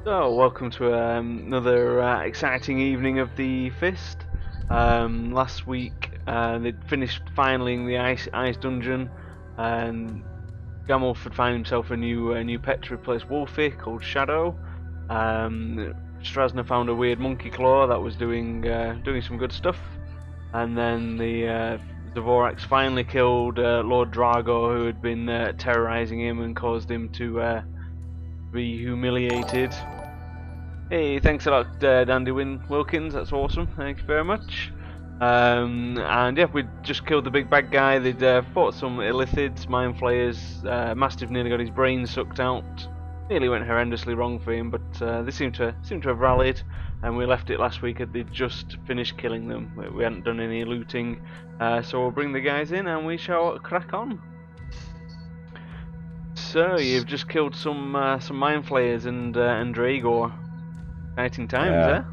So, welcome to another exciting evening of the Fist. Last week they'd finished filing the ice dungeon, and Gamulf had found himself a new pet to replace Wolfie called Shadow. Strasna found a weird monkey claw that was doing some good stuff, and then the Dvorak's finally killed Lord Drago, who had been terrorizing him and caused him to be humiliated. Hey, thanks a lot, Dandy Wilkins. That's awesome. Thank you very much. And yeah, we just killed the big bad guy. They'd fought some Illithids, mind flayers. Mastiff nearly got his brains sucked out. Nearly went horrendously wrong for him, but they seem to have rallied. And we left it last week. They'd just finished killing them. We hadn't done any looting, so we'll bring the guys in and we shall crack on. So you've just killed some mind flayers and Dragor. Exciting times, yeah.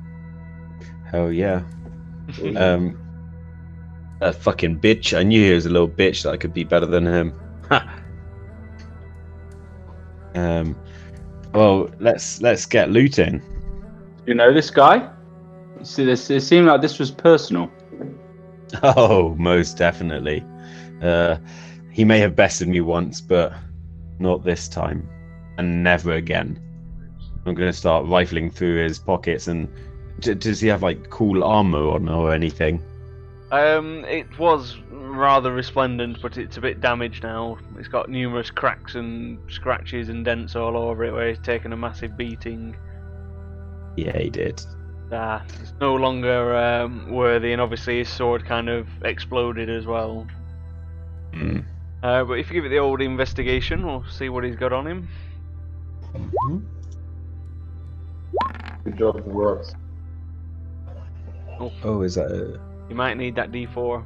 Hell yeah. That fucking bitch. I knew he was a little bitch that I could be better than him. Well, let's get looting. You know this guy? See, it seemed like this was personal. Oh, most definitely. He may have bested me once, but not this time. And never again. I'm going to start rifling through his pockets. And does he have like cool armor on or anything? It was rather resplendent, but it's a bit damaged now. It's got numerous cracks and scratches and dents all over it where he's taken a massive beating. Yeah, he did. It's no longer worthy, and obviously his sword kind of exploded as well. But if you give it the old investigation, we'll see what he's got on him. Good job, it works. Oh, is that a... You might need that D4.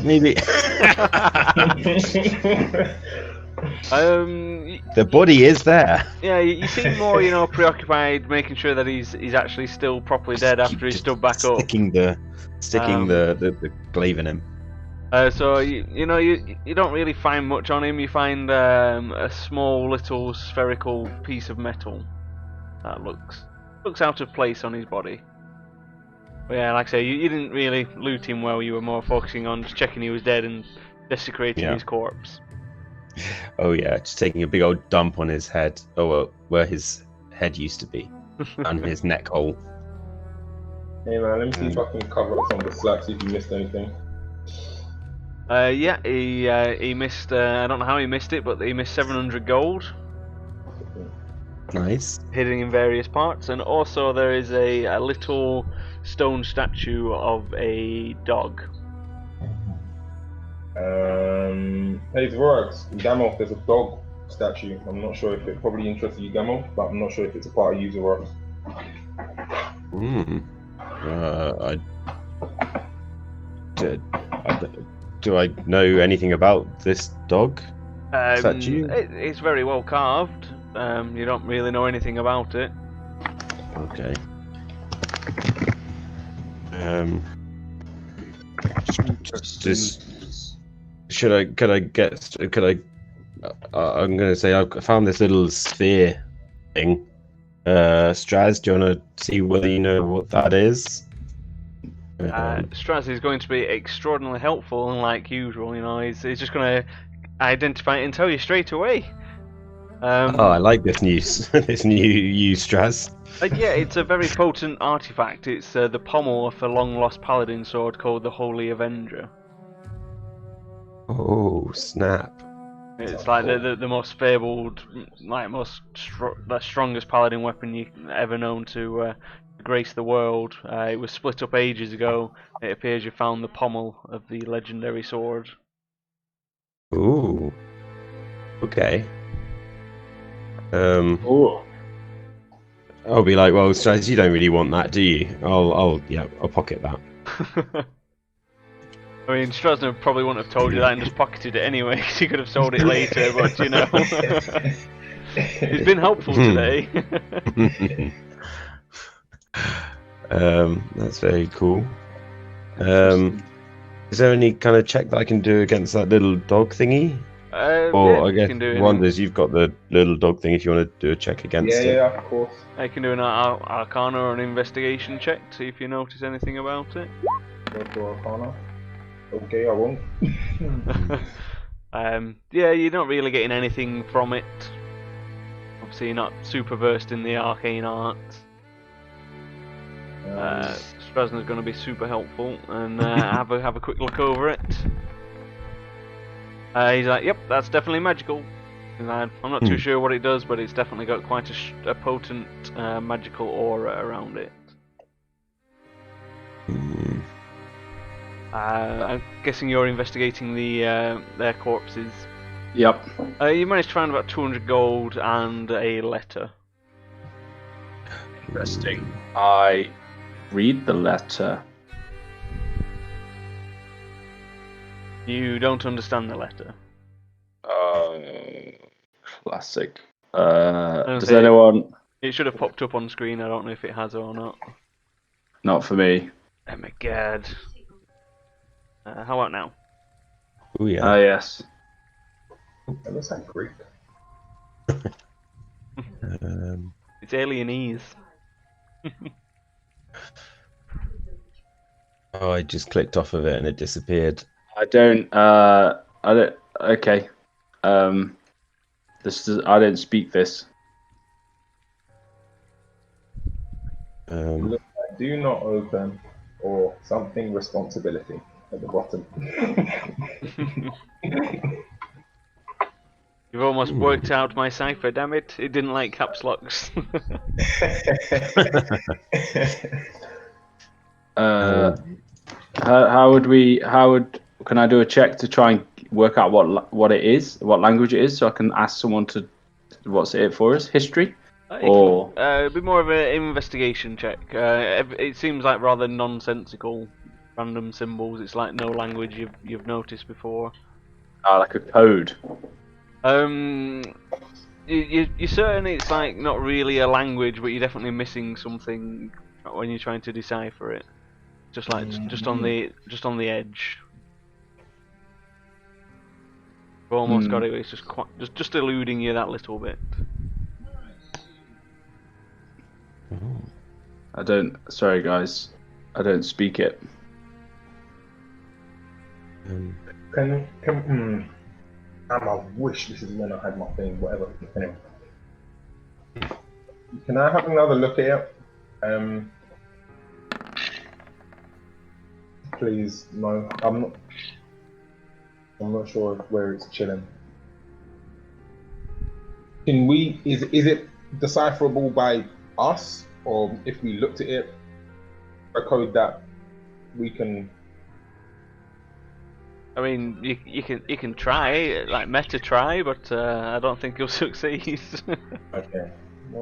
Maybe. The body is there. Yeah, you seem more, preoccupied making sure that he's actually still properly dead after he stood back up. Sticking the glaive in him. So you don't really find much on him. You find a small little spherical piece of metal that looks out of place on his body. But yeah, like I say, you didn't really loot him well. You were more focusing on just checking he was dead and desecrating his corpse. Oh yeah, just taking a big old dump on his head. Oh well, where his head used to be, and his neck hole. Hey man, let me see if I can cover up some of the slack, see if you missed anything. Yeah, he missed. I don't know how he missed it, but he missed 700 gold. Nice. Hidden in various parts, and also there is a little stone statue of a dog. Hey Dvorak, Gamulf, there's a dog statue. I'm not sure if it probably interests you, Gamulf, but I'm not sure if it's a part of user works. Do I know anything about this dog statue? It's very well carved. You don't really know anything about it. Okay. I'm gonna say I found this little sphere thing. Straz, do you wanna see whether you know what that is? Straz is going to be extraordinarily helpful, unlike usual. He's just going to identify it and tell you straight away. I like this news. This new use, Straz. Yeah, it's a very potent artifact. It's the pommel of a long-lost paladin sword called the Holy Avenger. Oh snap! It's like the most fabled, the strongest paladin weapon you ever known to grace the world. It was split up ages ago. It appears you found the pommel of the legendary sword. Ooh. Okay. Ooh. I'll be like, well, Straz, you don't really want that, do you? I'll pocket that. I mean, Strasner probably wouldn't have told you that and just pocketed it anyway, because he could have sold it later, but he's been helpful today. That's very cool. Is there any kind of check that I can do against that little dog thingy? Or Yeah, I you guess can do Wonders, you've got the little dog thing if you want to do a check against it. Yeah, of course. I can do an Arcana or an investigation check, see if you notice anything about it. Go for Arcana. Okay, I won't. Yeah, you're not really getting anything from it. Obviously, you're not super versed in the arcane arts. Strasner's going to be super helpful and have a quick look over it. He's like, "Yep, that's definitely magical." And I'm not too sure what it does, but it's definitely got quite a potent magical aura around it. I'm guessing you're investigating their corpses. Yep. You managed to find about 200 gold and a letter. Interesting. I read the letter. You don't understand the letter. Classic. don't Does say- anyone? It should have popped up on screen. I don't know if it has or not. Not for me. Oh my god. How about now? Oh yeah. Ah, yes. That looks like Greek. It's alienese. Oh, I just clicked off of it and it disappeared. I don't. Okay. This is. I don't speak this. Um, Look like do not open or something responsibility at the bottom. You've almost worked out my cipher, damn it. It didn't like caps locks. How would we? Can I do a check to try and work out what it is, what language it is, so I can ask someone to what's it for us? History? Or it'd be more of an investigation check. It seems like rather nonsensical, random symbols. It's like no language you've noticed before. like a code? You're certain it's like not really a language, but you're definitely missing something when you're trying to decipher it. Just like just on the edge. You've almost got it. It's just eluding you that little bit. I don't. Sorry, guys. I don't speak it. I wish this is when I had my thing, whatever. Anyway. Can I have another look at it? Please, no. I'm not sure where it's chilling. Can we? Is it decipherable by us, or if we looked at it, a code that we can? I mean, you can try, like meta try, but I don't think you'll succeed. Okay.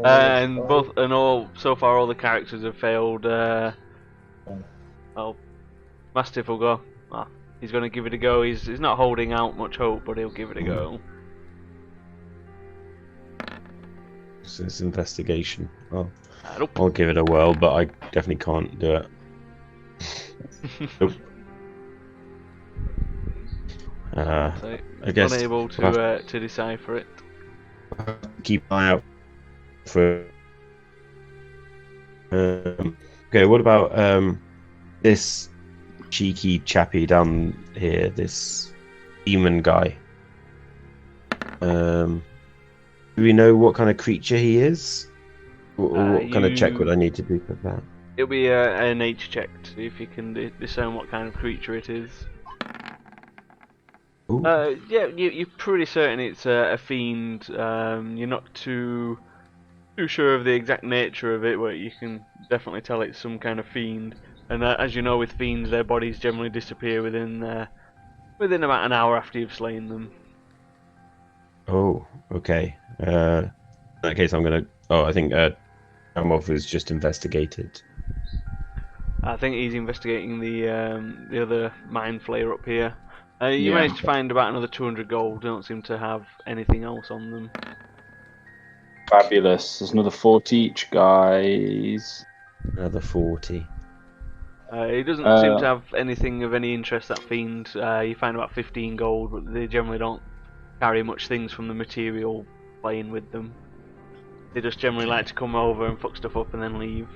All so far all the characters have failed. Well, Mastiff will go. Ah, he's going to give it a go. He's not holding out much hope, but he'll give it a go. So it's investigation. Oh, Nope. I'll give it a whirl, but I definitely can't do it. Nope. So, I guess unable to decipher it. keep an eye out for. Okay, what about this cheeky chappy down here? This demon guy. Do we know what kind of creature he is? What kind of check would I need to do for that? It'll be a nature check to see if you can discern what kind of creature it is. Yeah, you're pretty certain it's a fiend. You're not too sure of the exact nature of it, but you can definitely tell it's some kind of fiend. And as you know, with fiends, their bodies generally disappear within about an hour after you've slain them. Oh, okay. In that case, I'm gonna. Oh, I think Amov is just investigated. I think he's investigating the other mind flayer up here. You managed to find about another 200 gold. Don't seem to have anything else on them. Fabulous. There's another 40 each, guys. Another 40. He doesn't seem to have anything of any interest, that fiend. You find about 15 gold, but they generally don't carry much things from the material plane with them. They just generally like to come over and fuck stuff up and then leave.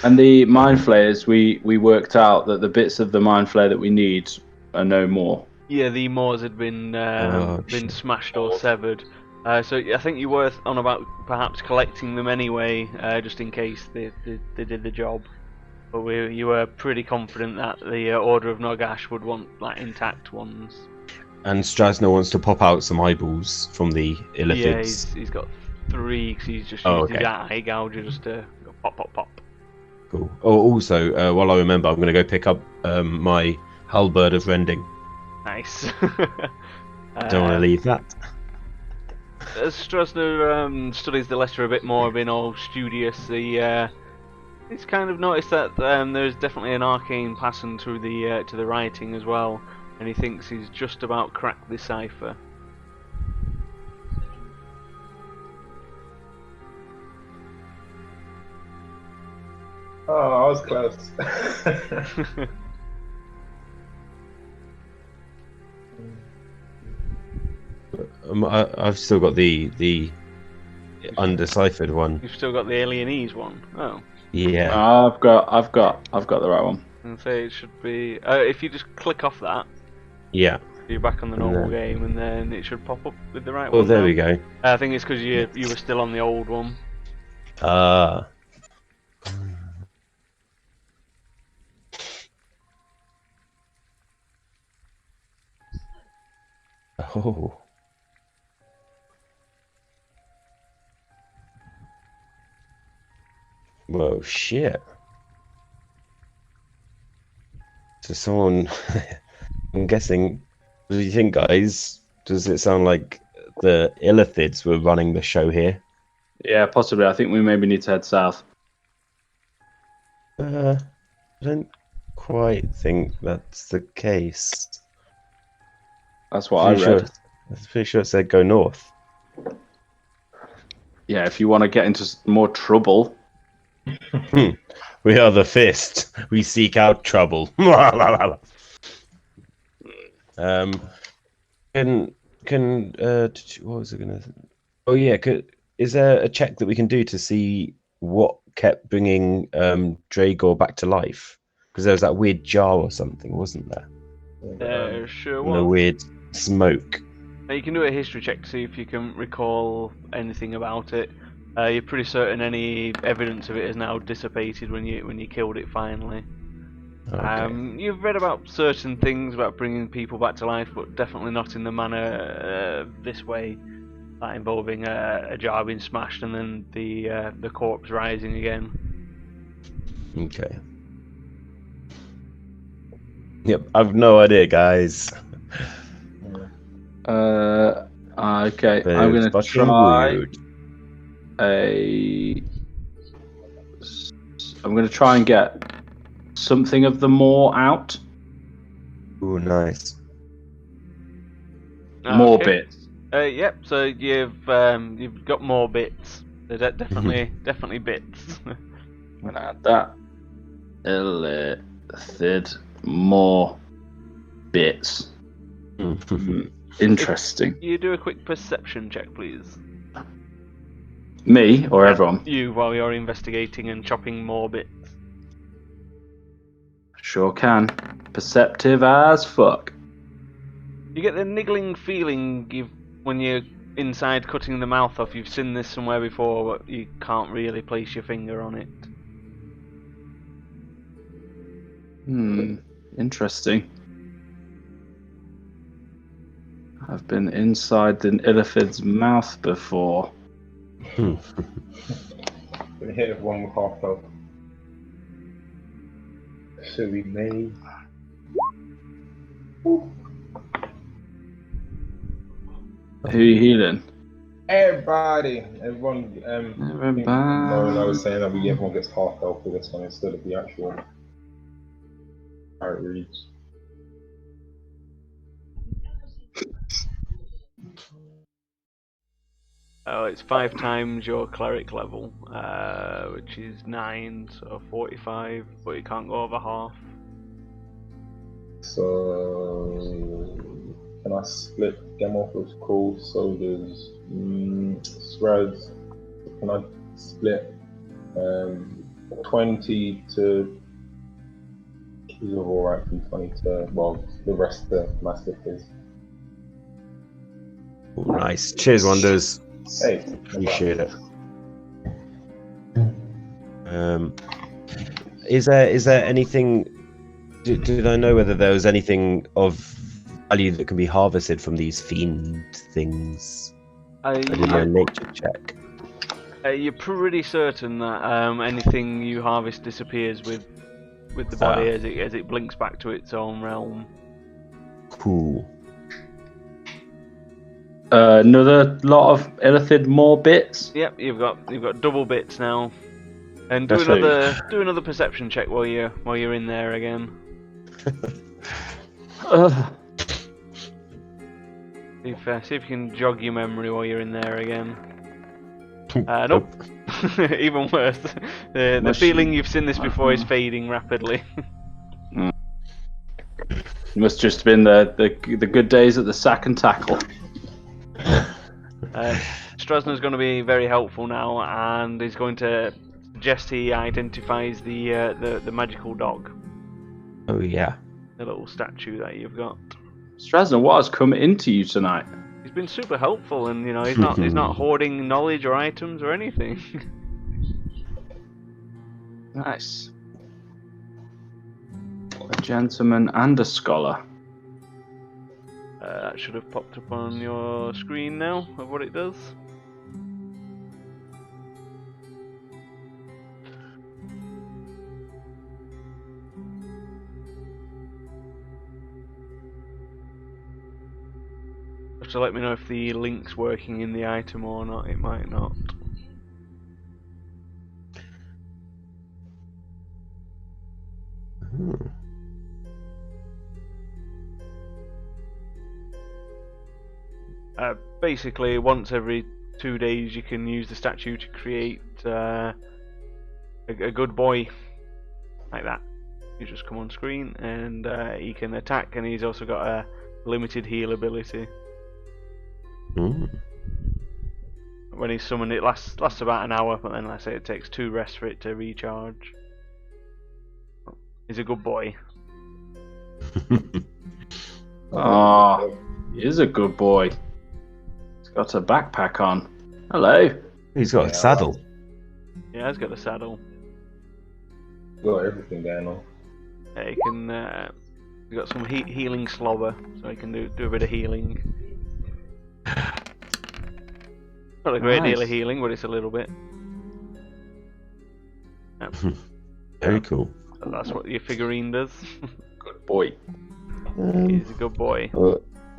And the mind flayers, we worked out that the bits of the mind flayer that we need are no more. Yeah, the Moors had been shit. smashed or severed. So I think you were on about perhaps collecting them anyway, just in case they did the job. But you were pretty confident that the Order of Nogash would want like intact ones. And Strasno wants to pop out some eyeballs from the Yeah, illithids. he's got 3 because he's just Oh, used his okay. eye gouger just to go pop pop pop. Cool. Oh, also, while I remember, I'm going to go pick up my halberd of rending. Nice. Don't want to leave that. As Strasner studies the letter a bit more, being all studious, he's kind of noticed that there's definitely an arcane passing through the to the writing as well, and he thinks he's just about cracked the cipher. Oh, I was close. I've still got the undeciphered one. You've still got the Alienese one. Oh, Yeah. I've got the right one. and say it should be. If you just click off that, Yeah. you're back on the And normal then- game, and then it should pop up with the right Oh, one. there now. we go. I think it's because you were still on the old one. Ah. Oh. Whoa, shit. So someone, I'm guessing, what do you think, guys? Does it sound like the illithids were running the show here? Yeah, possibly. I think we maybe need to head south. I don't quite think that's the case. That's what I read. Sure, I'm pretty sure it said go north. Yeah, if you want to get into more trouble. We are the fist. We seek out trouble. Can what was it gonna? Oh yeah, is there a check that we can do to see what kept bringing Dragor back to life? Because there was that weird jar or something, wasn't there? Sure. And the weird smoke. You can do a history check to see if you can recall anything about it. You're pretty certain any evidence of it has now dissipated when you killed it finally. Okay. You've read about certain things about bringing people back to life, but definitely not in the manner this way, like involving a jar being smashed and then the corpse rising again. Okay. Yep, I've no idea, guys. Okay. But I'm it's gonna fucking try weird. I'm gonna try and get something of the more out. Ooh, nice. More Okay. bits. Yep. So you've got more bits. They're definitely bits. I'm gonna add that. Illithid more bits. Interesting. You do a quick perception check, please. Me or everyone? You, while you're investigating and chopping more bits. Sure can. Perceptive as fuck. You get the niggling feeling when you're inside cutting the mouth off. You've seen this somewhere before, but you can't really place your finger on it. Interesting. I've been inside an illithid's mouth before. Gonna hit everyone with half health. So we may. Who are you healing? Everyone. Everybody. I was saying that everyone gets half health for this one instead of the actual. How it reads. Oh, it's 5 times your cleric level, which is 9, so 45, but you can't go over half. So can I split Gamorphos, Crawl, Soldiers, Spreads? Can I split 20 to Keys of All right from 20 to, well, the rest of Mastiff is. Oh, nice. Cheers, Wonders. Hey, Appreciate it. Is there anything? Did I know whether there was anything of value that can be harvested from these fiend things? I did my nature check. You're pretty certain that anything you harvest disappears with the body as it blinks back to its own realm. Cool. Another lot of Illithid more bits. Yep, you've got double bits now. And do That's another perception check while you're in there again. See if you can jog your memory while you're in there again. Nope. Even worse. The feeling you've seen this before is fading rapidly. It must just have been the good days at the sack and tackle. Strasner's going to be very helpful now, and is going to suggest he identifies the magical dog. Oh yeah. The little statue that you've got. Strasner, what has come into you tonight? He's been super helpful, and he's not hoarding knowledge or items or anything. Nice. A gentleman and a scholar. That should have popped up on your screen now of what it does. So let me know if the link's working in the item or not. It might not. Basically, once every 2 days, you can use the statue to create a good boy like that. You just come on screen, and he can attack, and he's also got a limited heal ability. When he's summoned, it lasts about an hour, but then, like I say, it takes 2 rests for it to recharge. He's a good boy. He is a good boy. He's got a backpack on. Hello. He's got a saddle. Yeah, he's got a saddle. Got everything going on. He can. He's got some healing slobber, so he can do a bit of healing. Not a great deal of healing, but it's a little bit. Yep. Very cool. So that's what your figurine does. Good boy. He's a good boy.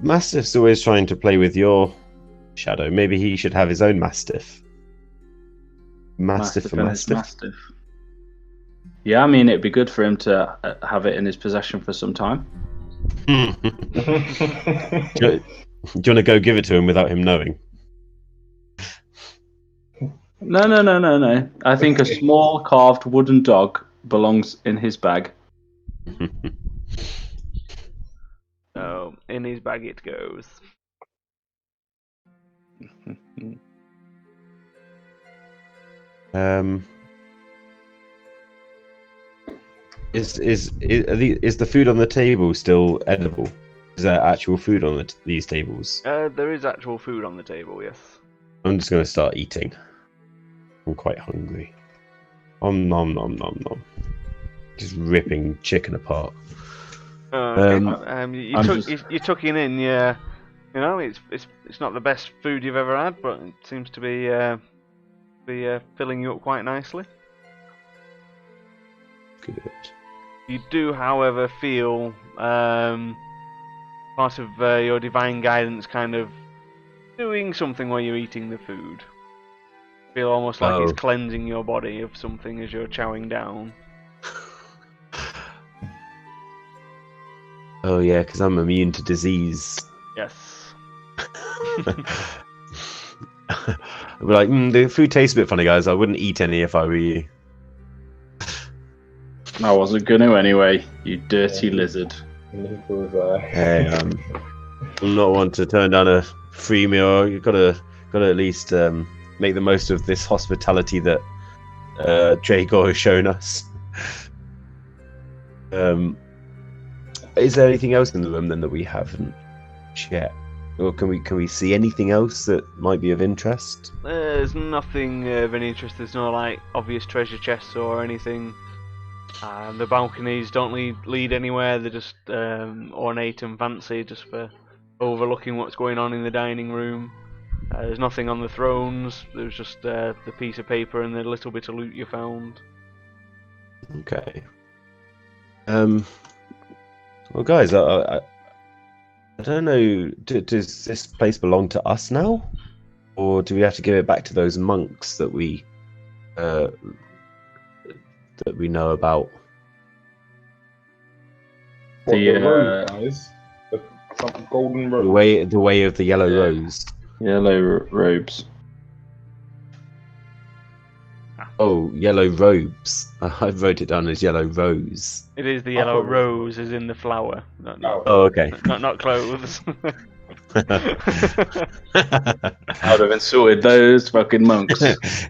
Mastiff's always trying to play with your shadow. Maybe he should have his own Mastiff. Mastiff for Mastiff. Yeah, I mean, it'd be good for him to have it in his possession for some time. Do you want to go give it to him without him knowing? No. I think a small carved wooden dog belongs in his bag. So, in his bag it goes. Is the food on the table still edible? Is there actual food on these tables? There is actual food on the table, yes. I'm just going to start eating. I'm quite hungry. Nom nom nom nom nom. Just ripping chicken apart. You're tucking in, yeah. You know, it's not the best food you've ever had, but it seems to be filling you up quite nicely. Good. You do, however, feel part of your divine guidance kind of doing something while you're eating the food. Feel almost like it's cleansing your body of something as you're chowing down. Oh yeah, because I'm immune to disease. Yes. I'd be like, the food tastes a bit funny, guys. I wouldn't eat any if I were you. I wasn't gonna anyway, you dirty lizard. Hey, I'm not one to turn down a free meal. You've got to at least make the most of this hospitality that Dragor has shown us. Is there anything else in the room then that we haven't checked, or can we see anything else that might be of interest? There's nothing of any interest. There's no like obvious treasure chests or anything. The balconies don't lead anywhere. They're just ornate and fancy, just for overlooking what's going on in the dining room. There's nothing on the thrones. There's just the piece of paper and the little bit of loot you found. Okay. Well, guys, I don't know. Does this place belong to us now, or do we have to give it back to those monks that we know about? The robe, guys. Some golden robe. The way of the yellow rose. Yellow robes. Oh, yellow robes. I wrote it down as yellow rose. It is the yellow rose, as in the flower. Not Oh, okay. not clothes. I would have insulted those fucking monks.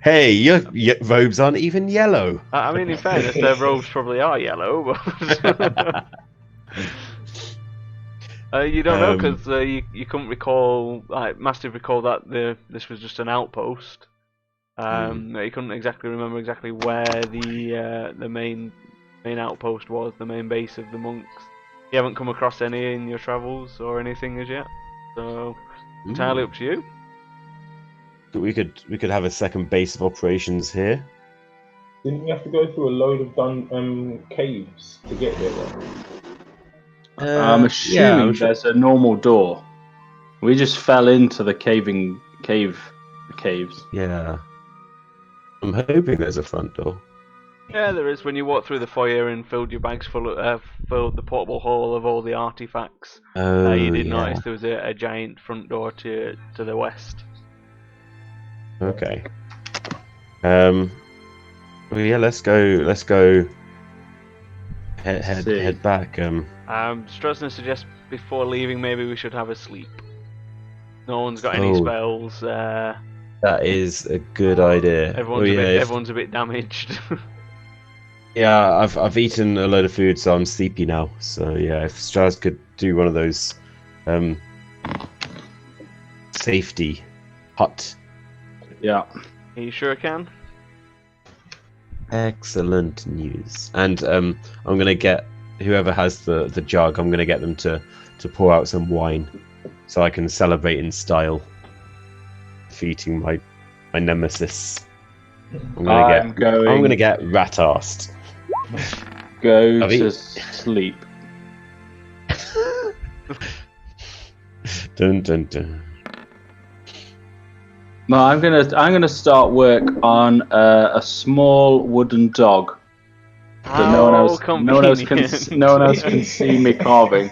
Hey, your robes aren't even yellow. I mean, in fairness, their robes probably are yellow, but you don't know, because you couldn't recall, like, Mastiff recalled that this was just an outpost. You couldn't exactly remember exactly where the main outpost was, the main base of the monks. You haven't come across any in your travels or anything as yet, so entirely up to you. We could have a second base of operations here. Didn't we have to go through a load of caves to get there? I'm assuming there's a normal door. We just fell into the caves. Yeah. I'm hoping there's a front door. Yeah, there is. When you walked through the foyer and filled your bags filled the portable hall of all the artifacts, you did notice there was a giant front door to the west. Okay. Well, yeah, let's go. Head back. Strosner suggests before leaving, maybe we should have a sleep. No one's got any spells. That is a good idea. Everyone's a bit damaged. Yeah, I've eaten a load of food, so I'm sleepy now. So yeah, if Strauss could do one of those safety hut. Yeah. Are you sure I can? Excellent news. And I'm gonna get whoever has the jug. I'm gonna get them to pour out some wine, so I can celebrate in style, defeating my nemesis. I'm gonna get rat-arsed. Go to sleep. Dun dun dun. No, I'm gonna start work on a small wooden dog. That no one else can see me carving.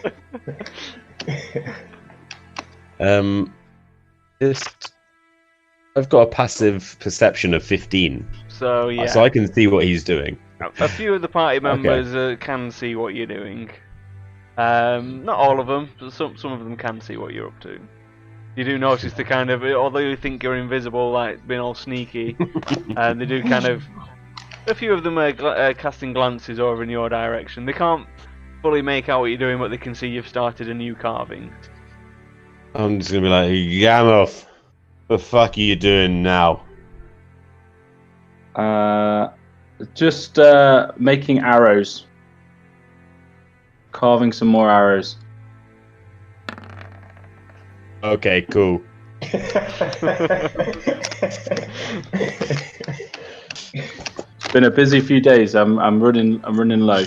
I've got a passive perception of 15. So yeah. So I can see what he's doing. A few of the party members can see what you're doing. Not all of them, but some of them can see what you're up to. You do notice the kind of, although you think you're invisible, like being all sneaky, they do kind of. A few of them are casting glances over in your direction. They can't fully make out what you're doing, but they can see you've started a new carving. I'm just gonna be like, Yamov, what the fuck are you doing now? Just making arrows. Carving some more arrows. Okay, cool. It's been a busy few days. I'm running low.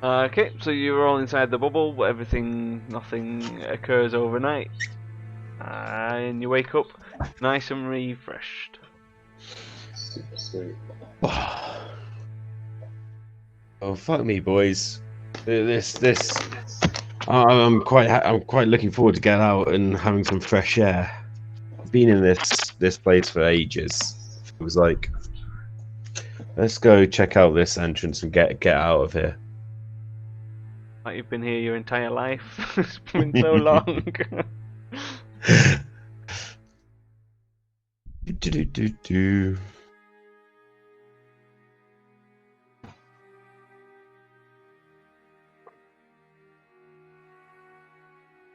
Okay, so you're all inside the bubble. Nothing occurs overnight, and you wake up nice and refreshed. Super sweet. Oh fuck me, boys! I'm quite looking forward to getting out and having some fresh air. I've been in this place for ages. It was like Let's go check out this entrance and get out of here. Like you've been here your entire life. It's been so long. Do.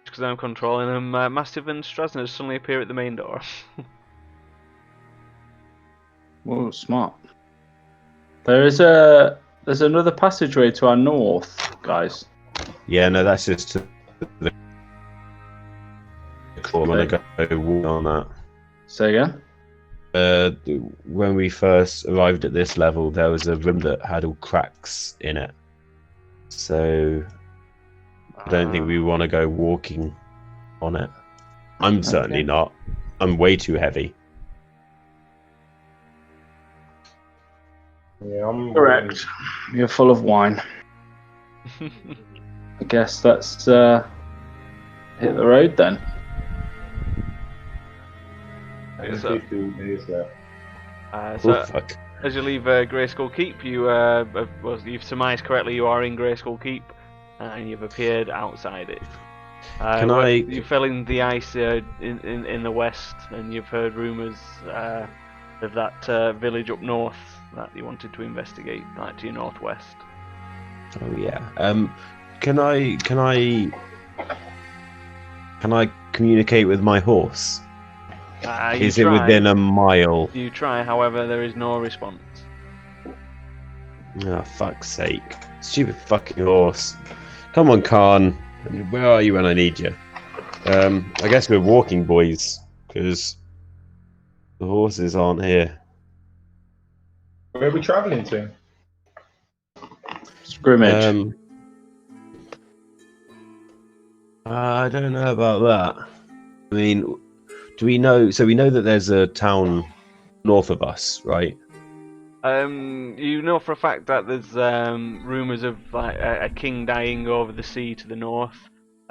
Because I'm controlling them, Mastiff and Strasner suddenly appear at the main door. Whoa, smart. There's another passageway to our north, guys. Yeah, no, that's just to the. I'm gonna go on that. Say again. When we first arrived at this level, there was a room that had all cracks in it. So I don't think we want to go walking on it. I'm certainly not. I'm way too heavy. Yeah, I'm Correct. You're full of wine. I guess let's hit the road then. So, 2 days left. Oh, fuck. as you leave Greyskull Keep, you've surmised correctly you are in Greyskull Keep, and you've appeared outside it. You fell in the ice in the west, and you've heard rumours of that village up north that you wanted to investigate, like to your northwest. Oh yeah. Can I communicate with my horse? Is it within a mile? You try, however, there is no response. Oh, fuck's sake. Stupid fucking horse. Come on, Khan. Where are you when I need you? I guess we're walking, boys, because the horses aren't here. Where are we travelling to? Scrimmage. I don't know about that. I mean, do we know? So we know that there's a town north of us, right? You know for a fact that there's rumours of like a king dying over the sea to the north.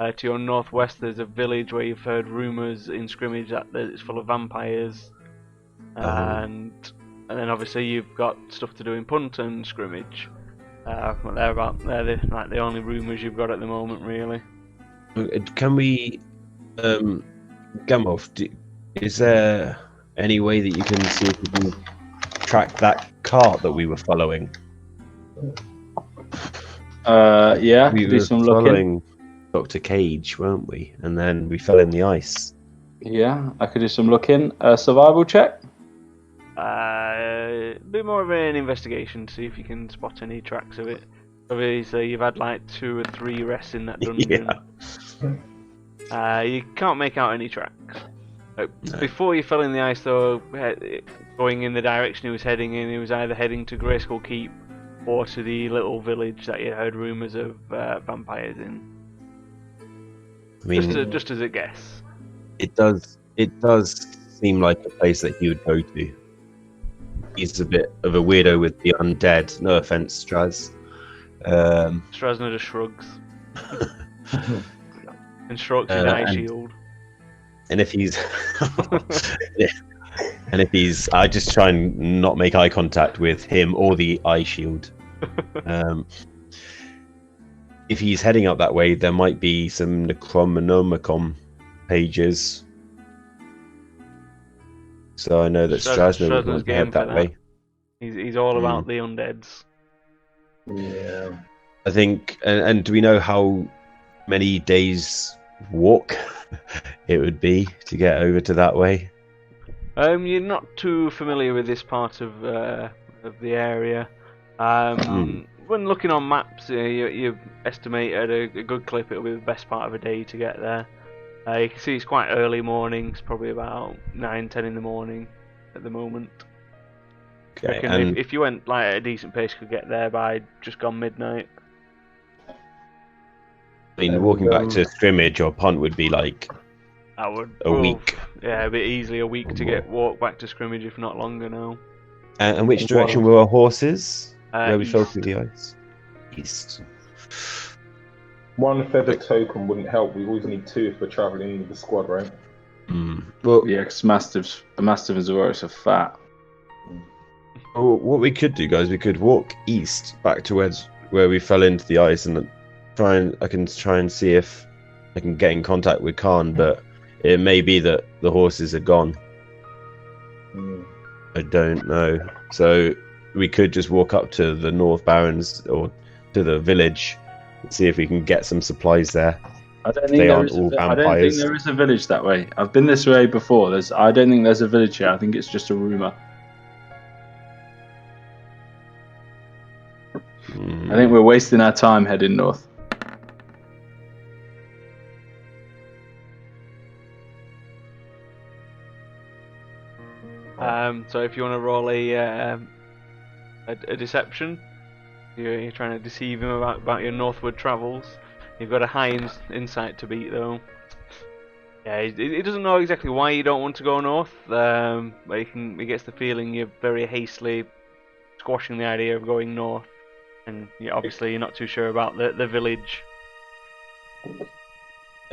To your northwest, there's a village where you've heard rumours in Scrimmage that it's full of vampires, and then obviously you've got stuff to do in Punt and Scrimmage. But they're the only rumours you've got at the moment, really. Can we, Gamov, is there any way that you can see if we can track that cart that we were following? Yeah, We do were some looking. following Dr. Cage, weren't we? And then we fell in the ice. Yeah, I could do some looking. Survival check. A bit more of an investigation to see if you can spot any tracks of it. Obviously, you've had like 2 or 3 rests in that dungeon. Yeah. You can't make out any tracks. No. Before you fell in the ice, though, going in the direction he was heading in, he was either heading to Greyskull Keep or to the little village that you heard rumours of vampires in. I mean, just as a guess. it does seem like a place that he would go to. He's a bit of a weirdo with the undead. No offense, Straz. Strasner just shrugs. And strokes his eye shield. And if he's I just try and not make eye contact with him or the eye shield. If he's heading up that way, there might be some Necronomicon pages. So I know that Strasner would head that way. He's all about the undeads. Yeah. I think, and do we know how many days walk it would be to get over to that way? You're not too familiar with this part of the area. When looking on maps, you estimate at a good clip it'll be the best part of a day to get there. You can see it's quite early mornings, probably about 9-10 in the morning at the moment. Okay, if you went like at a decent pace, you could get there by just gone midnight. I mean, walking back to Scrimmage or Punt would be like a week. Yeah, a bit easily a week to walk back to Scrimmage, if not longer now. And which direction were our horses? Where we fell East. through the ice? East. 1 feather token wouldn't help. We always need 2 if we're travelling with the squad, right? Well, Yeah, because Mastiff and Zoris are fat. Well, what we could do, guys, we could walk east back towards where we fell into the ice, and I can try and see if I can get in contact with Khan, but it may be that the horses are gone. I don't know. So we could just walk up to the North Barrens or to the village and see if we can get some supplies there. I don't They think aren't all I don't think vampires. there is a village that way. I've been this way before. I don't think there's a village here. I think it's just a rumor. I think we're wasting our time heading north. So if you want to roll a deception, you're trying to deceive him about your northward travels. You've got a high insight to beat though. Yeah, he doesn't know exactly why you don't want to go north, but he gets the feeling you're very hastily squashing the idea of going north, and obviously you're not too sure about the village.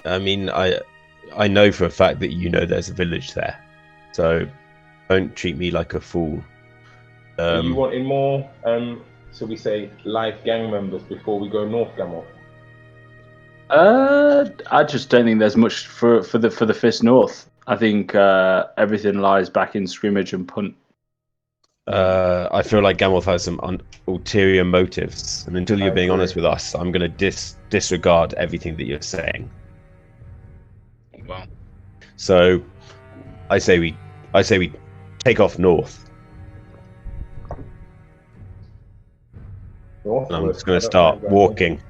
I mean, I know for a fact that you know there's a village there, so don't treat me like a fool. Are you wanting more, shall we say, live gang members before we go north, Gamal? I just don't think there's much for the Fist North. I think everything lies back in scrimmage and punt. I feel like Gamorth has some ulterior motives, and until you're being honest with us, I'm going to disregard everything that you're saying. Well, so I say we take off north. And I'm just going to start walking,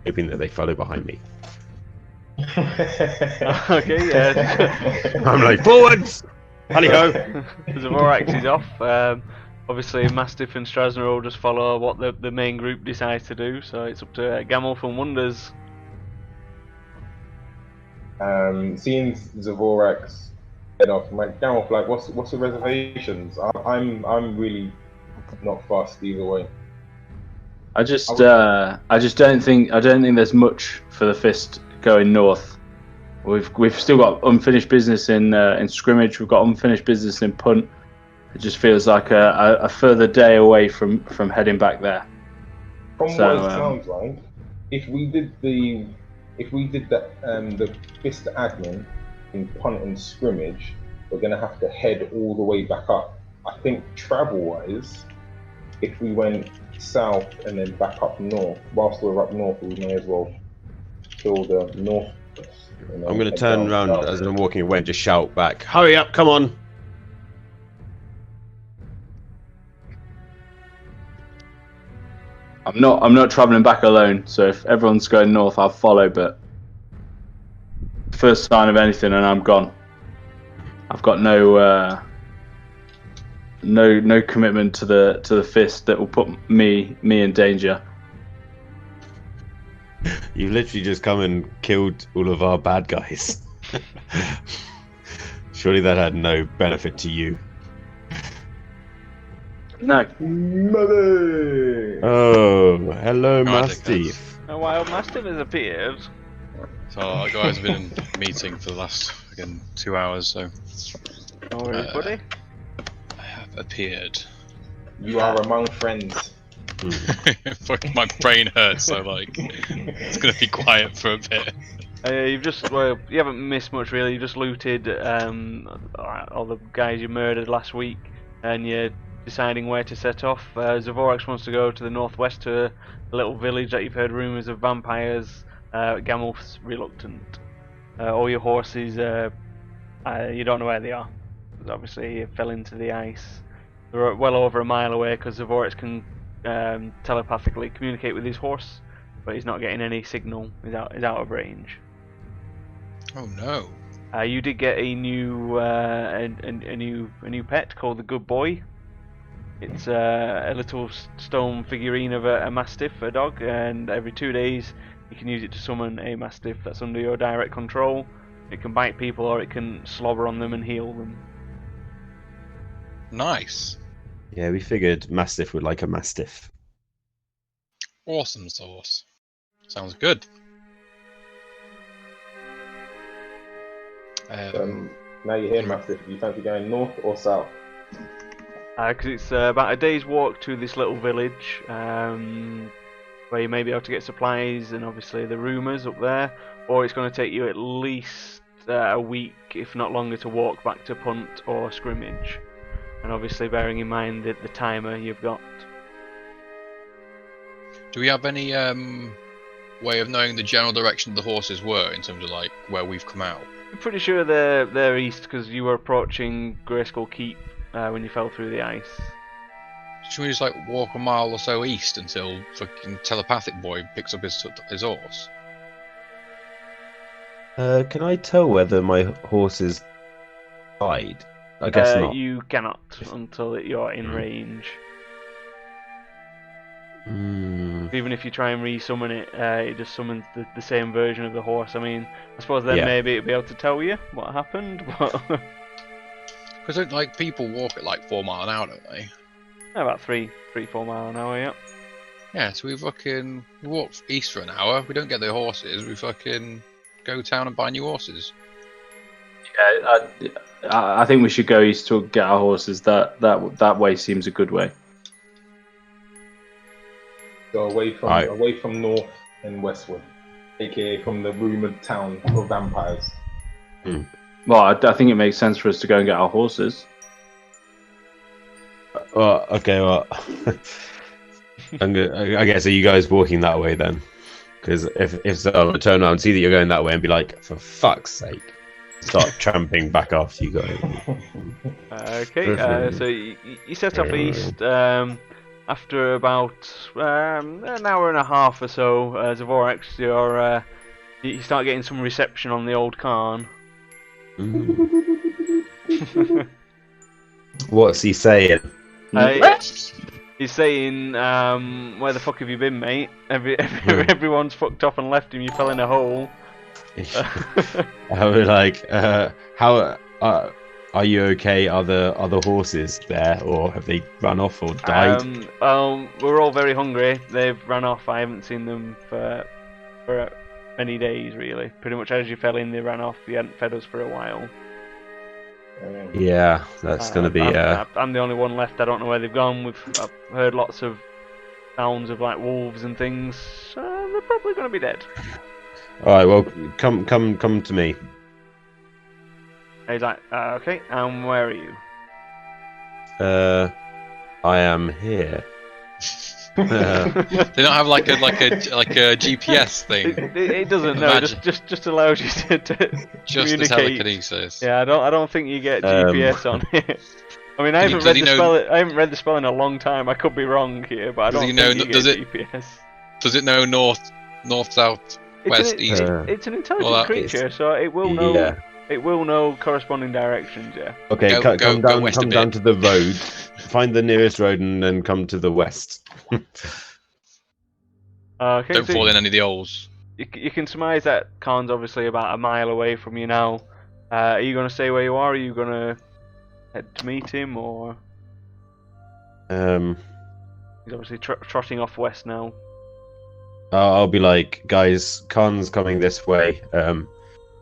hoping that they follow behind me. Okay, yeah. I'm like, forwards! Hally ho! Zavorax is off. Obviously, Mastiff and Strasner will just follow what the main group decides to do, so it's up to Gamolf and Wonders. Seeing Zavorax head off, I'm like, Gamolf, like, what's the reservations? I'm really not fussed either way. I just don't think there's much for the Fist going north. We've still got unfinished business in scrimmage. We've got unfinished business in punt. It just feels like a further day away from heading back there. From what it sounds like, if we did the Fist admin in punt and scrimmage, we're gonna have to head all the way back up. I think travel-wise, if we went south and then back up north, whilst we're up north, we may as well kill the north. I'm going to turn around as I'm walking away and just shout back, hurry up, come on! I'm not travelling back alone, so if everyone's going north, I'll follow, but first sign of anything and I'm gone. I've got no commitment to the Fist that will put me in danger. You've literally just come and killed all of our bad guys. Surely that had no benefit to you. No. Mother! Oh, hello, God, Mastiff. A wild Mastiff has appeared. so our guys have been in a meeting for the last 2 hours, so Oh, really, buddy? I have appeared. You are among friends. Fucking my brain hurts, so it's gonna be quiet for a bit. You haven't missed much really. You just looted all the guys you murdered last week, and you're deciding where to set off. Zavorax wants to go to the northwest to a little village that you've heard rumours of vampires. Gamulf's reluctant. All your horses, you don't know where they are. Obviously, you fell into the ice. They're well over a mile away because Zavorax can telepathically communicate with his horse, but he's not getting any signal. He's out of range. Oh no! You did get a new pet called the Good Boy. It's a little stone figurine of a mastiff, a dog, and every 2 days you can use it to summon a mastiff that's under your direct control. It can bite people or it can slobber on them and heal them. Nice. Yeah, we figured Mastiff would like a Mastiff. Awesome sauce. Sounds good. Now you're here, Mastiff. Do you fancy going north or south? Because it's about a day's walk to this little village, where you may be able to get supplies and obviously the rumours up there, or it's going to take you at least a week, if not longer, to walk back to Punt or Scrimmage. And obviously bearing in mind the timer you've got. Do we have any way of knowing the general direction the horses were in terms of like where we've come out? I'm pretty sure they're east because you were approaching Greyskull Keep when you fell through the ice. Should we just like walk a mile or so east until fucking telepathic boy picks up his horse? Can I tell whether my horse is died? I guess not. You cannot until you're in range. Even if you try and re-summon it, it just summons the same version of the horse. I mean, I suppose then maybe it'd be able to tell you what happened, but... Because like people walk at like 4 miles an hour, don't they? About 4 miles an hour, yeah. Yeah, so we walk east for an hour, we don't get the horses, we fucking go town and buy new horses. Yeah, I think we should go east to get our horses. That way seems a good way. So away from north and westward, aka from the rumored town of vampires. Well, I think it makes sense for us to go and get our horses. Well, okay, well, I guess, are you guys walking that way then? Because if so, I'll turn around and see that you're going that way and be like, for fuck's sake, start tramping back after you guys. Okay, so you set off east. After about an hour and a half or so, Zavorax, you start getting some reception on the old Khan. What's he saying? He's saying, where the fuck have you been, mate? Everyone's fucked off and left him, you fell in a hole. I was like, how are you okay? Are the horses there, or have they run off or died? We're all very hungry. They've run off. I haven't seen them for many days, really. Pretty much as you fell in, they ran off. You hadn't fed us for a while. Yeah, that's gonna be. I'm the only one left. I don't know where they've gone. I've heard lots of sounds of like wolves and things. They're probably gonna be dead. All right, well, come to me. He's like, okay, and where are you? I am here. They don't have like a GPS thing. It doesn't know. Just allows you to just communicate. the telekinesis. Yeah, I don't think you get GPS on it. I mean, I haven't read the spell in a long time. I could be wrong here, but I don't think you get GPS. Does it know north, south, west, east? It's an intelligent creature, so it will know. Yeah. It will know corresponding directions. Yeah. Okay, come down to the road. Find the nearest road and then come to the west. Okay, Don't fall in any of the holes. You can surmise that Khan's obviously about a mile away from you now. Are you going to stay where you are? Are you going to head to meet him, or? He's obviously trotting off west now. I'll be like, guys, Khan's coming this way.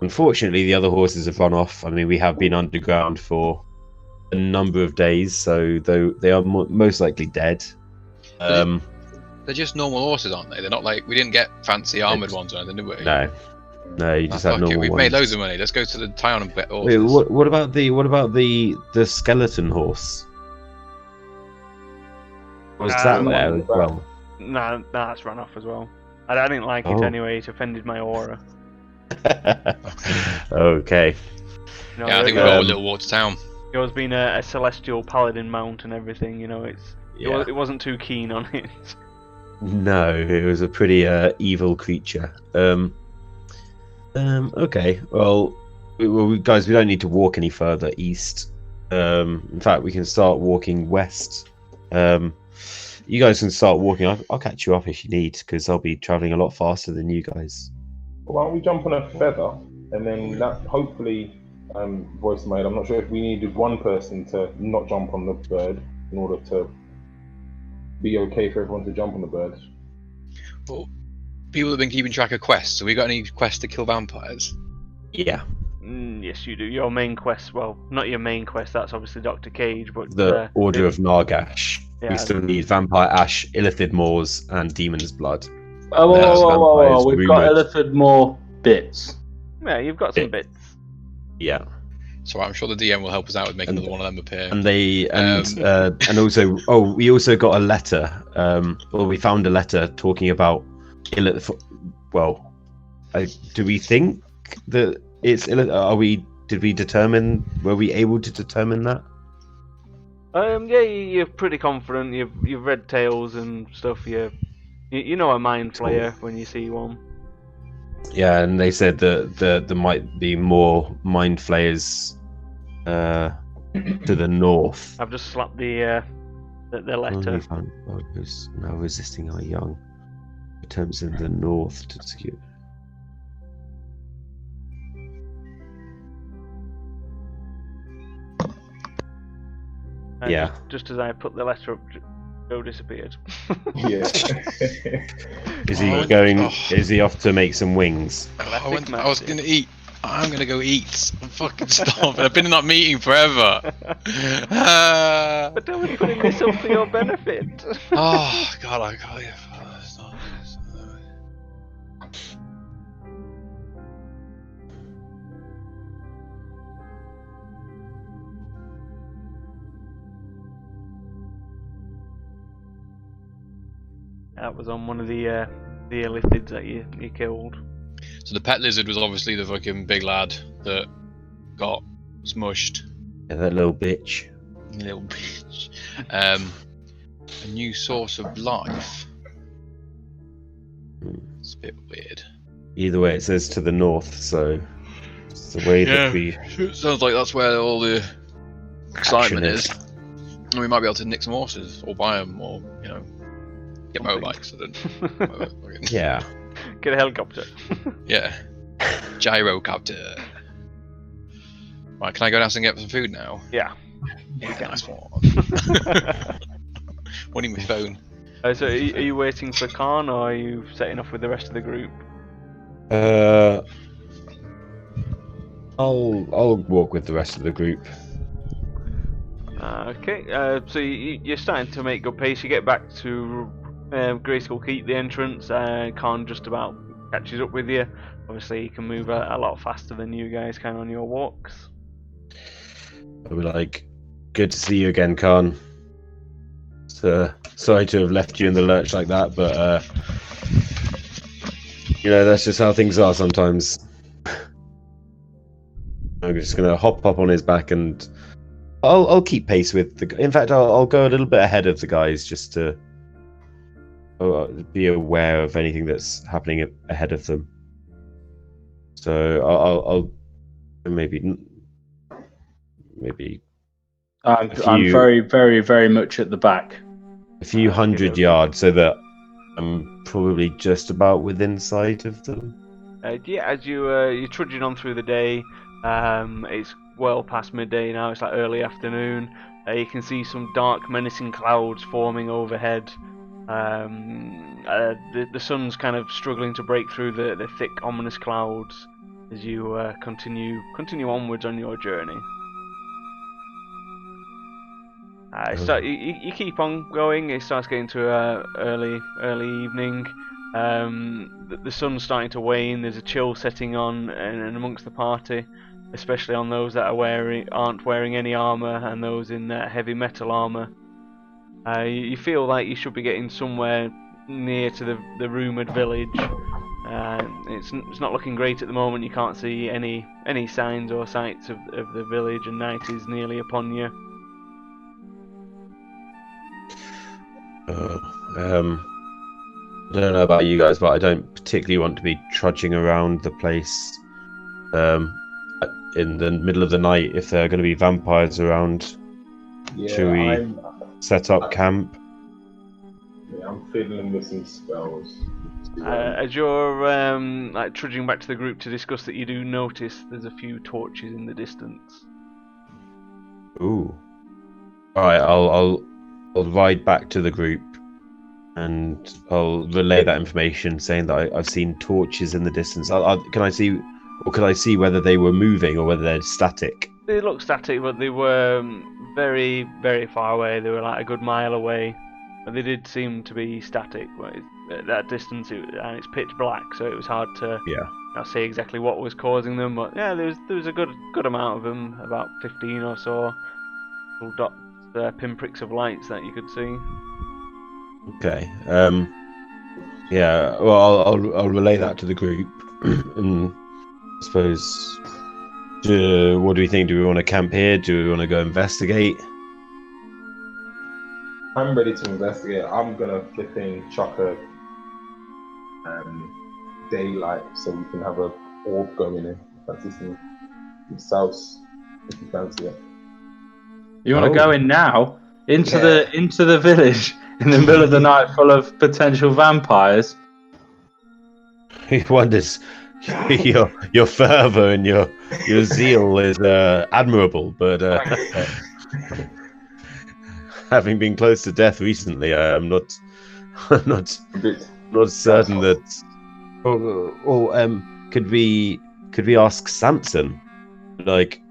Unfortunately, the other horses have run off. I mean, we have been underground for a number of days, so they are most likely dead. They're just normal horses, aren't they? They're not like, we didn't get fancy armoured ones or anything, did we? No, you just have normal We've ones. made loads of money. Let's go to the town and bet horses. Wait, what about the skeleton horse? Was that there as well? Nah, it's run off as well. I didn't like it anyway. It offended my aura. Okay. You know, Yeah, I think we've got a little walk to town. Yours being a celestial paladin mount and everything, you know, it wasn't too keen on it. No, it was a pretty evil creature. Okay, well, guys, we don't need to walk any further east. In fact, we can start walking west. You guys can start walking. I'll catch you up if you need, because I'll be traveling a lot faster than you guys. Why don't we jump on a feather, and then that hopefully, voice made. I'm not sure if we needed one person to not jump on the bird in order to be okay for everyone to jump on the bird. Well, people have been keeping track of quests. Have we got any quests to kill vampires? Yeah. Yes, you do. Your main quest, well, not your main quest. That's obviously Dr. Cage, but The Order of Nargash. yeah. We still need Vampire Ash, Illithid Moors, and Demon's Blood. Oh, There's vampires we've got rumoured. Illithid more bits. Yeah, you've got some bits. Yeah, So I'm sure the DM will help us out with making another one of them appear. and and also, we also got a letter. We found a letter talking about Illithid. Well, do we think that it's Illithid? Did we determine? Were we able to determine that? Yeah, you're pretty confident. You've read tales and stuff. You know a mind flayer when you see one. Yeah, and they said that there might be more mind flayers to the north. I've just slapped the letter. Only found workers now resisting are young. Attempts in the north to secure. And Yeah. Just as I put the letter up, Joe disappeared. Yeah. Is he Oh, going? oh. Is he off to make some wings? I was gonna eat. I'm gonna go eat. I'm fucking starving. I've been in that meeting forever. But don't be putting this up for your benefit. Oh God, I got you. That was on one of the illithids that you killed. So the pet lizard was obviously the fucking big lad that got smushed. Yeah, that little bitch. Little bitch. A new source of life. It's a bit weird. Either way, it says to the north, so it's the way that we. Sounds like that's where all the excitement Action is. And we might be able to nick some horses, or buy them, or get motorbikes. I don't know. Yeah. Get a helicopter. Yeah. Gyrocopter. Right, can I go downstairs and get some food now? Yeah. Yeah, nice one. What do you mean, phone? So are you waiting for Khan, or are you setting off with the rest of the group? I'll walk with the rest of the group. Okay. So you're starting to make good pace. You get back to Greyskull Keep, the entrance. Khan just about catches up with you. Obviously, he can move a lot faster than you guys can on your walks. I'll be like, good to see you again, Khan. Sorry to have left you in the lurch like that, but that's just how things are sometimes. I'm just gonna hop up on his back and I'll keep pace with the. In fact, I'll go a little bit ahead of the guys just to be aware of anything that's happening ahead of them. So I'll maybe. I'm very, very, very much at the back. A few hundred yards, so that I'm probably just about within sight of them. Yeah, as you're trudging on through the day, it's well past midday now. It's like early afternoon. You can see some dark, menacing clouds forming overhead. The sun's kind of struggling to break through the thick, ominous clouds as you continue onwards on your journey. So you keep on going. It starts getting to early evening. The sun's starting to wane. There's a chill setting on, and amongst the party, especially on those that aren't wearing any armor and those in heavy metal armor. You feel like you should be getting somewhere near to the rumored village. It's not looking great at the moment. You can't see any signs or sights of the village, and night is nearly upon you. I don't know about you guys, but I don't particularly want to be trudging around the place in the middle of the night if there are going to be vampires around. Yeah, Should we set up camp? Yeah, I'm fiddling with some spells. As you're trudging back to the group to discuss that, you do notice there's a few torches in the distance. Ooh. Alright, I'll ride back to the group and I'll relay that information saying that I've seen torches in the distance. Can I see or could I see whether they were moving or whether they're static? They looked static, but they were very, very far away. They were like a good mile away, but they did seem to be static. But at that distance, and it's pitch black, so it was hard to see exactly what was causing them. But yeah, there was a good amount of them, about 15 or so, little dots, pinpricks of lights that you could see. Okay. Yeah. Well, I'll relay that to the group, and I suppose. What do we think? Do we want to camp here? Do we want to go investigate? I'm ready to investigate. I'm gonna flipping chuck a daylight so we can have a orb going in. Fancy some south if you fancy it. You want to go in now into the village in the middle of the night, full of potential vampires? He wonders. Your fervor and your zeal is admirable, but having been close to death recently, I'm not certain that. Could we ask Samson? Like,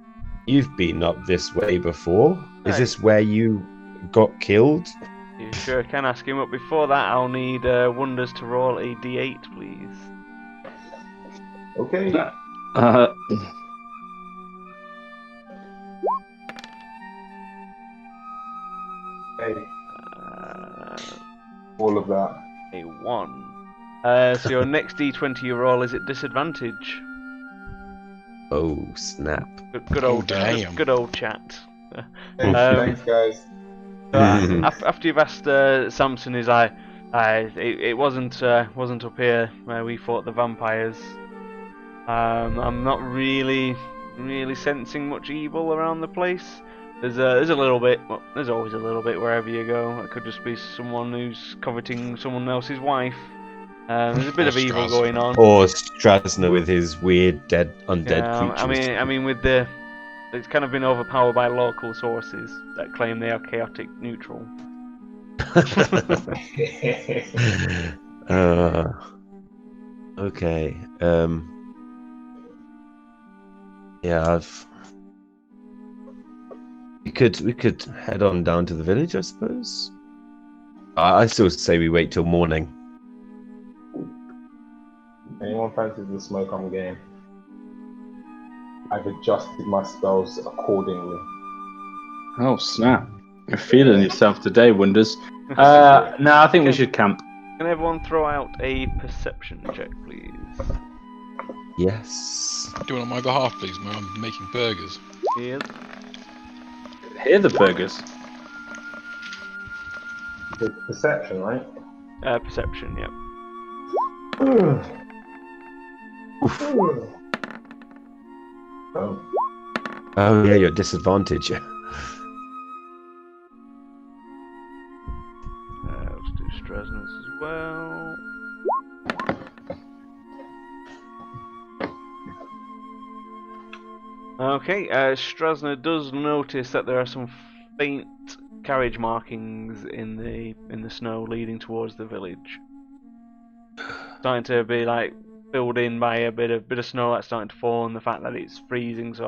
you've been up this way before. Is this where you got killed? You sure can ask him, but before that, I'll need Wonders to roll a d8, please. Okay. All of that. A 1. So your next d20 you roll is at disadvantage. Oh snap! Good old chat. Thanks, guys. After you've asked Samson, it wasn't up here where we fought the vampires. I'm not really sensing much evil around the place. There's a little bit. Well, there's always a little bit wherever you go. It could just be someone who's coveting someone else's wife. There's a bit of evil going on. Or Strasner with his weird undead creatures. I mean, it's kind of been overpowered by local sources that claim they are chaotic neutral. Okay. Yeah, we could head on down to the village, I suppose. I still say we wait till morning. Anyone fancies the smoke I'm getting? I've adjusted my spells accordingly. Oh snap! You're feeling yourself today, Wonders. No, I think we should camp. Can everyone throw out a perception check, please? Yes. Do it on my behalf, please. I'm making burgers. Yes. Hear the burgers. It's perception, right? Perception, yep. Oh yeah, you're at disadvantage. Let's do Strasner's as well. Okay, Strasner does notice that there are some faint carriage markings in the snow leading towards the village. Starting to be like filled in by a bit of snow that's starting to fall, and the fact that it's freezing. So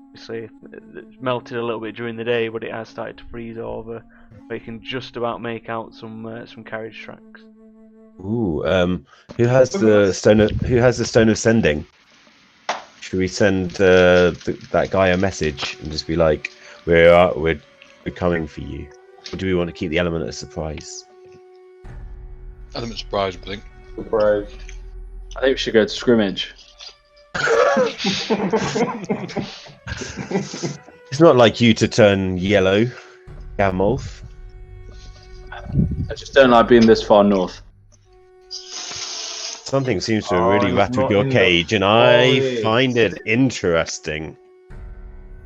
obviously it's melted a little bit during the day, but it has started to freeze over. But you can just about make out some carriage tracks. Ooh, who has the stone of sending? Should we send that guy a message and just be like, we're coming for you? Or do we want to keep the element of surprise? Element of surprise, I think. Surprise. I think we should go to scrimmage. It's not like you to turn yellow, Gamolf. I just don't like being this far north. Something seems to have really rattled your cage, and I find it interesting.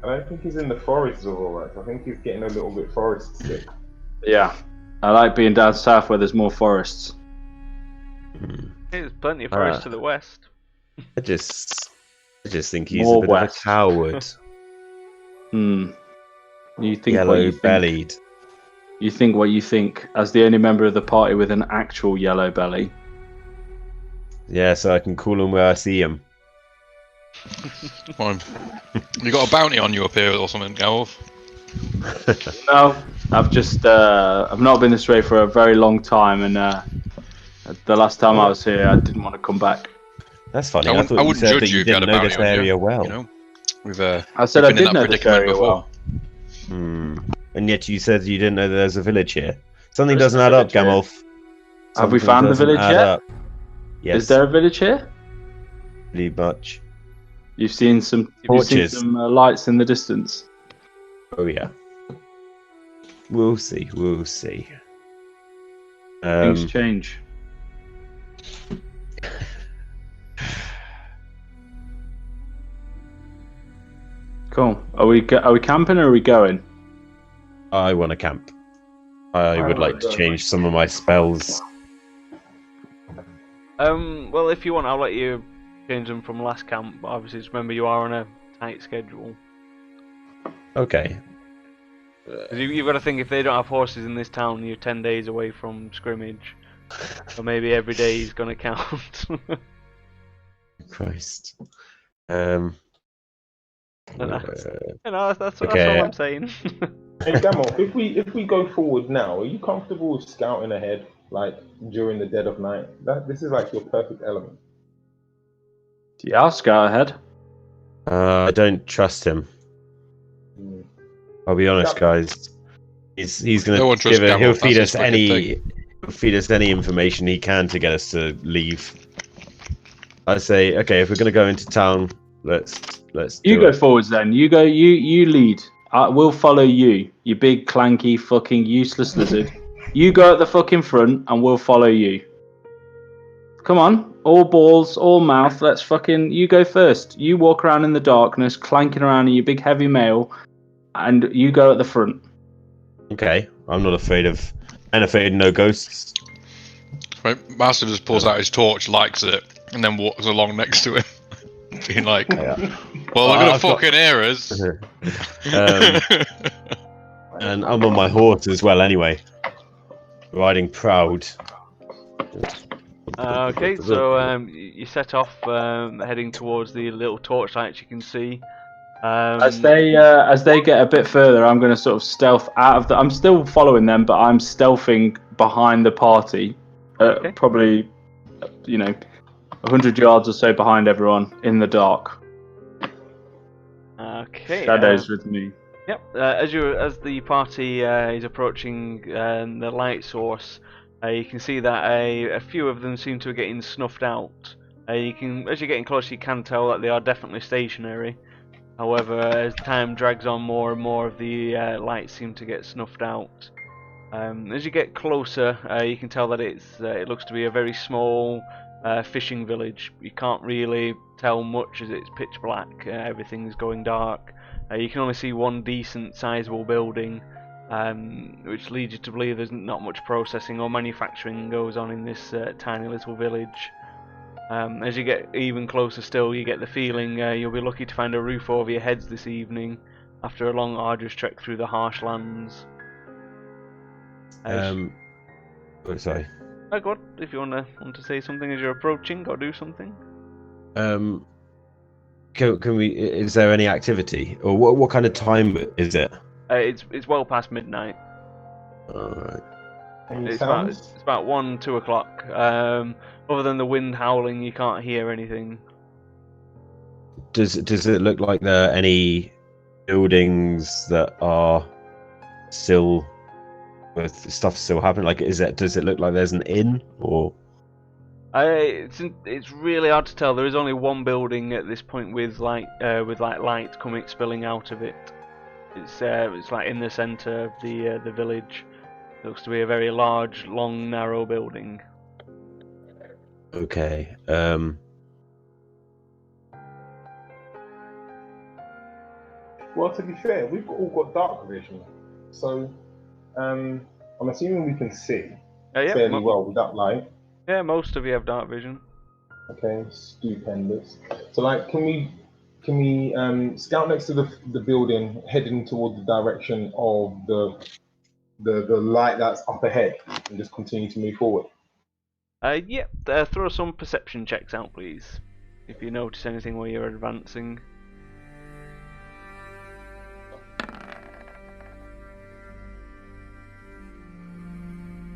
I don't think he's in the forest, alright. I think he's getting a little bit forest sick. Yeah, I like being down south where there's more forests. There's plenty of forest to the west. I just think he's More a bit west. of a coward. You think Yellow-bellied. You think what you think, as the only member of the party with an actual yellow belly. Yeah, so I can call him where I see him. Fine. You got a bounty on you up here or something, Galv? No, I've just I've not been this way for a very long time, and the last time I was here, I didn't want to come back. That's funny. I I wouldn't, thought I you wouldn't said that judge you you if you had didn't a know bounty this on area you. well. You know, we've I said we've I been in did that know this predicament area before. well. And yet you said you didn't know that there's a village here. Something There is doesn't a add up, village here. Gamolf. Have we Something found the doesn't village add yet? up. Yes, Is there a village here? pretty much. You've seen some Torches. lights in the distance. Oh yeah. We'll see. We'll see. Things change. Cool. Are we camping or are we going? I want to camp. I would like to change some of my spells. Well, if you want, I'll let you change them from last camp. But obviously, just remember you are on a tight schedule. Okay. 'Cause you've got to think, if they don't have horses in this town, you're 10 days away from scrimmage. So maybe every day is going to count. Christ. You know, that's all Okay. I'm saying. Hey Gamel, if we go forward now, are you comfortable with scouting ahead, like during the dead of night? This is like your perfect element. Yeah, I'll scout ahead. I don't trust him. Mm. I'll be honest, That- guys. He's No gonna one trusts give it. He'll Gamel, feed that's us his fucking any information he can to get us to leave. I say, okay, if we're gonna go into town, let's. You do go it. forwards then. You go. You lead. We'll follow you. You big clanky fucking useless lizard. You go at the fucking front, and we'll follow you. Come on, all balls, all mouth. Let's fucking. You go first. You walk around in the darkness, clanking around in your big heavy mail, and you go at the front. Okay, I'm not afraid of. I'm afraid of no ghosts. Right, Master just pulls out his torch, lights it, and then walks along next to him, being like, Yeah. "Well, they're gonna I've got- fucking hear us." And I'm on my horse as well, anyway. Riding proud. Okay, so you set off, heading towards the little torchlights you can see. As they get a bit further, I'm going to sort of stealth out of the. I'm still following them, but I'm stealthing behind the party, Okay. probably, 100 yards or so behind everyone in the dark. Okay. Shadows with me. Yep. As the party is approaching the light source, you can see that a few of them seem to be getting snuffed out. As you're getting closer, you can tell that they are definitely stationary. However, as time drags on, more and more of the lights seem to get snuffed out. As you get closer, you can tell that it looks to be a very small fishing village. You can't really tell much as it's pitch black. Everything's going dark. You can only see one decent sizable building, which leads you to believe there's not much processing or manufacturing goes on in this tiny little village. As you get even closer still, you get the feeling you'll be lucky to find a roof over your heads this evening after a long arduous trek through the harsh lands. Sorry. Go on, if you want to say something as you're approaching or do something. Can we? Is there any activity, or what kind of time is it? It's well past midnight. Alright. Any It's sounds? about 1-2 o'clock. Other than the wind howling, you can't hear anything. Does it look like there are any buildings that are still with stuff still happening? Like, does it look like there's an inn or? It's really hard to tell. There is only one building at this point with light spilling out of it. It's like in the centre of the village. It looks to be a very large, long, narrow building. Okay. Well, to be fair, we've all got dark vision, so I'm assuming we can see Yeah, fairly well without light. yeah, most of you have dark vision. Okay, stupendous. So, like, can we scout next to the building, heading toward the direction of the light that's up ahead, and just continue to move forward? Throw some perception checks out, please. if you notice anything while you're advancing.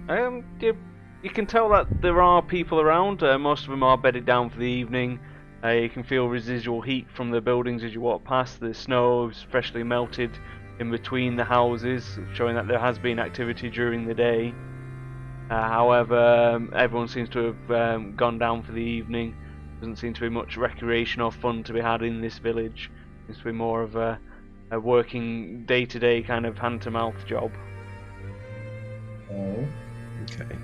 You can tell that there are people around. Most of them are bedded down for the evening. You can feel residual heat from the buildings as you walk past. The snow is freshly melted in between the houses, showing that there has been activity during the day. However, everyone seems to have gone down for the evening. Doesn't seem to be much recreation or fun to be had in this village. Seems to be more of a working day-to-day kind of hand-to-mouth job. Okay.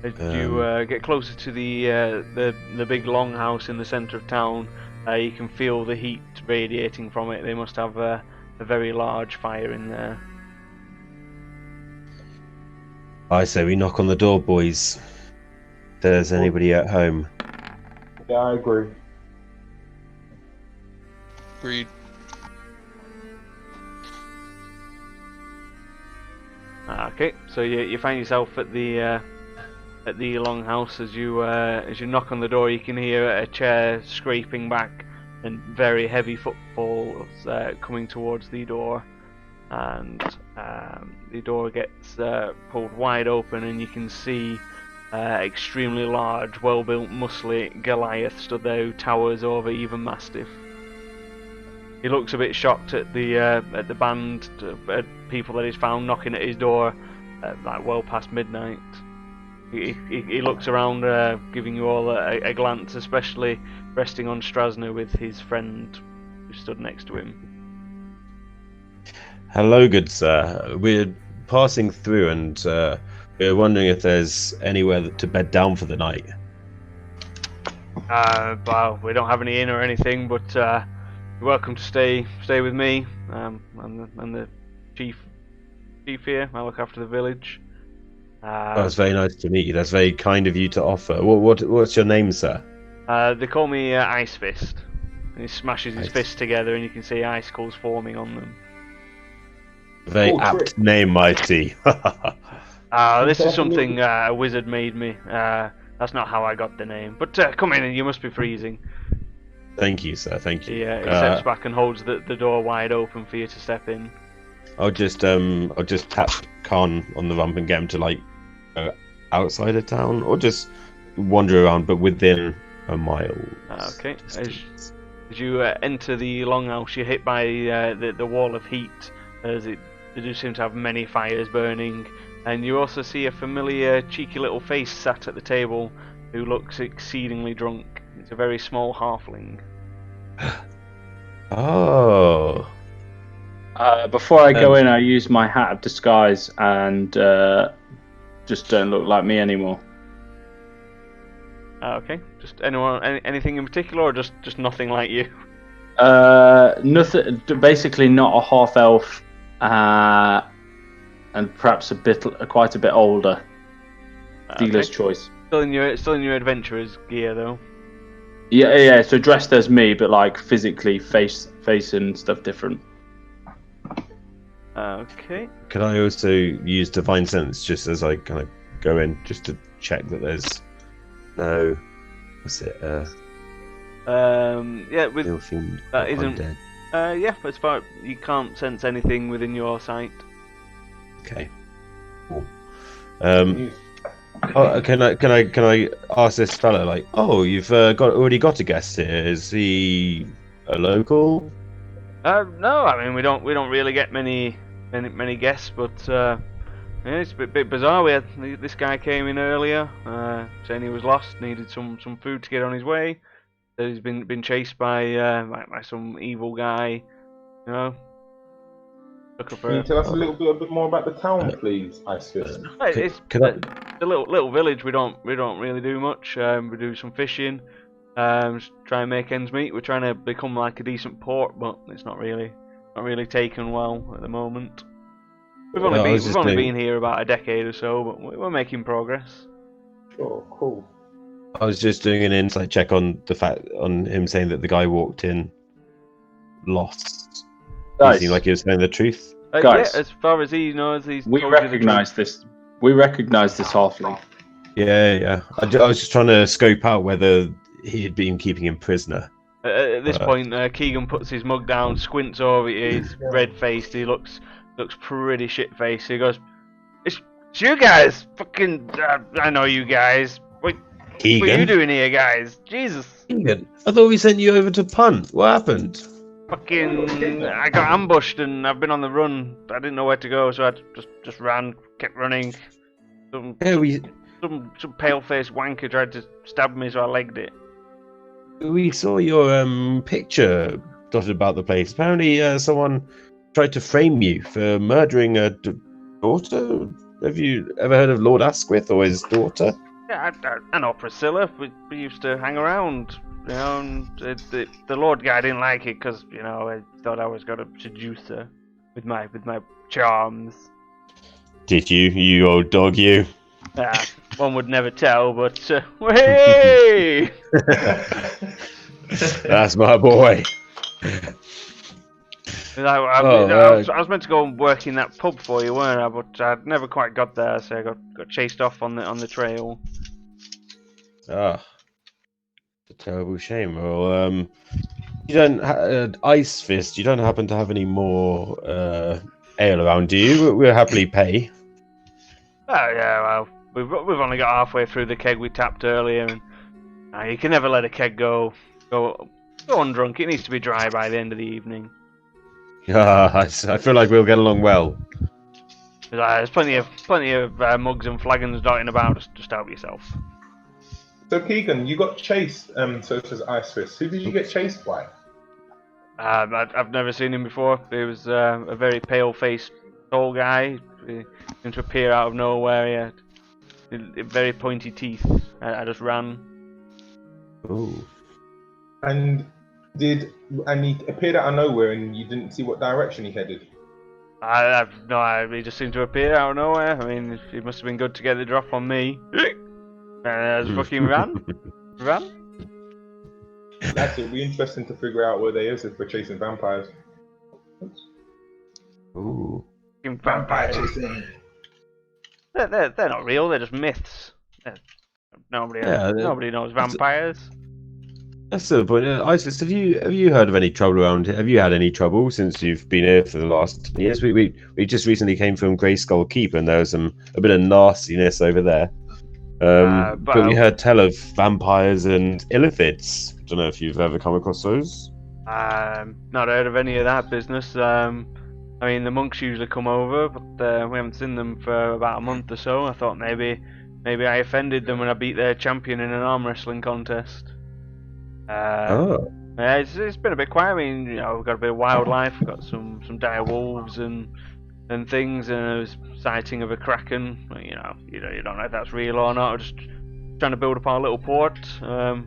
As you get closer to the big longhouse in the centre of town, you can feel the heat radiating from it. They must have a very large fire in there. I say we knock on the door, boys. If there's anybody at home. Yeah, I agree. Agreed. Okay, so you find yourself at the longhouse. As you knock on the door, you can hear a chair scraping back and very heavy footfalls coming towards the door, and the door gets pulled wide open, and you can see extremely large, well-built, muscly Goliath stood there who towers over even Mastiff. He looks a bit shocked at the band of people that he's found knocking at his door like well past midnight. He looks around, giving you all a glance, especially resting on Strasner with his friend who stood next to him. Hello, good sir. We're passing through, and we're wondering if there's anywhere to bed down for the night. Well, we don't have any inn or anything, but you're welcome to stay with me. I'm the chief here. I look after the village. That's very nice to meet you. That's very kind of you to offer. What's your name, sir? They call me Ice Fist. And he smashes his fists together, and you can see icicles forming on them. Very apt name, mighty. This is something a wizard made me. That's not how I got the name. But come in, and you must be freezing. Thank you, sir. Thank you. Yeah, he steps back and holds the door wide open for you to step in. I'll just tap Khan on the rump and get him to go outside of town, or just wander around, but within a mile. Okay. As you enter the longhouse, you're hit by the wall of heat, as they do seem to have many fires burning, and you also see a familiar, cheeky little face sat at the table, who looks exceedingly drunk. It's a very small halfling. Oh. Before I go in, I use my hat of disguise and just don't look like me anymore. Okay. Just anything in particular, or just nothing like you? Nothing. Basically, not a half elf, and perhaps quite a bit older. Dealer's choice. Still in your adventurer's gear, though. Yeah. So dressed as me, but physically, face and stuff different. Okay. Can I also use Divine Sense just as I kind of go in, just to check that there's no... What's it? With ill-themed that isn't... undead. Yeah, as far you can't sense anything within your sight. Okay. Cool. Can I ask this fella, you've already got a guest here. Is he a local? No, I mean we don't really get many guests, but it's a bit bizarre. We had this guy came in earlier, saying he was lost, needed some food to get on his way. He's been chased by some evil guy, you know. Can you tell us a bit more about the town, please, Ice Fist? It's a little village. We don't really do much. We do some fishing. Just try and make ends meet. We're trying to become like a decent port, but it's not really taken well at the moment. We've only been here about a decade or so, but we're making progress. Sure, cool. I was just doing an insight check on him saying that the guy walked in lost. Nice. He seemed like he was saying the truth. Guys, yeah, as far as he knows, we recognise this. We recognise this halfling. Yeah. I was just trying to scope out whether he had been keeping him prisoner. At this point, Keegan puts his mug down, squints over. He's red-faced. He looks pretty shit-faced. He goes, "It's you guys. Fucking, I know you guys. What are you Keegan? doing here, guys? Jesus." Keegan, I thought we sent you over to punt. What happened? Fucking, I got ambushed and I've been on the run. I didn't know where to go, so I just ran, kept running. Some pale-faced wanker tried to stab me, so I legged it. We saw your picture dotted about the place. Apparently, someone tried to frame you for murdering a daughter. Have you ever heard of Lord Asquith or his daughter? Yeah, I know Priscilla. We used to hang around, you know. And the Lord guy didn't like it because, you know, I thought I was gonna seduce her with my charms. Did you, you old dog, you? One would never tell, but hey! That's my boy. I was meant to go and work in that pub for you, weren't I? But I never quite got there, so I got chased off on the trail. Ah, a terrible shame. Well, you don't Ice Fist. You don't happen to have any more ale around, do you? We'll happily pay. Oh yeah, well, we've only got halfway through the keg we tapped earlier, and you can never let a keg go undrunk. It needs to be dry by the end of the evening. I feel like we'll get along well. There's plenty of mugs and flagons dotting about. Just help yourself. So Keegan, you got chased. So it says Ice Fist. Who did you get chased by? I've never seen him before. He was a very pale-faced, tall guy. He seemed to appear out of nowhere. He had very pointy teeth. I just ran. Ooh. And he appeared out of nowhere, and you didn't see what direction he headed. He just seemed to appear out of nowhere. I mean, it must have been good to get the drop on me. I just fucking ran. That's it'll be interesting to figure out where they is if we're chasing vampires. Ooh. Vampire chasing. They're not real. They're just myths. Nobody knows vampires. That's the point. Ice Fist, have you heard of any trouble around here? Have you had any trouble since you've been here for the last 10 years? We just recently came from Greyskull Keep, and there was a bit of nastiness over there. But we heard tell of vampires and illithids. Don't know if you've ever come across those. Not heard of any of that business. I mean, the monks usually come over, but we haven't seen them for about a month or so. I thought maybe I offended them when I beat their champion in an arm wrestling contest. Yeah, it's been a bit quiet. I mean, you know, we've got a bit of wildlife. We've got some dire wolves and things, and there was sighting of a kraken. You don't know if that's real or not. We're just trying to build up our little port.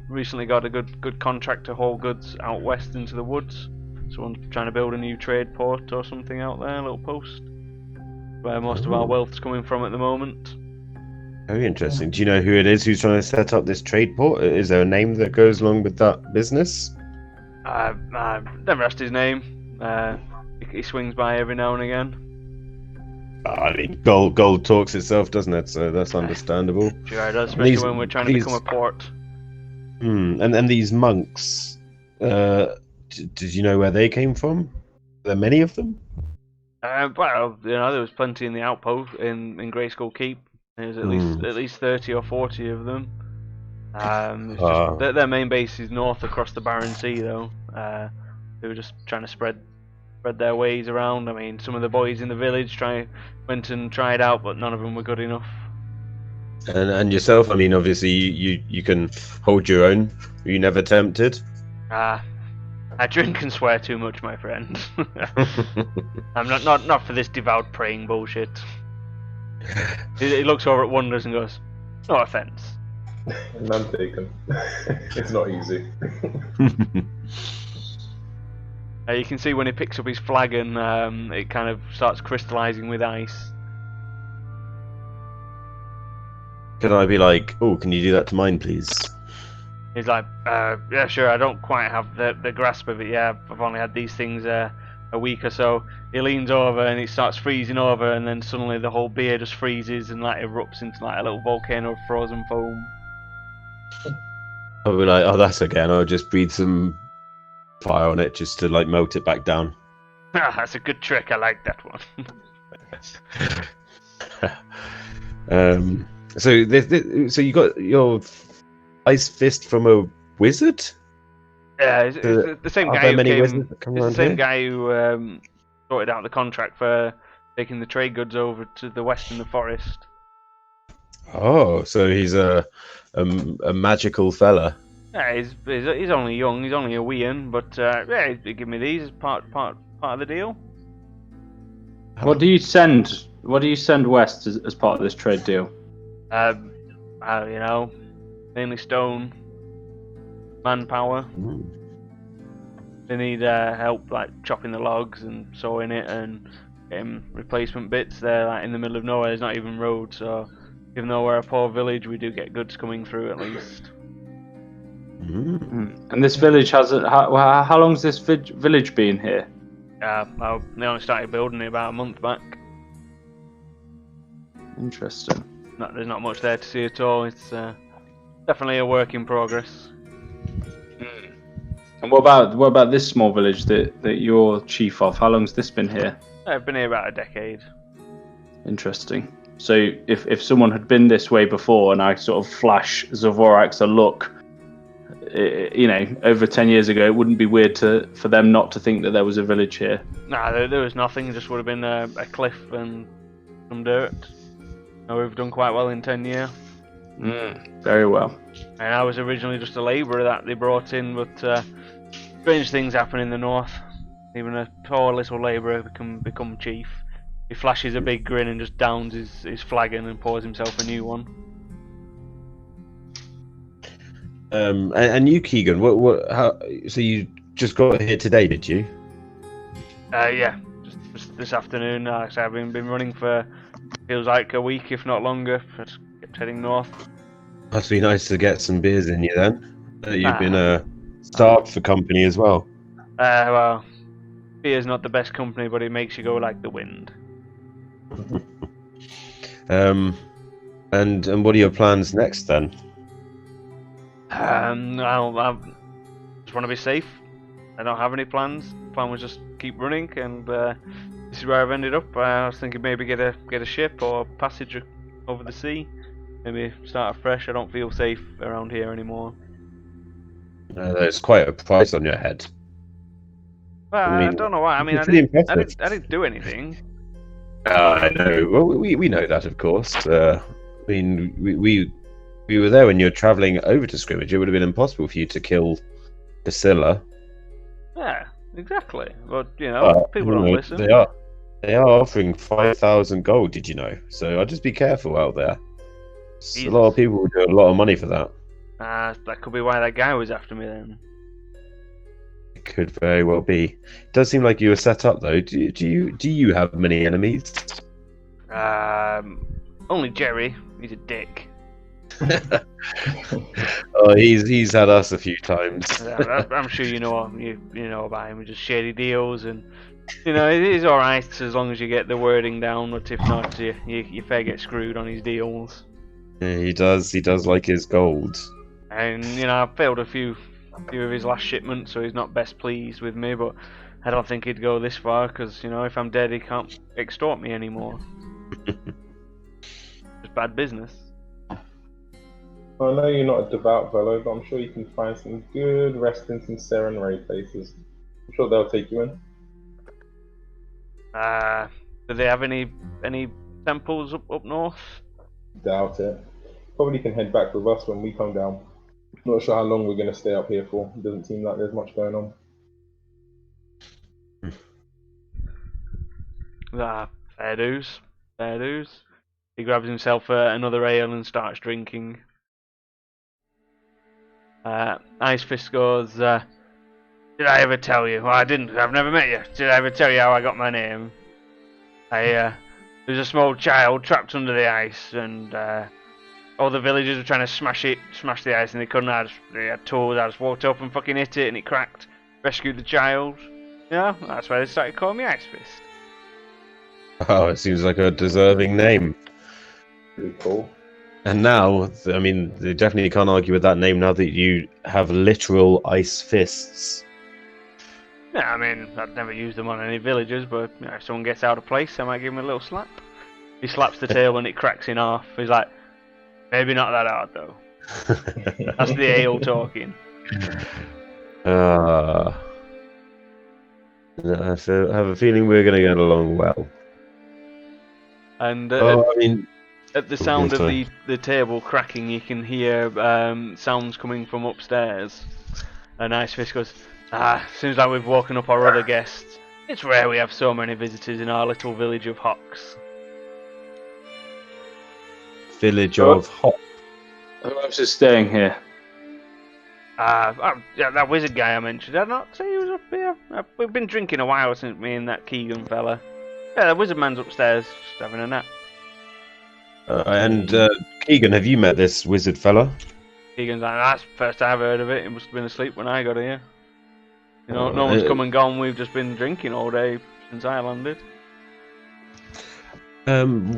Recently got a good contract to haul goods out west into the woods. Someone's trying to build a new trade port or something out there, a little post, where most of our wealth's coming from at the moment. Very interesting. Do you know who it is who's trying to set up this trade port? Is there a name that goes along with that business? I've never asked his name. He swings by every now and again. I mean, gold talks itself, doesn't it? So that's understandable. Sure it does, especially when we're trying to become a port. And these monks, did you know where they came from? Are there many of them? Well, you know, there was plenty in the outpost in Greyskull Keep. There's at least 30 or 40 of them. Their main base is north across the Barren Sea, though. They were just trying to spread their ways around. I mean, some of the boys in the village went and tried out, but none of them were good enough. And yourself, I mean, obviously you can hold your own. Were you never tempted? I drink and swear too much, my friend. I'm not for this devout praying bullshit. He looks over at Wonders and goes, "No offense." None taken. It's not easy. You can see when he picks up his flagon, it kind of starts crystallizing with ice. Could I be like, "Oh, can you do that to mine, please?" He's like, "Yeah, sure. I don't quite have the grasp of it. Yeah, I've only had these things a week or so." He leans over and it starts freezing over, and then suddenly the whole beer just freezes and like erupts into like a little volcano of frozen foam. I'll be like, oh, that's okay, and I'll just breathe some fire on it just to like melt it back down. Ah, that's a good trick. I like that one. So you got your ice fist from a wizard? Yeah, it's the same Are guy there who many came. wizards that come It's the around same here? guy who sorted out the contract for taking the trade goods over to the west in the forest. Oh, so he's a magical fella. Yeah, he's only young. He's only a weean, but yeah, he give me these as part of the deal. What do you send? What do you send west as part of this trade deal? You know, mainly stone, manpower. Mm. They need help like chopping the logs and sawing it and getting replacement bits. They're like in the middle of nowhere. There's not even roads, so even though we're a poor village, we do get goods coming through at least. Mm. And this village has how long's this village been here? Well, they only started building it about a month back. Interesting. There's not much there to see at all. It's definitely a work in progress. And what about this small village that you're chief of? How long's this been here? I've been here about a decade. Interesting. So if someone had been this way before, and I sort of flash Zavorax a look, you know, over 10 years ago, it wouldn't be weird for them not to think that there was a village here. Nah, there was nothing. It just would have been a cliff and some dirt. We've done quite well in 10 years. Very well. And I was originally just a labourer that they brought in, but strange things happen in the north. Even a poor little labourer can become chief. He flashes a big grin and just downs his flagon and pours himself a new one. And you, Keegan, how? So you just got here today, did you? Yeah, just this afternoon. Like I said, I've been running for feels like a week, if not longer. Just kept heading north. Must be nice to get some beers in you then. You've been starved for company as well. Well, beer's not the best company, but it makes you go like the wind. And what are your plans next then? I just want to be safe. I don't have any plans. The plan was just keep running, and this is where I've ended up. I was thinking maybe get a ship or passage over the sea. Maybe start afresh. I don't feel safe around here anymore. There's quite a price on your head. Well, I don't know why. I mean, I pretty didn't impressive. do anything. I know. Well, we know that, of course. I mean, we were there when you were travelling over to Scrimmage. It would have been impossible for you to kill Priscilla. Yeah, exactly. But you know, people don't listen. They are offering 5,000 gold. Did you know? So I'd just be careful out there. A lot of people would do a lot of money for that. That could be why that guy was after me then. It could very well be. It does seem like you were set up though. Do you have many enemies? Only Jerry. He's a dick. Oh, he's had us a few times. I'm sure you know about him. He just shady deals, and you know he's all right as long as you get the wording down. But if not, you fair get screwed on his deals. Yeah, he does like his gold. And you know I've failed a few of his last shipments, so he's not best pleased with me. But I don't think he'd go this far, because you know if I'm dead, he can't extort me anymore. Just bad business. I know you're not a devout fellow, but I'm sure you can find some good resting and serenade places. I'm sure they'll take you in. Do they have any temples up north? Doubt it. Probably can head back with us when we come down. Not sure how long we're going to stay up here for. It doesn't seem like there's much going on. Fair dues. Fair dues. He grabs himself another ale and starts drinking. Ice Fist goes, did I ever tell you? Well, I didn't. I've never met you. Did I ever tell you how I got my name? There was a small child trapped under the ice, and all the villagers were trying to smash the ice, and they couldn't. They had tools. I just walked up and fucking hit it, and it cracked. Rescued the child. Yeah, that's why they started calling me Ice Fist. Oh, it seems like a deserving name. Pretty cool. And now, I mean, they definitely can't argue with that name now that you have literal ice fists. Yeah, I mean, I'd never use them on any villagers, but you know, if someone gets out of place, I might give him a little slap. He slaps the table and it cracks in half. He's like, maybe not that hard though. That's the ale talking. I have a feeling we're going to get along well. And I mean, at the sound of sorry. the table cracking, you can hear sounds coming from upstairs. And Ice Fist goes, seems like we've woken up our other guests. It's rare we have so many visitors in our little village of Hawks. Village of Hop. Who else is staying here? Yeah, that wizard guy I mentioned, did I not say he was up here? We've been drinking a while since me and that Keegan fella. Yeah, the wizard man's upstairs, just having a nap. And Keegan, have you met this wizard fella? Keegan's like, that's the first I've heard of it. He must have been asleep when I got here. You know, no one's come and gone. We've just been drinking all day since I landed.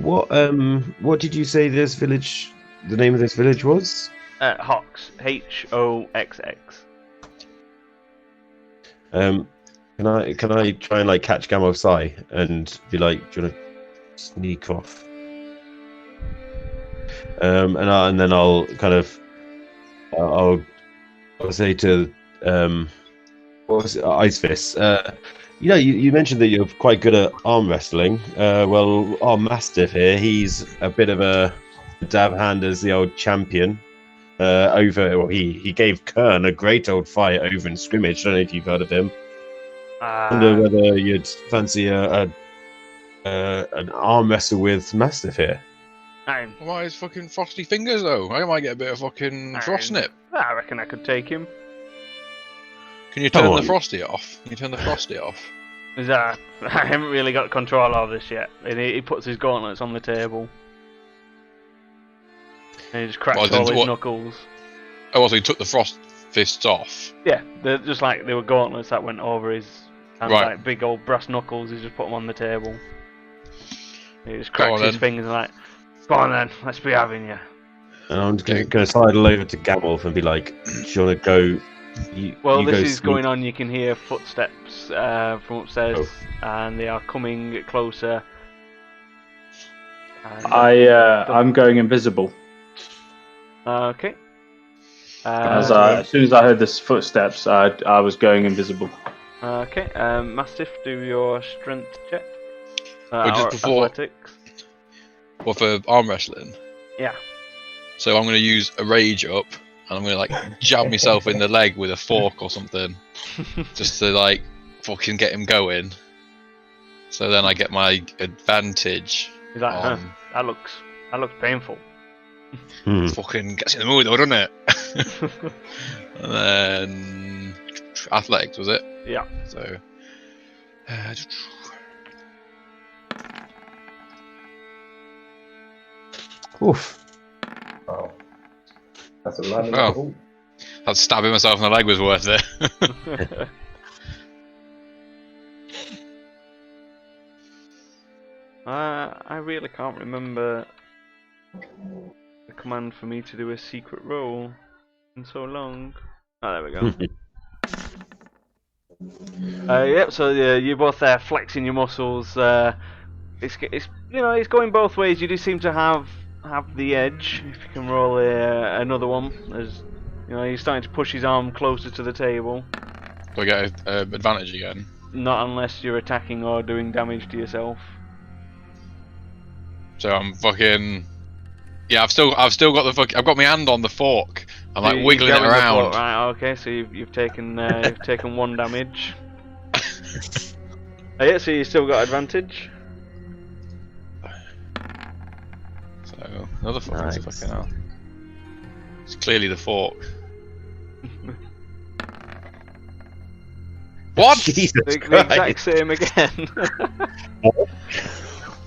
What did you say this village? The name of this village was? Hox, Hoxx. Can I try and like catch Gamo's eye and be like, do you want to sneak off? And then I'll kind of I'll say to what was it? Ice Fist. You know, you mentioned that you're quite good at arm wrestling. Well, our Mastiff here, he's a bit of a dab hand as the old champion. He gave Kern a great old fight over in scrimmage. I don't know if you've heard of him. I wonder whether you'd fancy an arm wrestle with Mastiff here. Why his fucking frosty fingers though? I might get a bit of fucking frostnip. I reckon I could take him. Can you turn the frosty off? Can you turn the frosty off? I haven't really got control of this yet. And he puts his gauntlets on the table. And he just cracks all his knuckles. Oh, so he took the frost fists off? Yeah, they're just like they were gauntlets that went over his hands, like big old brass knuckles. He just put them on the table. He just cracks his fingers and like, go on then, let's be having you. And I'm going to sidle over to Gamolf and be like, do you want to go? This is going on. You can hear footsteps from upstairs, and they are coming closer. And, I'm going invisible. Okay. As soon as I heard the footsteps, I was going invisible. Okay. Mastiff, do your strength check. Just before athletics. Well, for arm wrestling. Yeah. So I'm going to use a rage up, and I'm going to like jab myself in the leg with a fork or something, just to like fucking get him going. So then I get my advantage. He's like, that looks painful. Fucking gets you in the mood though, doesn't it? And then athletics, was it? Yeah. So oof. Oh. That's a lot. That stabbing myself in the leg was worth it. I really can't remember the command for me to do a secret roll in so long. Oh, there we go. Yep. So you're both there flexing your muscles. It's going both ways. You do seem to have the edge. If you can roll another one, as you're starting to push his arm closer to the table. Do I get advantage again? Not unless you're attacking or doing damage to yourself. So I'm fucking. Yeah, I've still got the I've got my hand on the fork. I'm like wiggling it around. Right. Okay. So you've taken one damage. Yeah. So you still got advantage. So another fucking Nice. fucking hell. It's clearly the fork. What? Jesus The Christ. exact same again.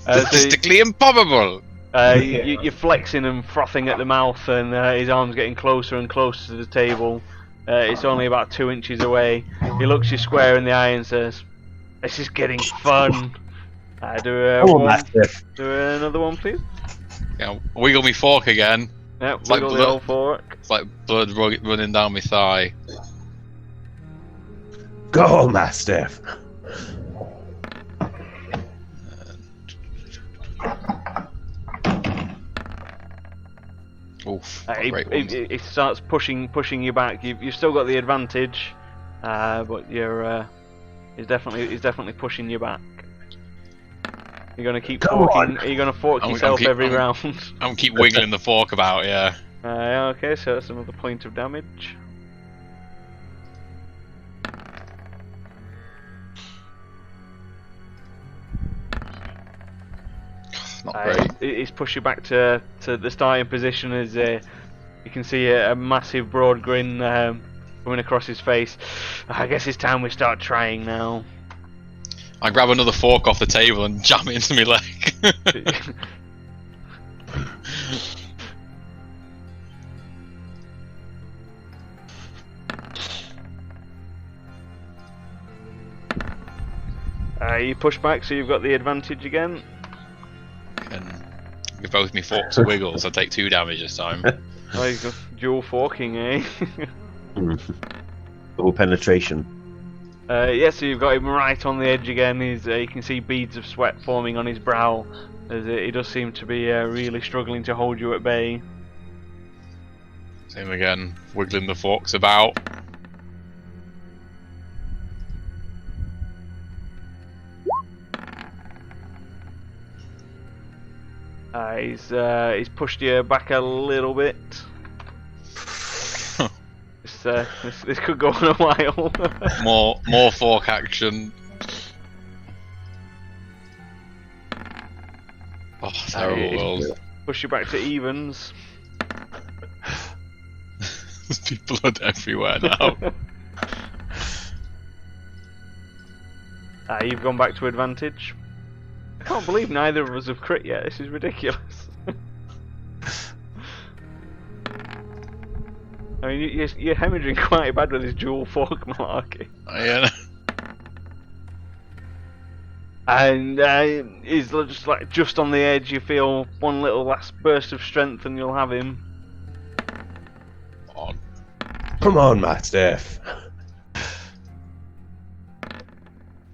Statistically improbable. You're flexing and frothing at the mouth, and his arm's getting closer and closer to the table. It's only about 2 inches away. He looks you square in the eye and says, "This is getting fun." Do another one, please. Yeah, wiggle me fork again. Yep, It's like wiggle the blood. old fork. It's like blood running down my thigh. Go, Mastiff. Oof, He, great ones. he starts pushing you back. You've still got the advantage, but he's definitely pushing you back. You're gonna keep Come forking. on. Are you gonna fork yourself every round? I'm keep wiggling the fork about, yeah. Okay, so that's another point of damage. Not great. He's pushed you back to the starting position as you can see a massive broad grin coming across his face. I guess it's time we start trying now. I grab another fork off the table and jam it into my leg. You push back, so you've got the advantage again. And with both me forks wiggles, I take 2 damage this time. Oh, you've got dual forking, eh? Double penetration. Yeah, so you've got him right on the edge again. You can see beads of sweat forming on his brow, as he does seem to be really struggling to hold you at bay. Same again, wiggling the forks about. He's pushed you back a little bit. This could go on a while. more fork action. Oh, terrible world. Push you back to evens. There's blood everywhere now. You've gone back to advantage. I can't believe neither of us have crit yet. This is ridiculous. I mean, you're hemorrhaging quite bad with this dual fork malarkey. Yeah. And he's just on the edge. You feel one little last burst of strength, and you'll have him. On. Come on, Mastiff.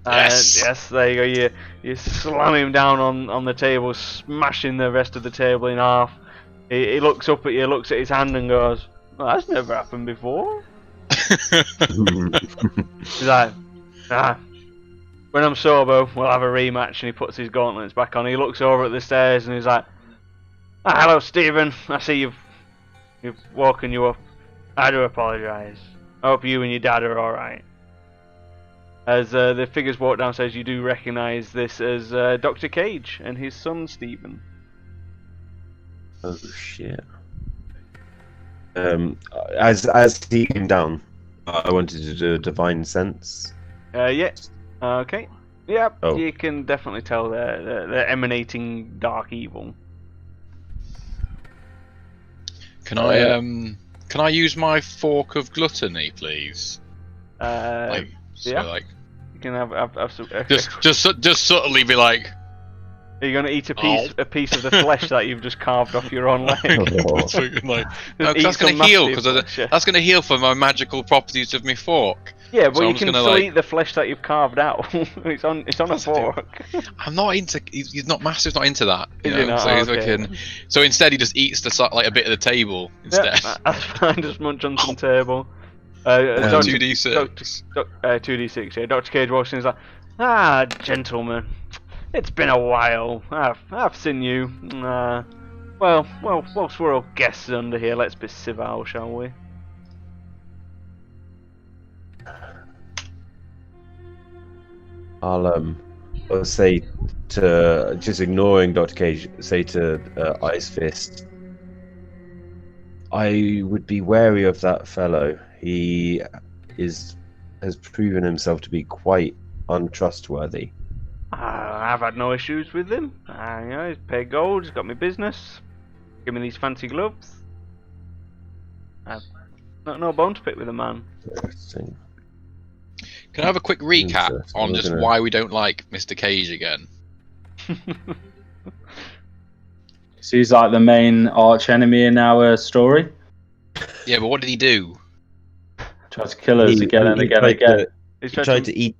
Yes. Yes, there you go. You slam him down on the table, smashing the rest of the table in half. He looks up at you, looks at his hand, and goes, "Well, that's never happened before." He's like, when I'm sober, we'll have a rematch. And he puts his gauntlets back on. He looks over at the stairs and he's like, "Hello, Stephen. I see you've woken you up. I do apologise. I hope you and your dad are alright." As the figures walk downstairs, you do recognise this as Dr. Cage and his son, Stephen. Oh shit. As he came down, I wanted to do a divine sense. Yeah. Okay. Yep. Oh. You can definitely tell they're emanating dark evil. Can I use my fork of gluttony, please? So yeah. like, You can have some. just subtly be like, Are you going to eat a piece of the flesh that you've just carved off your own leg? that's going to heal that's going to heal for my magical properties of my fork. Yeah, but So you I'm just can gonna, still like- eat the flesh that you've carved out. it's on a fork. I'm not into. He's not Master's not into that. You Is he know? not? So he's Okay. fucking. So instead, he just eats a bit of the table instead. Yeah, that's fine. Just munch on some table. 2d6. 2d6. Yeah, Dr. Cage walks in and is like, gentlemen, it's been a while. I've seen you. Well, whilst we're all guests under here, let's be civil, shall we? I'll say to, just ignoring Dr. Cage, say to Ice Fist, I would be wary of that fellow. He has proven himself to be quite untrustworthy. I've had no issues with him. He's paid gold, he's got me business. Give me these fancy gloves. I've no bone to pick with the man. Interesting. Can I have a quick recap Interesting. on just why we don't like Mr. Cage again? So he's like the main arch enemy in our story. Yeah, but what did he do? Tried to kill us again and again and again. He's He tried to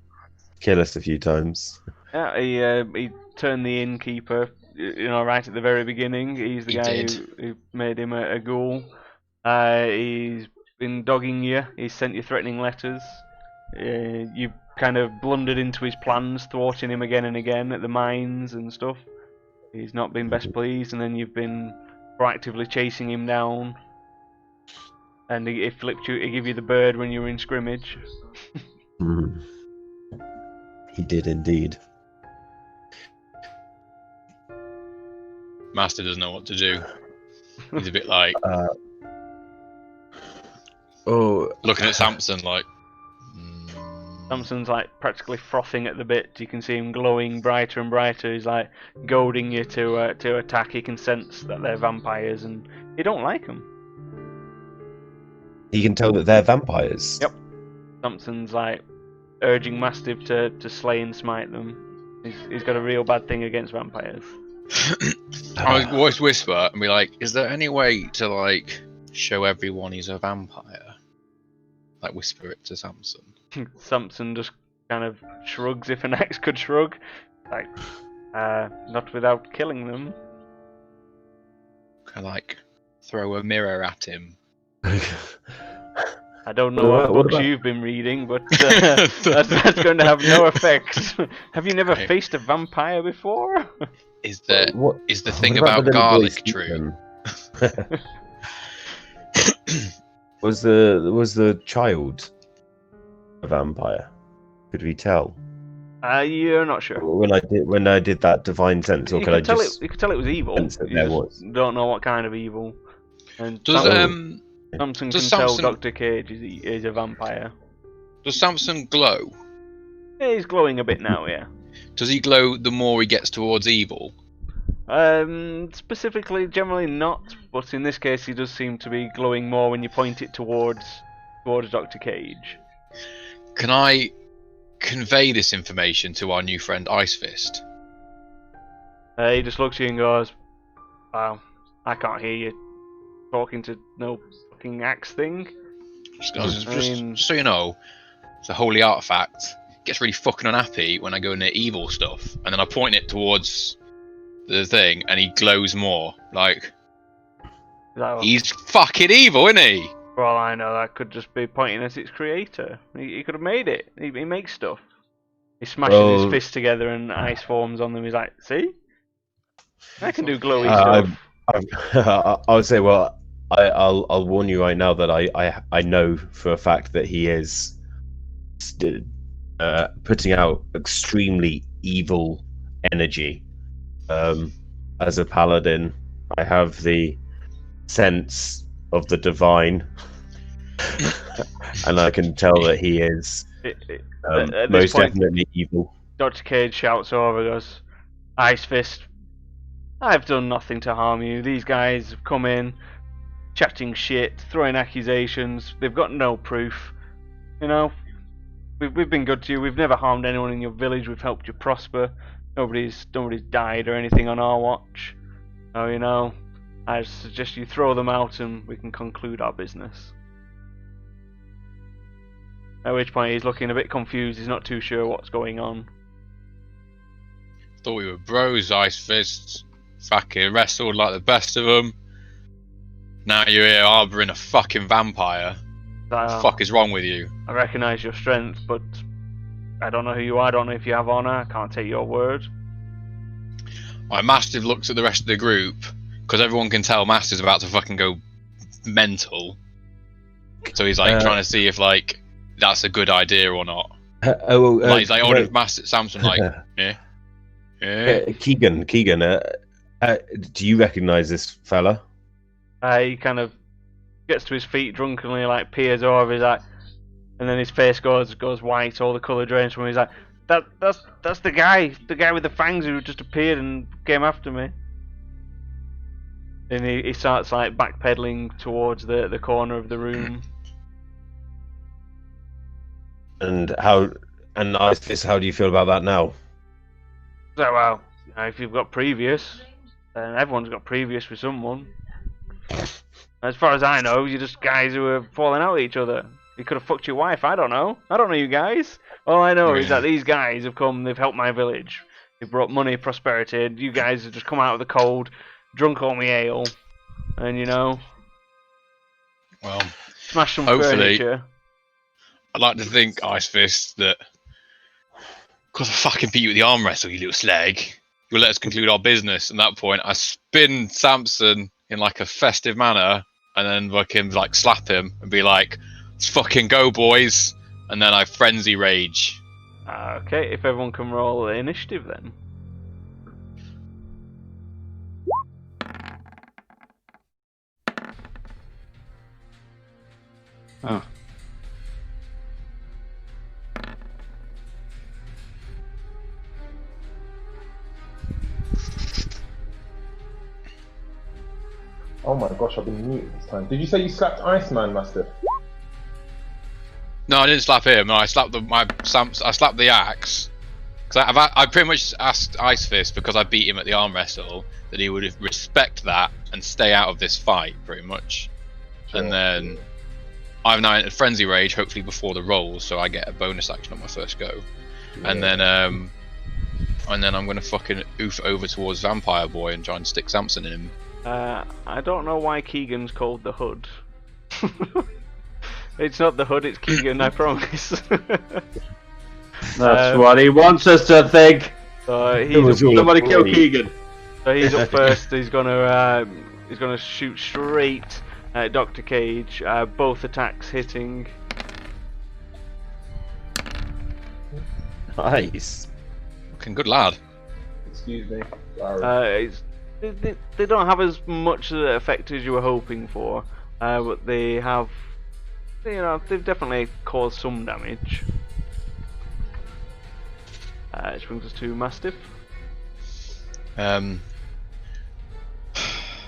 kill us a few times. Yeah, he turned the innkeeper, right at the very beginning. He's the He guy did. who made him a ghoul. He's been dogging you. He's sent you threatening letters. You kind of blundered into his plans, thwarting him again and again at the mines and stuff. He's not been best pleased, and then you've been proactively chasing him down. And he flipped you. He gave you the bird when you were in scrimmage. Hmm. He did indeed. Master doesn't know what to do. He's a bit like looking at Samson like. Samson's like practically frothing at the bit. You can see him glowing brighter and brighter. He's like goading you to attack. He can sense that they're vampires, and you don't like them. He can tell that they're vampires. Yep. Samson's like urging Mastiff to slay and smite them. He's got a real bad thing against vampires. I would voice whisper and be like, "Is there any way to like show everyone he's a vampire?" Like whisper it to Samson. Samson just kind of shrugs, if an axe could shrug. Like, not without killing them. Kind of like throw a mirror at him. I don't know what books you've been reading, but that's going to have no effect. Have you never faced a vampire before? Is the thing What about the little boy garlic true? Stephen? Was the child a vampire? Could we tell? You're not sure. When I did that divine sense, or You could I could tell just you could tell it was evil. sense that You there just was? don't know what kind of evil. And Does Samson does can tell Samson- Dr. Cage is a vampire. does Samson glow? Yeah, he's glowing a bit now, yeah. Does he glow the more he gets towards evil? Specifically, generally not, but in this case, he does seem to be glowing more when you point it towards Dr. Cage. Can I convey this information to our new friend Ice Fist? He just looks at you and goes, "Wow, I can't hear you talking to no fucking axe thing." Just so you know, it's a holy artifact. Gets really fucking unhappy when I go near evil stuff, and then I point it towards the thing, and he glows more. Like, he's fucking evil, isn't he? For all I know, that could just be pointing at its creator. He could have made it. He makes stuff. He smashes his fists together and ice forms on them. He's like, "See? I can do glowy stuff." I would say, well, I'll warn you right now that I know for a fact that he is putting out extremely evil energy. As a paladin, I have the sense of the divine, and I can tell that he is most definitely evil. Dr. Cage shouts over, goes, "Ice Fist, I've done nothing to harm you. These guys have come in, chatting shit, throwing accusations. They've got no proof. You know, we've been good to you. We've never harmed anyone in your village. We've helped you prosper. Nobody's died or anything on our watch. So, you know, I suggest you throw them out and we can conclude our business." At which point he's looking a bit confused. He's not too sure what's going on. Thought we were bros, Ice Fists. Fucking wrestled like the best of them. Now you're here harbouring a fucking vampire. What the fuck is wrong with you? I recognise your strength, but I don't know who you are. I don't know if you have honour. I can't take your word. My Mastiff looks at the rest of the group, because everyone can tell Mastiff's about to fucking go mental. So he's like trying to see if like that's a good idea or not. He's like holding Mastiff Samson like, Keegan, do you recognise this fella? He kind of gets to his feet drunkenly, like peers over. He's like, and then his face goes white. All the colour drains from him. He's like, that's the guy with the fangs who just appeared and came after me. And he starts like backpedaling towards the corner of the room. And Ice, how do you feel about that now? So, well, if you've got previous, And everyone's got previous with someone. As far as I know, you're just guys who are falling out with each other. You could have fucked your wife, I don't know. I don't know you guys. All I know is that these guys have come, they've helped my village. They've brought money, prosperity. You guys have just come out of the cold, drunk all my ale, and you know, Well, smashed some hopefully, furniture. I'd like to think, Ice Fist, that because I fucking beat you with the arm wrestle, you little slag, you'll let us conclude our business. At that point, I spin Samson in like a festive manner, and then fucking like slap him and be like, "Let's fucking go, boys!" And then I frenzy rage. Okay, if everyone can roll initiative then. Oh. Oh my gosh, I've been muted this time. Did you say you slapped Iceman, Mastiff? No, I didn't slap him. No, I slapped I slapped the axe. Cause I pretty much asked Ice Fist, because I beat him at the arm wrestle, that he would respect that and stay out of this fight, pretty much. Sure. And then I've now entered frenzy rage, hopefully before the rolls, so I get a bonus action on my first go. Yeah. And then I'm gonna fucking oof over towards Vampire Boy and try and stick Samson in him. I don't know why Keegan's called the Hood. It's not the Hood, it's Keegan, I promise. That's what he wants us to think. So Somebody kill Keegan. So he's up first. He's gonna shoot straight at Dr. Cage. Both attacks hitting. Nice. Fucking good lad. Excuse me. Sorry. They don't have as much effect as you were hoping for, but they have, you know, they've definitely caused some damage. Which brings us to Mastiff. I'm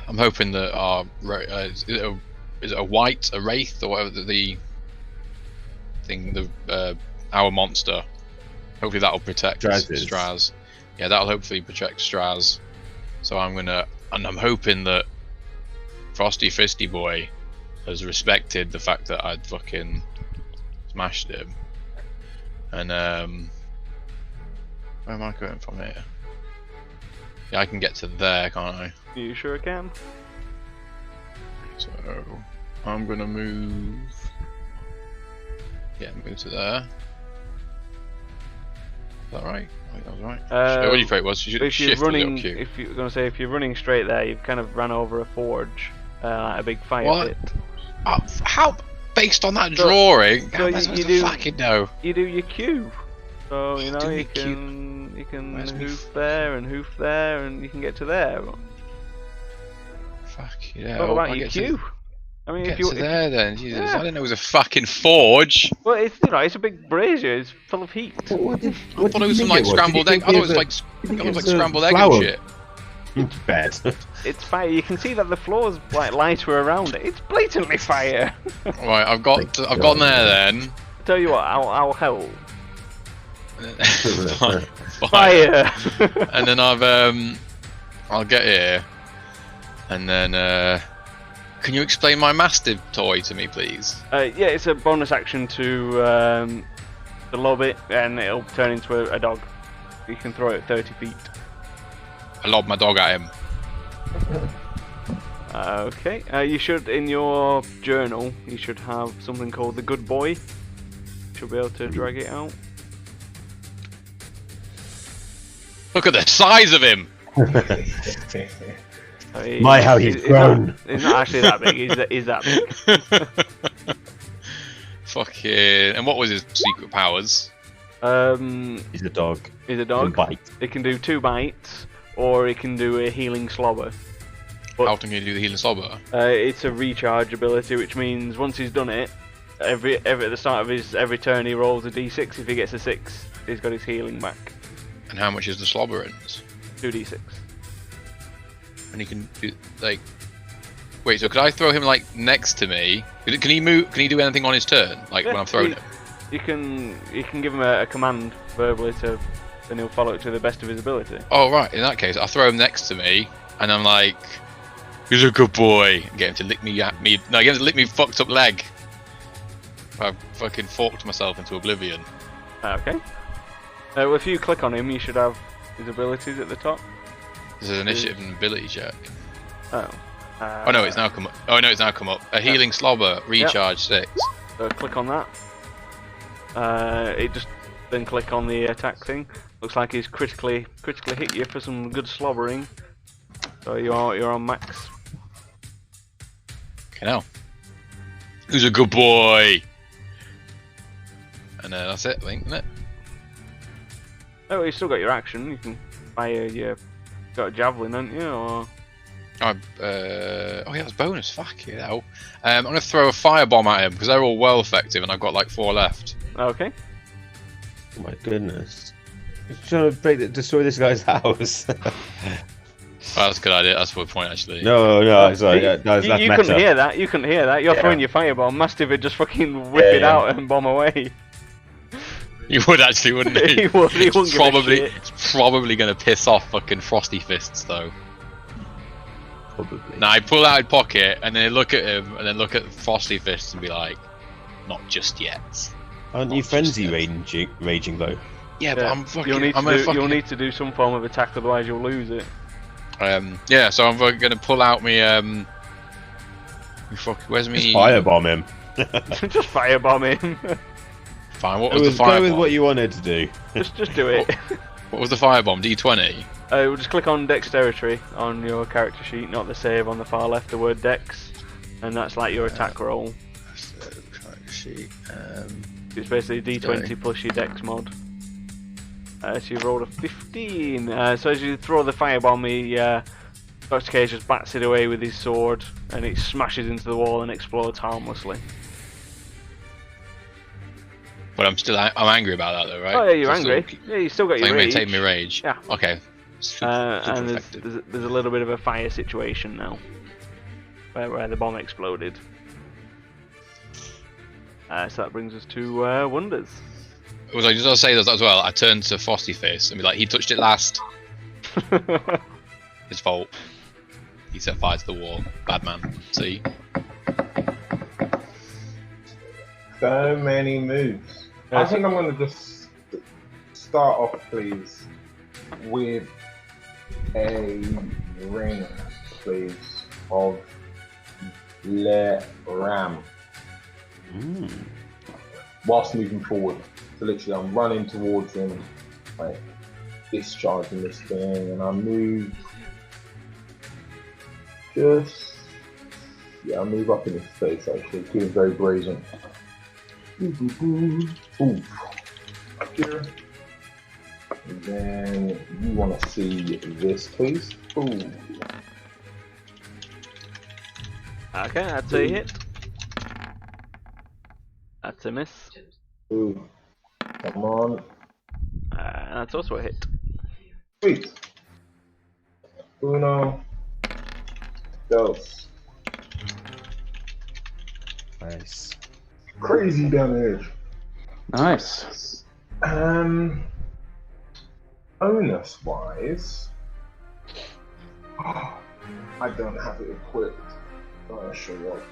hoping that our is it a white, a wraith, or whatever the thing, our monster. Hopefully that'll protect Straz. Yeah, that'll hopefully protect Straz. So I'm hoping that Frosty Fisty Boy has respected the fact that I'd fucking smashed him. And where am I going from here? Yeah, I can get to there, can't I? You sure can. So I'm gonna move. Yeah, move to there. Is that right? I think that was right. What do you think it was? You should If you're shift running, a little Q. if you're gonna say if you're running straight there, you've kind of ran over a forge, like a big fire What? pit. How? Based on that drawing, so how am I you supposed do- to fucking know? You do your Q. So you know Do you your Q. can Where's me hoof there and hoof there, and you can get to there. Fuck yeah. What I about your get Q? To, I mean, get if you to there then. Jesus, Yeah. I didn't know it was a fucking forge. well, it's it's a big brazier. It's full of heat. I thought it was some like scrambled egg. I thought it was like scrambled egg and shit. Bed. It's fire. You can see that the floor's like lighter around it. It's blatantly fire. Right, I've gone there then. Tell you what, I'll help. Fire. Fire. And then I'll get here, and then can you explain my Mastiff toy to me, please? Yeah, it's a bonus action to lob it, and it'll turn into a dog. You can throw it 30 feet. I lob my dog at him. Okay. You should, in your journal, you should have something called the Good Boy. Should be able to drag it out. Look at the size of him. My, how he's grown. He's not actually that big. He's that big. Fucking. And what was his secret powers? He's a dog. He's a Can dog. bite. It can do 2 bites, or it can do a healing slobber. How often can you do the healing slobber? It's a recharge ability, which means once he's done it, every at the start of his every turn he rolls a d6. If he gets a 6, he's got his healing back. And how much is the slobberins? 2d6. And he can do like. Wait, so could I throw him like next to me? Can he move? Can he do anything on his turn? Like when I'm throwing him? You can give him a command verbally to then he'll follow it to the best of his ability. Oh right, in that case, I throw him next to me, and I'm like, "He's a good boy." And get him to lick me get him to lick me fucked up leg. I fucking forked myself into oblivion. Okay. Well, if you click on him, you should have his abilities at the top. This is an initiative and ability check. Oh. Oh no, it's now come up. Oh no, it's now come up. A healing slobber, recharge 6. So click on that. It just then click on the attack thing. Looks like he's critically hit you for some good slobbering. So you're on max. Okay, now. Who's a good boy? And that's it, I think, isn't it? Oh, you still got your action. You can fire your. Got a javelin, haven't you? Or Oh yeah, it's bonus. Fuck it out. I'm gonna throw a firebomb at him because they're all well effective, and I've got like 4 left. okay. Oh my goodness. You're trying to destroy this guy's house. Well, that's a good idea. That's a good point, actually. No, sorry. You, that's you meta. couldn't hear that. You couldn't hear that. You're throwing your fireball. Mastiff would just fucking whip it out and bomb away. You would actually, wouldn't he? He would. He wouldn't give a shit. It's probably gonna piss off fucking Frosty Fists, though. Probably. Now I pull out his pocket and then look at him and then look at Frosty Fists and be like, "Not just yet." Aren't you frenzy raging though? Yeah, but I'm fucking. You'll need to do some form of attack, otherwise you'll lose it. Yeah, so I'm gonna pull out me where's me? Just firebomb him. Just firebomb him. Fine. What was the firebomb? Go with what you wanted to do. just do it. What was the firebomb? D20. We'll just click on dexterity on your character sheet, not the save on the far left. The word dex, and that's like your attack roll. Character sheet. It's basically D20 plus your dex mod. So you rolled a 15. So as you throw the firebomb, Dr. Cage just bats it away with his sword, and it smashes into the wall and explodes harmlessly. But I'm angry about that though, right? Oh yeah, you're angry. Yeah, you still got your rage. Maintain my rage. Yeah. Okay. And there's a little bit of a fire situation now, where the bomb exploded. So that brings us to wonders. Was I just say that as well? I turned to Frosty Face and be like, "He touched it last. His fault. He set fire to the wall. Bad man. See." So many moves. I think I'm going to just start off, please, with a ring, please, of Le Ram. Whilst moving forward. So literally I'm running towards him, like discharging this thing, and I move I move up in his face actually, feeling very brazen. Ooh. Up here. And then you want to see this, please. Ooh. Okay, that's a hit. That's a miss. Ooh. Come on. That's also a hit. Sweet. Uno. Dos. Nice. Crazy damage. Nice. Bonus wise, I don't have it equipped. Sure what.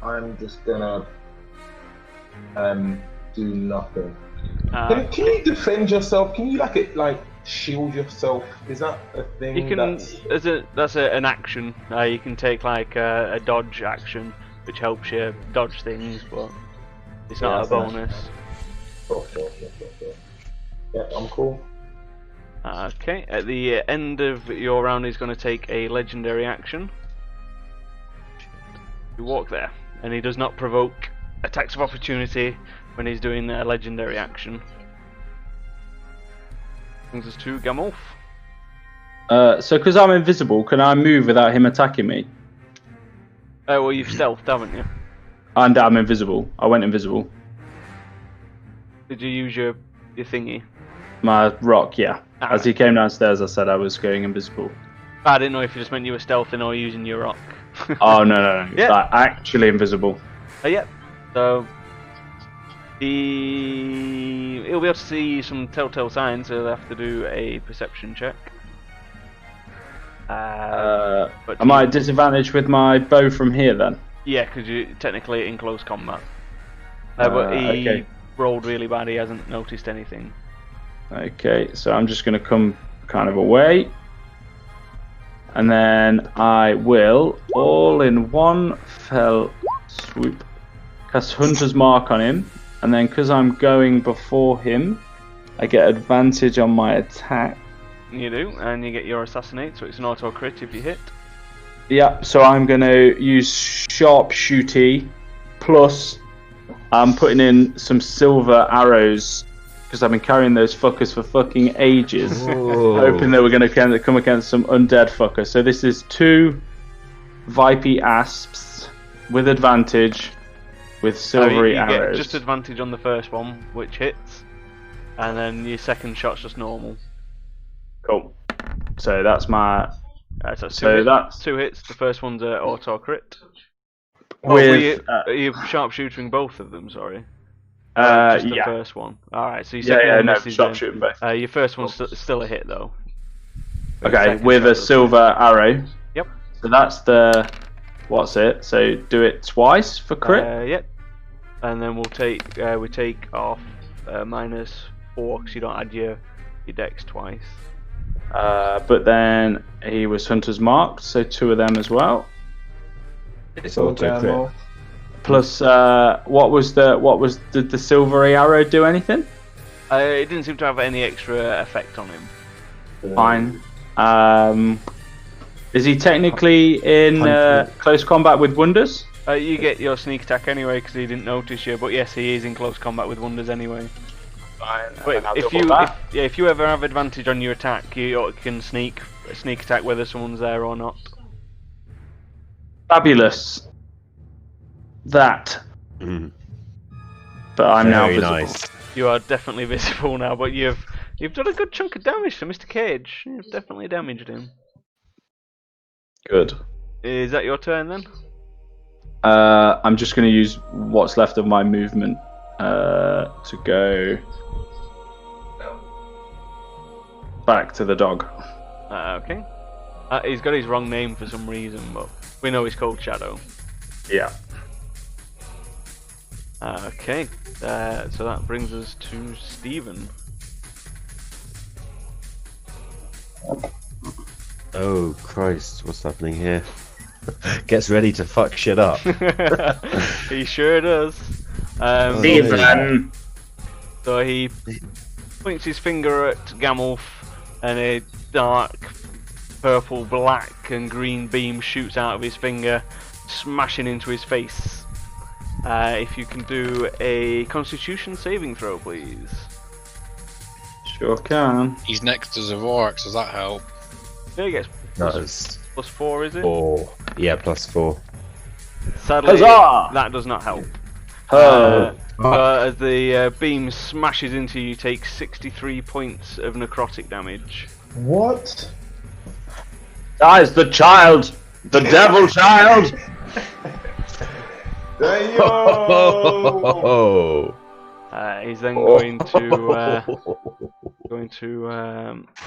I'm just gonna do nothing. Can you defend yourself? Can you shield yourself? Is that a thing? You can. That's an action. You can take like a dodge action, which helps you dodge things, but it's not a bonus. Sure. Yeah, I'm cool. Okay. At the end of your round, he's going to take a legendary action. You walk there, and he does not provoke attacks of opportunity when he's doing a legendary action. Brings us to Gamolf. So because I'm invisible, can I move without him attacking me? Oh, well, you've stealthed, haven't you? And I'm invisible. I went invisible. Did you use your thingy? My rock, yeah. As he came downstairs, I said I was going invisible. I didn't know if you just meant you were stealthing or using your rock. Oh, no. Yeah. Like, actually invisible. Yeah. So He'll be able to see some telltale signs, so he'll have to do a perception check. But Am I at disadvantage with my bow from here then? Yeah, because you're technically in close combat. But he okay. rolled really bad, he hasn't noticed anything. Okay, so I'm just going to come kind of away. And then I will, all in one fell swoop, cast Hunter's Mark on him. And then because I'm going before him, I get advantage on my attack. You do, and you get your assassinate, so it's an auto crit if you hit. Yeah, so I'm going to use sharpshooty, plus I'm putting in some silver arrows, because I've been carrying those fuckers for fucking ages, hoping that we're going to come against some undead fucker. So this is 2 Vipy Asps with advantage, with silvery you arrows. get just advantage on the first one, which hits, and then your second shot's just normal. Cool. So that's my... So that's... 2 hits, the first one's an auto crit. With... Are you sharpshooting both of them, sorry? Just the first one. Alright, so your second one misses sharpshooting both. your first one's still a hit though. Okay, with a silver arrow. Yep. So that's the... What's it? So do it twice for crit? Yep. And then we take off -4 because you don't add your dex twice. But then he was Hunter's Marked, so 2 of them as well. It's auto crit. Plus, what was did the silvery arrow do anything? It didn't seem to have any extra effect on him. Fine. Is he technically in close combat with wonders? You get your sneak attack anyway because he didn't notice you, but yes, he is in close combat with wonders anyway. Fine. But if you ever have advantage on your attack, you can sneak attack whether someone's there or not. Fabulous. That. Mm. But I'm now Very visible. nice. You are definitely visible now, but you've done a good chunk of damage to Mr. Cage. You've definitely damaged him. Good. Is that your turn then? I'm just going to use what's left of my movement to go back to the dog. Okay. He's got his wrong name for some reason, but we know he's called Shadow. Yeah. Okay. So that brings us to Stephen. Oh Christ, what's happening here? Gets ready to fuck shit up. He sure does. Stephen! So he points his finger at Gamulf, and a dark purple, black, and green beam shoots out of his finger, smashing into his face. If you can do a Constitution saving throw, please. Sure can. He's next to Zavorax, does that help? There he gets That's +4, is it? 4. Yeah, +4. Sadly, Huzzah! that does not help. Oh. As the beam smashes into you, you take 63 points of necrotic damage. What? That is the child! The devil child! Yo! Oh. He's then going to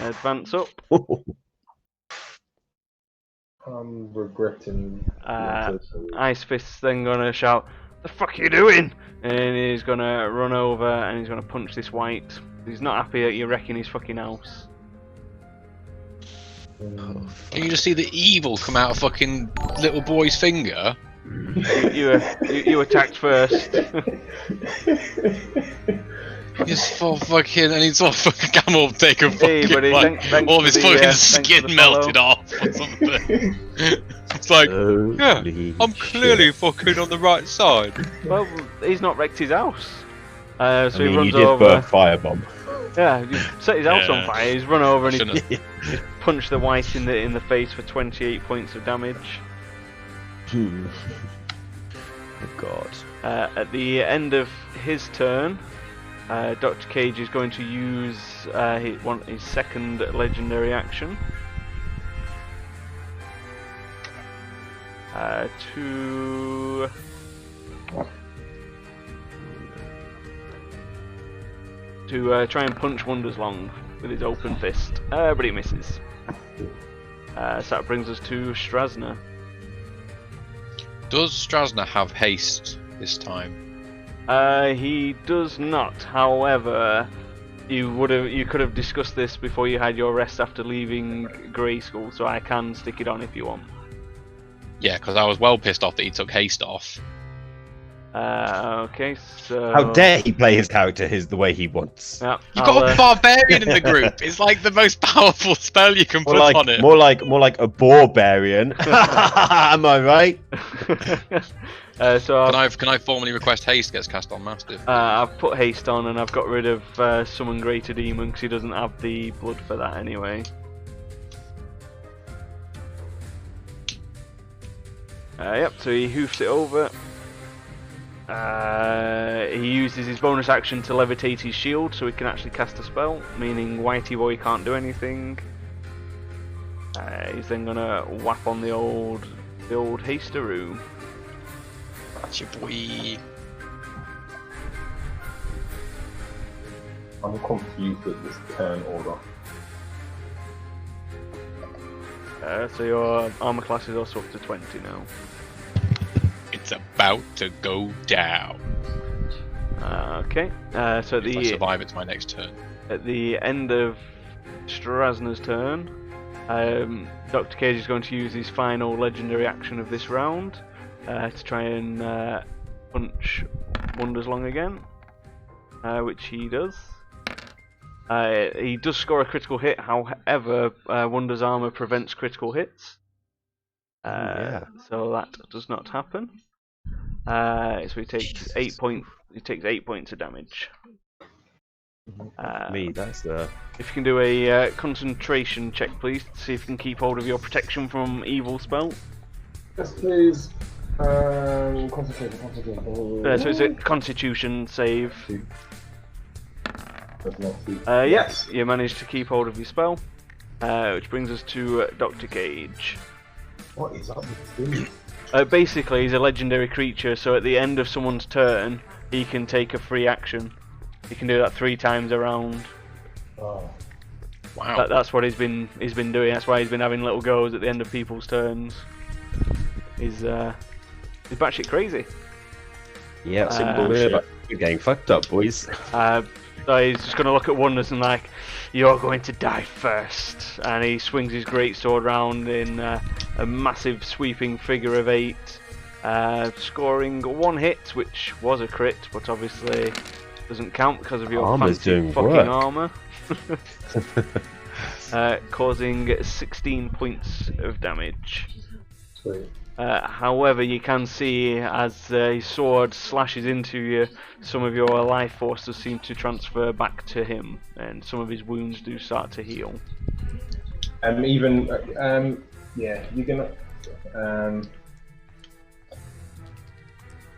advance up. I'm regretting. Ice Fist's then gonna shout, "The fuck are you doing?" And he's gonna run over and he's gonna punch this white. He's not happy that you're wrecking his fucking house. Can you just see the evil come out of fucking little boy's finger? You attacked first. He's for fucking, and he's all fucking camel take a fucking buddy, like, thanks all of his for the, fucking thanks for skin the melted follow. off or something. It's like, yeah, Holy I'm clearly shit. fucking on the right side. Well, he's not wrecked his house. So I he mean, runs you did over. burn firebomb. Yeah, you set his house on Yeah. fire. He's run over and Shouldn't he's punched the white in the face for 28 points of damage. Oh God. At the end of his turn, Dr. Cage is going to use his second legendary action to to try and punch Wonderslong with his open fist, but he misses. So that brings us to Strasna. Does Strasna have haste this time? He does not. However, you could have discussed this before you had your rest after leaving Greyskull, so I can stick it on if you want. Yeah, because I was well pissed off that he took haste off. Okay, so... How dare he play his character the way he wants? Yeah, You got a barbarian in the group. It's like the most powerful spell you can put on it. More like a barbarian. Am I right? So Can I formally request haste gets cast on Mastiff? I've put haste on and I've got rid of Summon Greater Demon because he doesn't have the blood for that anyway. Yep, so he hoofs it over. He uses his bonus action to levitate his shield so he can actually cast a spell, meaning Whitey Boy can't do anything. He's then gonna whap on the old Hasteroo. That's your boy. I'm confused with this turn order. So your armor class is also up to 20 now. It's about to go down. Okay. So If I survive, it's my next turn. at the end of Strasna's turn, Dr. Cage is going to use his final legendary action of this round to try and punch Wonderslong again, which he does. He does score a critical hit, however, Wonder's armor prevents critical hits. So that does not happen. So he takes 8 points. He takes 8 points of damage. That's If you can do a concentration check, please, to see if you can keep hold of your protection from evil spell. Yes, please. Concentration. So it's a Constitution save. That's not too... Yes, you managed to keep hold of your spell, which brings us to Dr. Cage. What is up with this? Basically, he's a legendary creature, so at the end of someone's turn, he can take a free action. He can do that 3 times around. Oh. Wow. That's what he's been doing. That's why he's been having little goes at the end of people's turns. He's batshit crazy. Yeah, we're getting fucked up, boys. So he's just going to look at Wonders and like, you're going to die first. And he swings his greatsword round in a massive sweeping figure of 8, scoring 1 hit, which was a crit, but obviously doesn't count because of your Armor's fancy doing fucking work. armor. Causing 16 points of damage. Sweet. However, you can see as his sword slashes into you, some of your life force does seem to transfer back to him, and some of his wounds do start to heal. Yeah, you're gonna.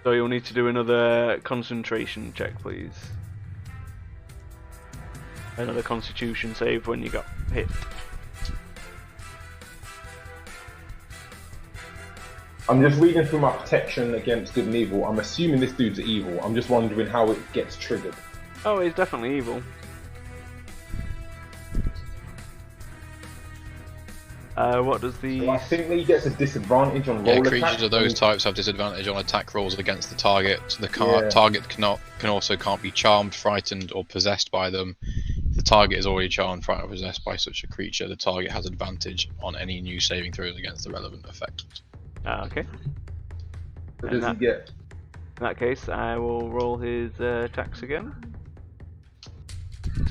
So you'll need to do another concentration check, please. Another Constitution save when you got hit. I'm just reading through my protection against good and evil. I'm assuming this dude's evil. I'm just wondering how it gets triggered. Oh, he's definitely evil. What does the... So I think that he gets a disadvantage on roll Yeah, attack. creatures of those types have disadvantage on attack rolls against the target. The Yeah. target can't be charmed, frightened, or possessed by them. If the target is already charmed, frightened, or possessed by such a creature, the target has advantage on any new saving throws against the relevant effect. Okay. What does he get? In that case, I will roll his attacks again.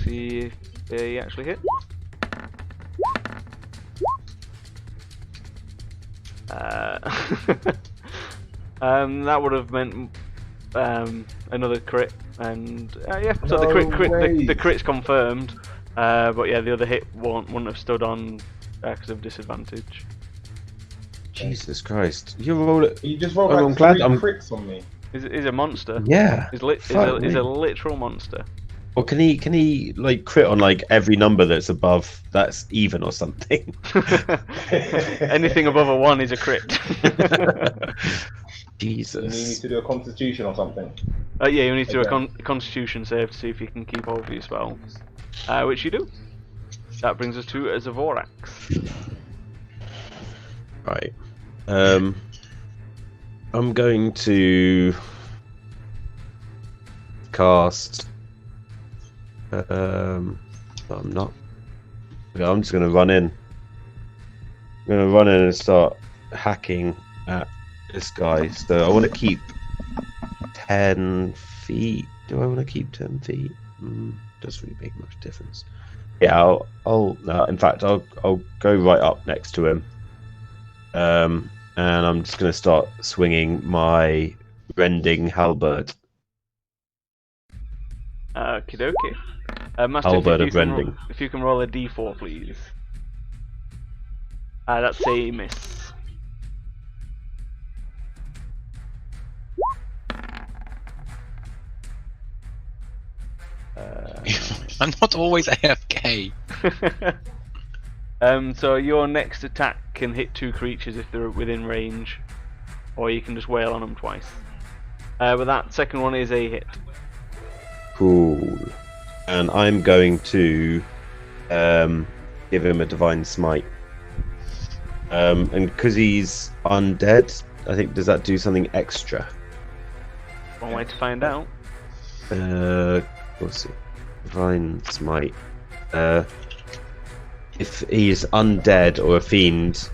See if he actually hit. That would have meant another crit, and yeah. So No the crit's confirmed, but yeah, the other hit wouldn't have stood on because of disadvantage. Jesus Christ! You roll it. You just rolled I'm like glad 3 I'm- crits on me. He's a monster. Yeah. He's Fuck a me. literal monster. Or can he like crit on like every number that's above that's even or something? Anything above a 1 is a crit. You need me Jesus. to do a constitution or something. Yeah, you need to do a Okay. Constitution save to see if you can keep hold of your spell, which you do. That brings us to Zavorax. Right. I'm going to cast. I'm not. Okay, I'm just going to run in. I'm going to run in and start hacking at this guy. So I want to keep 10 feet. Do I want to keep 10 feet? Doesn't really make much difference. Yeah, in fact, I'll go right up next to him. And I'm just going to start swinging my rending halberd. Okie dokie. Master, Halberd of rending. if you can roll a d4, please. That's a miss. I'm not always AFK. So your next attack can hit 2 creatures if they're within range, or you can just wail on them twice. But that second one is a hit. Cool. And I'm going to give him a divine smite. And because he's undead, I think, does that do something extra? One way to find out. What's it? Divine smite. If he's undead or a fiend,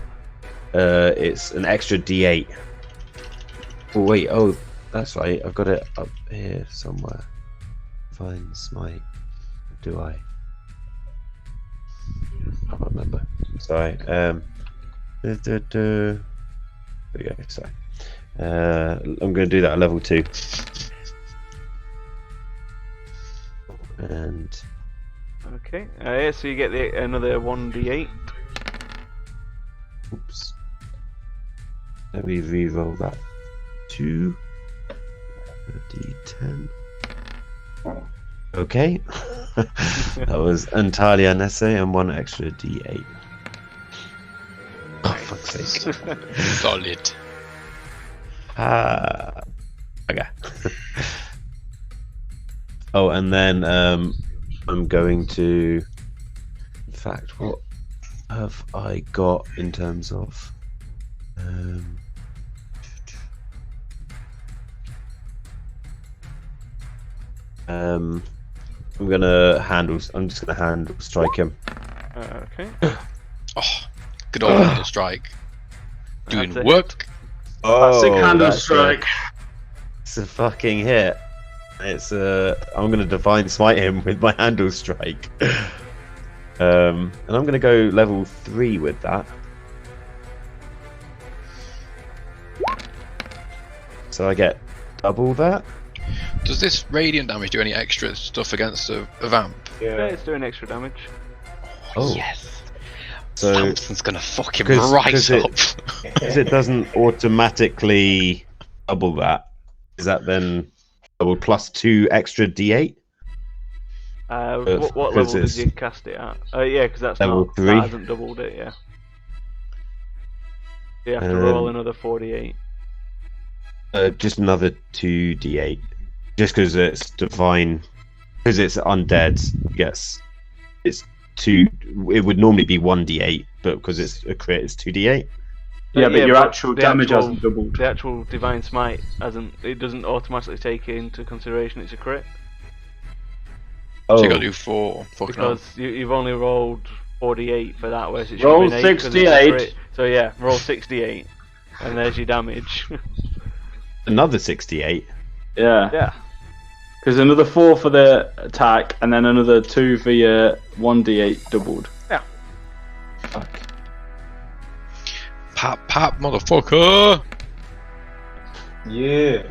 it's an extra D8. Oh wait, that's right. I've got it up here somewhere. Divine smite. Do I? I can't remember. Sorry. There we go. Sorry. I'm going to do that at level 2. And Okay. Yeah, so you get another 1d8. oops. Let me re-roll that. 2. A D10. Okay. That was entirely unnecessary, and 1 extra D8. Oh, fuck's sake. Solid. Okay. Oh, and then I'm going to. In fact, what have I got in terms of? I'm gonna handle. I'm just gonna handle strike him. Okay. Oh, good old handle strike. Doing That's a work. Classic handle that's strike. It's a fucking hit. It's I'm gonna divine smite him with my handle strike. And I'm gonna go level 3 with that. So I get double that. Does this radiant damage do any extra stuff against a vamp? Yeah, Yeah. it's doing extra damage. Oh. Yes. So Samson's gonna fuck him 'cause- right 'cause up. because it doesn't automatically double that, is that then double plus 2 extra D8? What level 'cause did it's you cast it at? Yeah, because that's level not 3. that hasn't doubled it. Yeah. You have to roll Um, another 48. Just another 2d8. Just because it's divine, because it's undead. Yes, it's 2. It would normally be 1d8, but because it's a crit, it's 2d8. Yeah, but your but actual the damage actual- hasn't doubled. The actual divine smite hasn't. It doesn't automatically take into consideration it's a crit Oh, So you got to do 4. Fucking hell. because you've only rolled 48 for that, whereas it should Roll have been 8 'cause it's a 68. crit. So yeah, roll 68, and there's your damage. another 68. Yeah. Yeah. Because another 4 for the attack, and then another 2 for your 1d8 doubled. Fuck. Pap, pap, motherfucker! Yeah.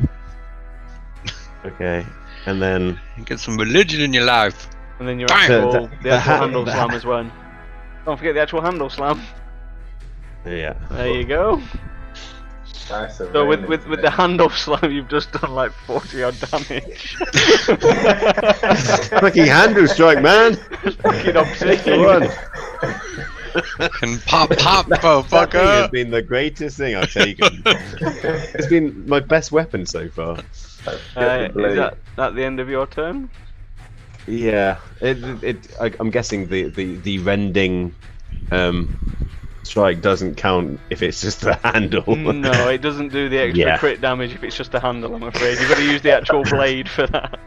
Okay, and then Get some religion in your life. And then your Bang! actual, The- the actual the handle the slam as well. Don't forget the actual handle slam. yeah. There you go. Nice. So with the handle slam, you've just done like 40 odd damage. Fucking handle strike, man. Fucking obscene. Come on. Can pop, That thing has motherfucker. been the greatest thing I've taken. It's been my best weapon so far. Get the blade. Is that the end of your turn? Yeah, I'm guessing the rending strike doesn't count if it's just the handle. No, it doesn't do the extra Yeah. crit damage if it's just a handle, I'm afraid. You've got to use the actual blade for that.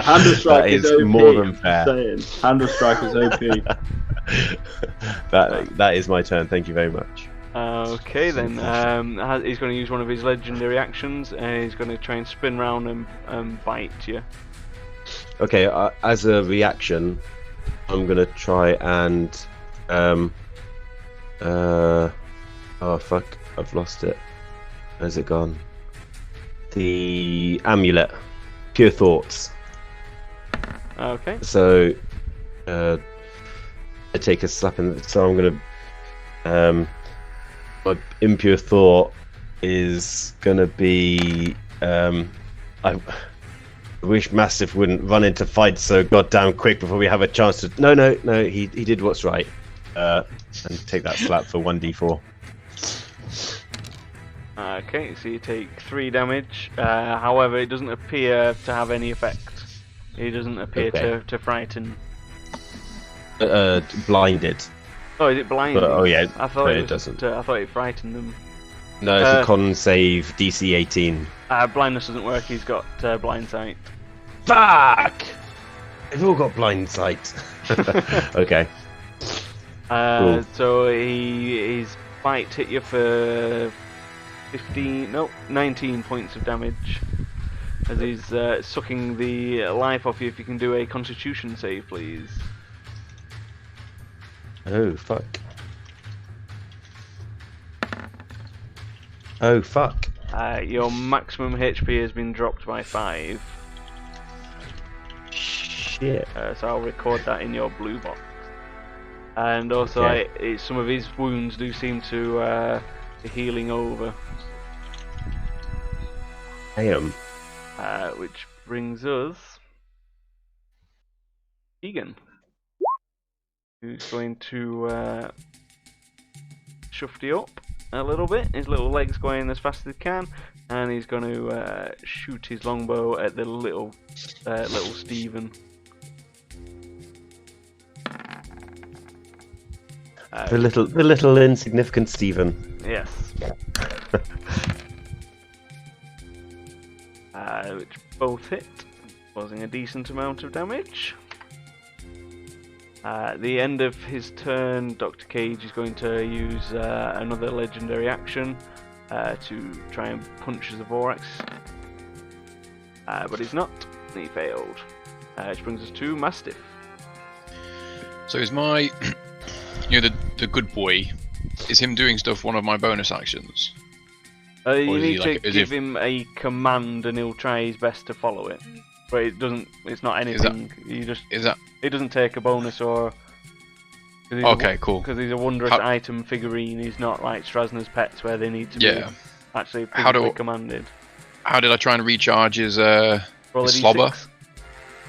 Handle strike That is is OP. more than I'm fair. saying. Handle strike is OP. That is my turn. Thank you very much. Okay, then he's going to use one of his legendary actions, and he's going to try and spin round and bite you. Okay, as a reaction, I'm gonna try and oh fuck, I've lost it. Where's it gone? The amulet, pure thoughts. Okay. So I take a slap in. So I'm gonna my impure thought is gonna be I wish Mastiff wouldn't run into fights so goddamn quick before we have a chance to. No, he did what's right. And take that slap for 1d4. Okay, so you take 3 damage. However, it doesn't appear to have any effect. It doesn't appear Okay. to frighten. Blinded. Oh, is it blinding? But, oh yeah, I thought but it it was doesn't. I thought it frightened them. No, it's a con save, DC 18. Blindness doesn't work. He's got blind sight. Fuck! They've all got blind sight. Okay. Cool. So his bite hit you for 19 points of damage. As he's sucking the life off you. If you can do a Constitution save, please. Oh fuck. Oh fuck. Your maximum HP has been dropped by 5. Shit. So I'll record that in your blue box. And also, Okay. some of his wounds do seem to be healing over. Damn. Which brings us Egan, who's going to shufty up a little bit. His little legs going as fast as he can, and he's going to shoot his longbow at the little Stephen. The little insignificant Stephen. Yes. Which both hit, causing a decent amount of damage. At the end of his turn, Dr. Cage is going to use another legendary action to try and punch Zavorax. But he's not. He failed. Which brings us to Mastiff. So is my, the good boy, is him doing stuff one of my bonus actions? You Or is he need like- to is give he- him a command, and he'll try his best to follow it. But it doesn't. It's not anything. Is that It doesn't take a bonus or. okay? Cool. Because he's a wondrous How- item figurine. He's not like Strasner's pets where they need to be Yeah. actually How do- physically commanded. How did I try and recharge his Roll a his slobber? d6.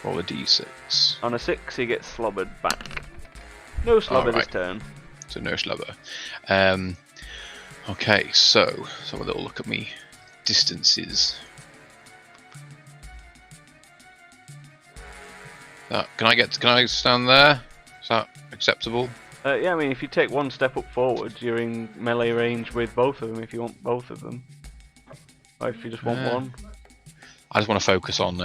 Roll a d6. On a 6, he gets slobbered back. No slobber this Alright. turn. So no slobber. Okay, so have a little look at me distances. Can I stand there? Is that acceptable? Yeah, I mean, if you take one step up forward, you're in melee range with both of them if you want both of them. Or if you just want one. I just want to focus on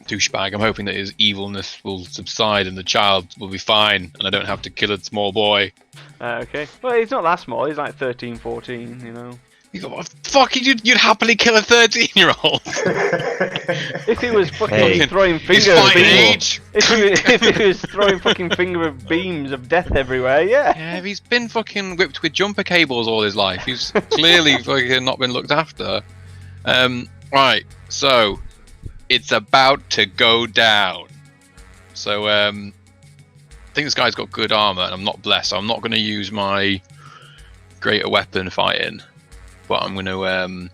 douchebag. I'm hoping that his evilness will subside and the child will be fine, and I don't have to kill a small boy. Okay. Well, he's not that small. He's like 13, 14, you know. You go, fucking, you'd happily kill a 13-year-old. If he was fucking Hey. throwing He's finger fighting beams, age. if he was throwing fucking finger beams of death everywhere, yeah. Yeah, he's been fucking whipped with jumper cables all his life. He's clearly fucking not been looked after. Right, so it's about to go down. So I think this guy's got good armor, and I'm not blessed. So I'm not going to use my greater weapon fighting, but I'm going to.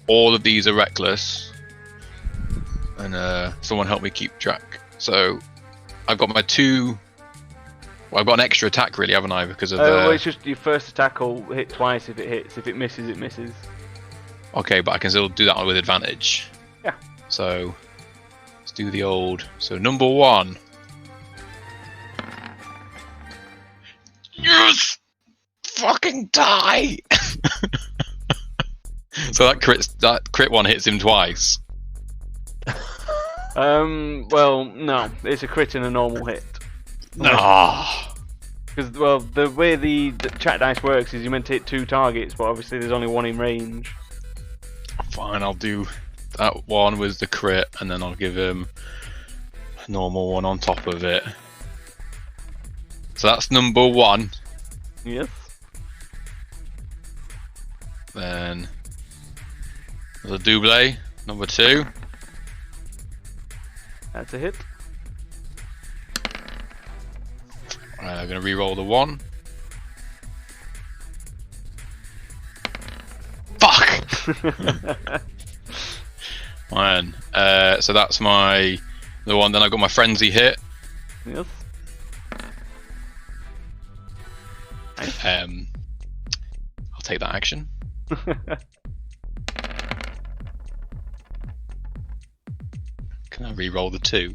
All of these are reckless, and someone help me keep track. So I've got my 2 Well, I've got an extra attack, really, haven't I? Because of well, it's just your first attack will hit twice if it hits. If it misses, it misses. Okay, but I can still do that with advantage. Yeah. So let's do the old. So number 1. Yes! Fucking die! So that crit one hits him twice. Well, no, it's a crit and a normal hit. No. Because, well, the way the chat dice works is you're meant to hit 2 targets, but obviously there's only 1 in range. Fine, I'll do that one with the crit, and then I'll give him a normal one on top of it. So that's number 1. Yes. Then the double, number 2. That's a hit. I'm going to re-roll the 1. Fuck! Man. So that's the one. Then I've got my frenzy hit. Yes. I'll take that action. Can I re-roll the 2?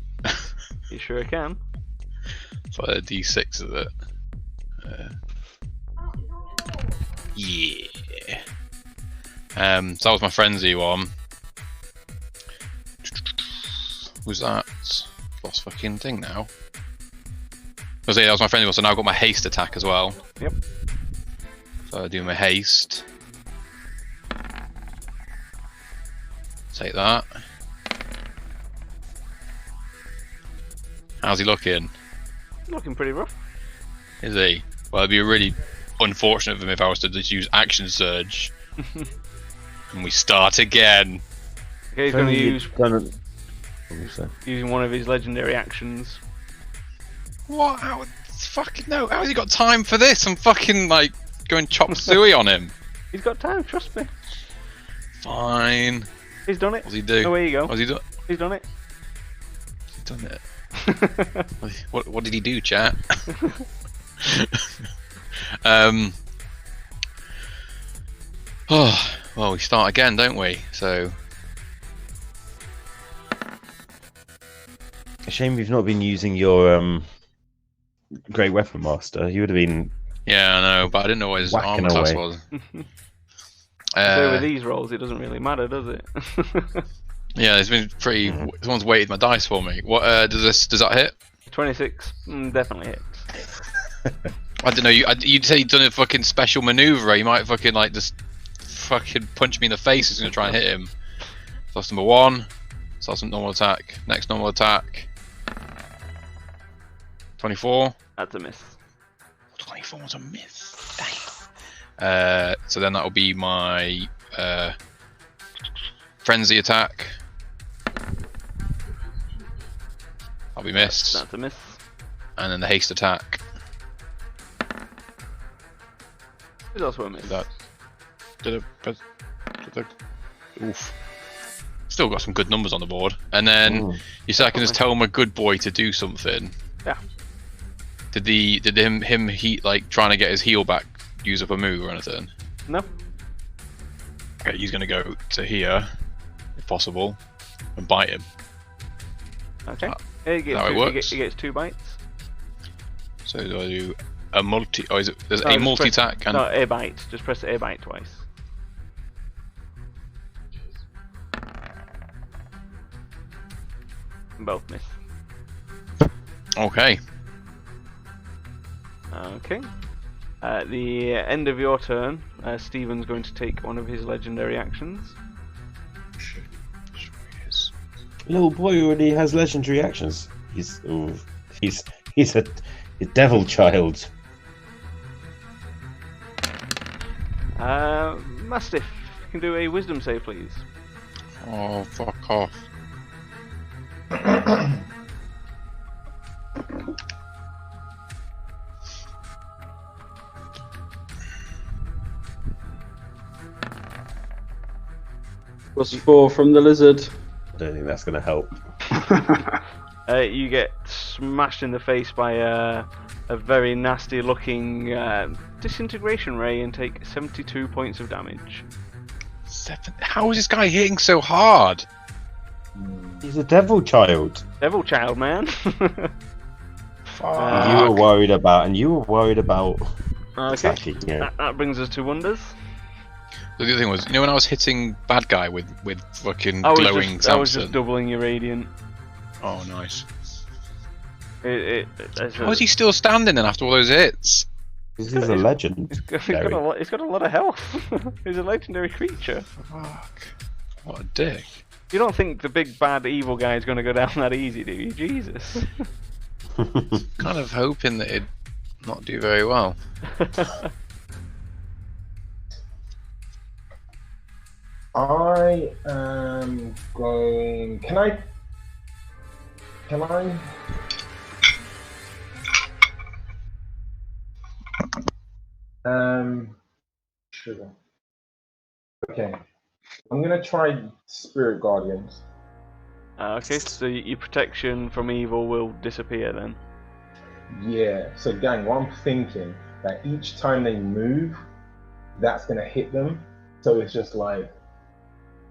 You sure can. For a d6 of it. Yeah. So that was my frenzy one. Was that? Lost fucking thing now. That was my frenzy one, so now I've got my haste attack as well. Yep. So I do my haste. Take that. How's he looking? Looking pretty rough. Is he? Well, it'd be really unfortunate for him if I was to just use action surge. And we start again. Okay, he's going to use Say? using one of his legendary actions. What? How? Fucking no! How has he got time for this? I'm fucking like going chop suey on him. He's got time, trust me. Fine. He's done it. What's he do? Away you go. What's he done? He's done it. He's done it. What did he do, chat? Oh, well, we start again, don't we? So A shame you've not been using your Great Weapon Master. You would have been. yeah, I know, but I didn't know what his Whacking armor class away. was. So with these rolls, it doesn't really matter, does it? Yeah, it's been pretty. Someone's weighted my dice for me. What does that hit? 26, definitely hits. I don't know. You'd say you'd done a fucking special maneuver. You might fucking like just fucking punch me in the face as soon as I try and hit him. So that's number 1. So that's some normal attack. Next normal attack. 24. That's a miss. 24 was a miss. Damn. So then that'll be my frenzy attack. I'll be missed. That's a miss. And then the haste attack. It's also a miss. Oof. Still got some good numbers on the board. And then you said I can just tell my good boy to do something. Yeah. Did him he like trying to get his heal back use up a move or anything? No. Okay, he's gonna go to here, if possible, and bite him. Okay. He He gets 2 bites. So do I do a multi? Oh, is it? There's No, a just multi attack and No, A bite. Just press A bite twice. Both miss. okay. Okay. At the end of your turn, Stephen's going to take one of his legendary actions. Little boy already has legendary actions. He's a devil child. Mastiff, you can do a wisdom save, please. Oh, fuck off. +4 from the lizard. I don't think that's going to help. You get smashed in the face by a very nasty looking disintegration ray and take 72 points of damage. How is this guy hitting so hard? He's a devil child. Devil child, man. You were worried about, Okay, attacking. Yeah. that brings us to wonders. The other thing was, when I was hitting bad guy with fucking I glowing was Samson. just doubling your radiant. Oh, nice. How How is he still standing then after all those hits? This is a legend. He's got a lot of health. He's a legendary creature. Fuck. What a dick. You don't think the big bad evil guy is going to go down that easy, do you? Jesus. Kind of hoping that it'd not do very well. I am going. Can I? Sugar. Okay. I'm gonna try Spirit Guardians. Okay, so your protection from evil will disappear then. Yeah. So, gang, what I'm thinking that each time they move, that's gonna hit them. So it's just like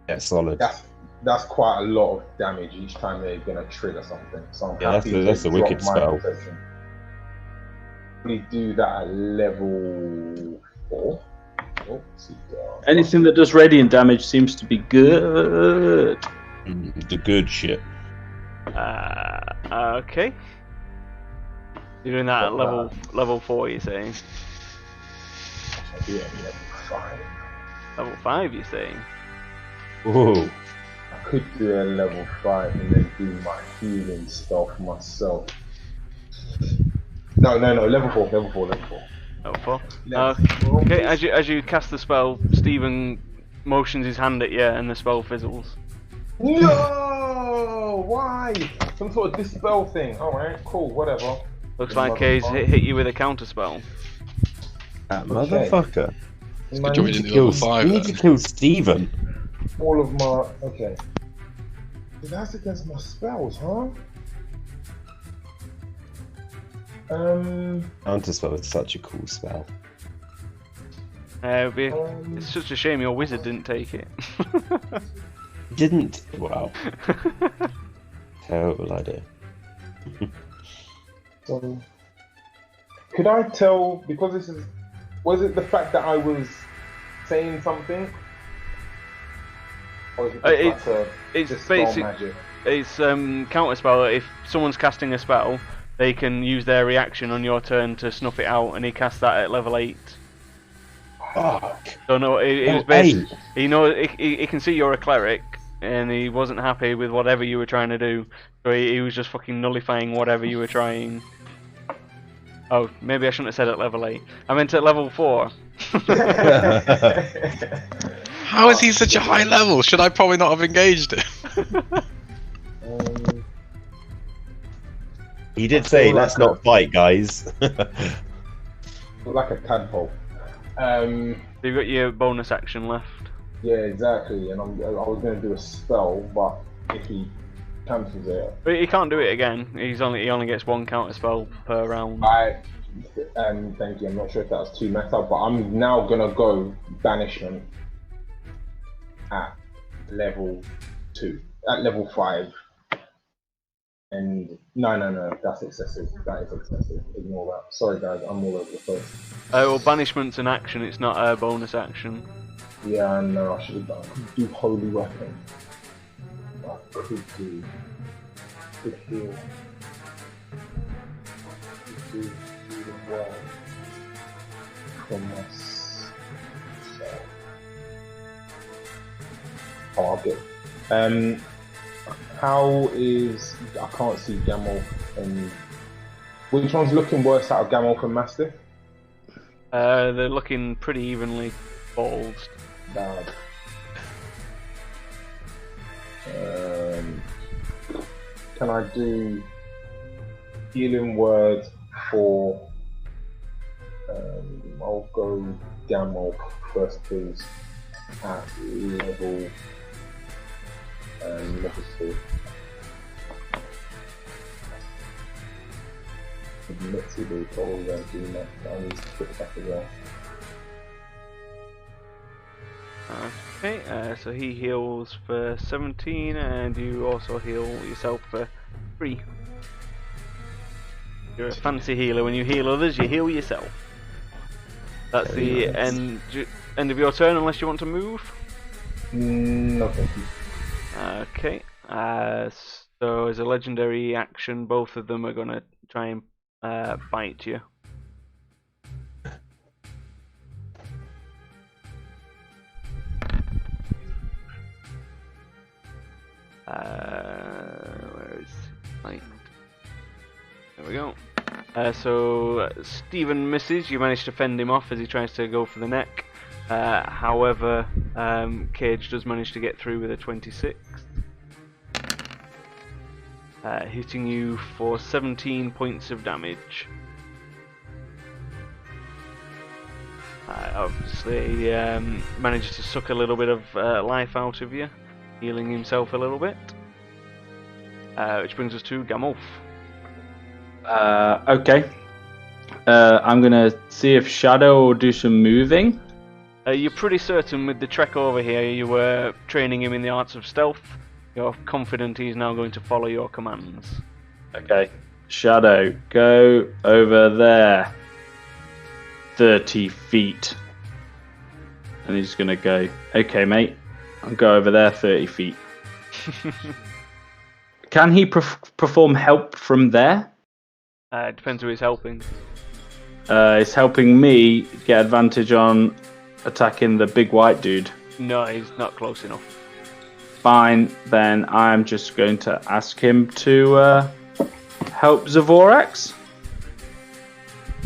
Yeah, solid. that's quite a lot of damage each time they're gonna trigger something. So I'm happy that's to a wicked drop my spell. protection. We do that at level 4. Oh, Anything that does radiant damage seems to be good. The good shit. Okay. You're doing that at level 4, you're saying? Yeah, level 5. Level 5, you're saying? Ooh. I could do a level 5 and then do my healing spell for myself. No, level 4. Level 4. Level 4. Okay, as you cast the spell, Stephen motions his hand at you and the spell fizzles. No! Why? Some sort of dispel thing. Alright, cool, whatever. Looks like he's hit you with a counter spell. That motherfucker. Man, job you didn't do level 5 We need to kill Steven. all of my. Okay. That's against my spells, huh? Counter spell is such a cool spell. It's such a shame your wizard didn't take it. Didn't. Wow. Terrible idea. Could I tell, because this is, was it the fact that I was saying something? Or is it just it's dispel basic. magic? It's counter spell. If someone's casting a spell, they can use their reaction on your turn to snuff it out, and he casts that at level 8. Fuck. So no, it was basically, he can see you're a cleric, and he wasn't happy with whatever you were trying to do, so he was just fucking nullifying whatever you were trying. Oh, maybe I shouldn't have said at level 8. I meant at level 4. How is he such a high level? Should I probably not have engaged him? He did say, let's not fight, guys. Like a tadpole. You've got your bonus action left. Yeah, exactly. And I was going to do a spell, but if he cancels it, But he can't do it again. He only gets one counter spell per round. thank you. I'm not sure if that was too messed up, but I'm now gonna go banishment at level 2, at level 5. And no, that's excessive. That is excessive. Ignore that. Sorry, guys, I'm all over the place. Well, banishment's an action. It's not a bonus action. Yeah, I know. I should have done. I could do holy weapon. I could do. Could heal. Could do healing word from myself. Oh, I'll get. How is, I can't see Gamel and which one's looking worse out of Gamel and Mastiff? They're looking pretty evenly bald. Bad. Can I do healing word for? I'll go Gamel first, please. At level 2. admittedly probably won't do much. I need to put back as well. Okay, so he heals for 17, and you also heal yourself for 3. You're a fancy healer. When you heal others, you heal yourself. That's Very the nice. end of your turn, unless you want to move. No, thank you. Okay, so as a legendary action, both of them are going to try and bite you. Where is bite? There we go. So Stephen misses. You manage to fend him off as he tries to go for the neck. However, Cage does manage to get through with a 26. Hitting you for 17 points of damage. Obviously, manages to suck a little bit of life out of you, healing himself a little bit. Which brings us to Gamulf. Okay. I'm gonna see if Shadow will do some moving. You're pretty certain with the trek over here, you were training him in the arts of stealth. You're confident he's now going to follow your commands. Okay. Shadow, go over there. 30 feet. And he's gonna go, okay, mate. I'll go over there 30 feet. Can he perform help from there? It depends who he's helping. It's helping me get advantage on attacking the big white dude. No, he's not close enough. Fine, then I'm just going to ask him to help Zavorax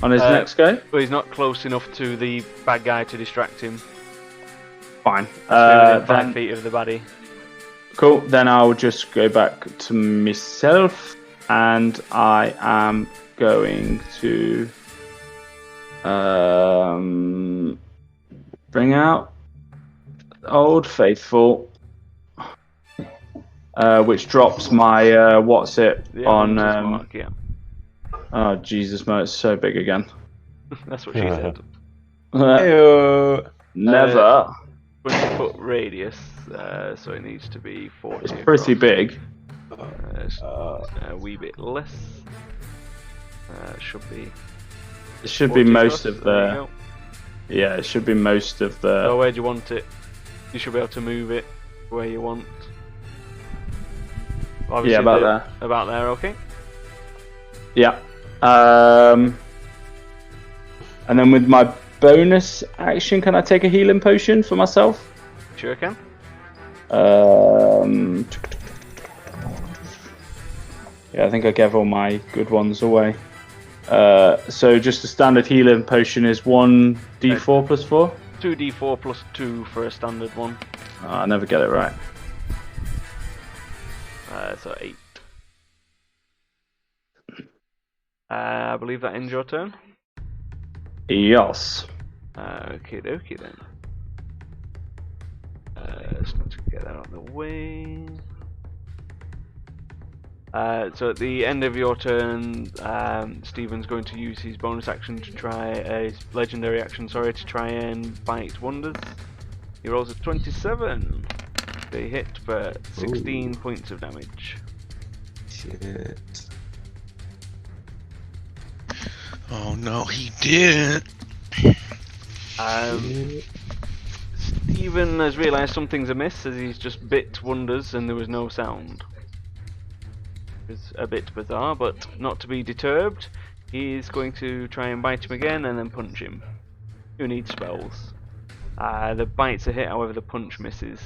on his next go. But he's not close enough to the bad guy to distract him. Fine. Within 5 Then, feet of the baddie. cool, then I'll just go back to myself and I am going to bring out Old Faithful. Which drops my what's it The on? mark, yeah. Oh Jesus, Mo, it's so big again. That's what she said. Never. 20-foot radius, so it needs to be 40. It's pretty across. big. It's a wee bit less. Should be. It should be 40 most across, of there you the. go. Yeah, it should be most of the. So where do you want it? You should be able to move it where you want. Obviously Yeah, about there. About there, okay. Yeah. And then with my bonus action, can I take a healing potion for myself? Sure can. Yeah, I think I gave all my good ones away. So just a standard healing potion is 1d4 plus 4? 2d4 plus 2 for a standard one. Oh, I never get it right. So 8. I believe that ends your turn. Yes. Okay, dokie then. Let's get that out of the way. So at the end of your turn, Stephen's going to use his bonus action to try, his legendary action, sorry, to try and bite Wonders. He rolls a 27. They hit for 16 points of damage. Shit. Oh no, he didn't. Stephen has realised something's amiss as he's just bit Wonders and there was no sound. It's a bit bizarre, but not to be deterred. He's going to try and bite him again and then punch him. Who needs spells? The bite's a hit, however the punch misses.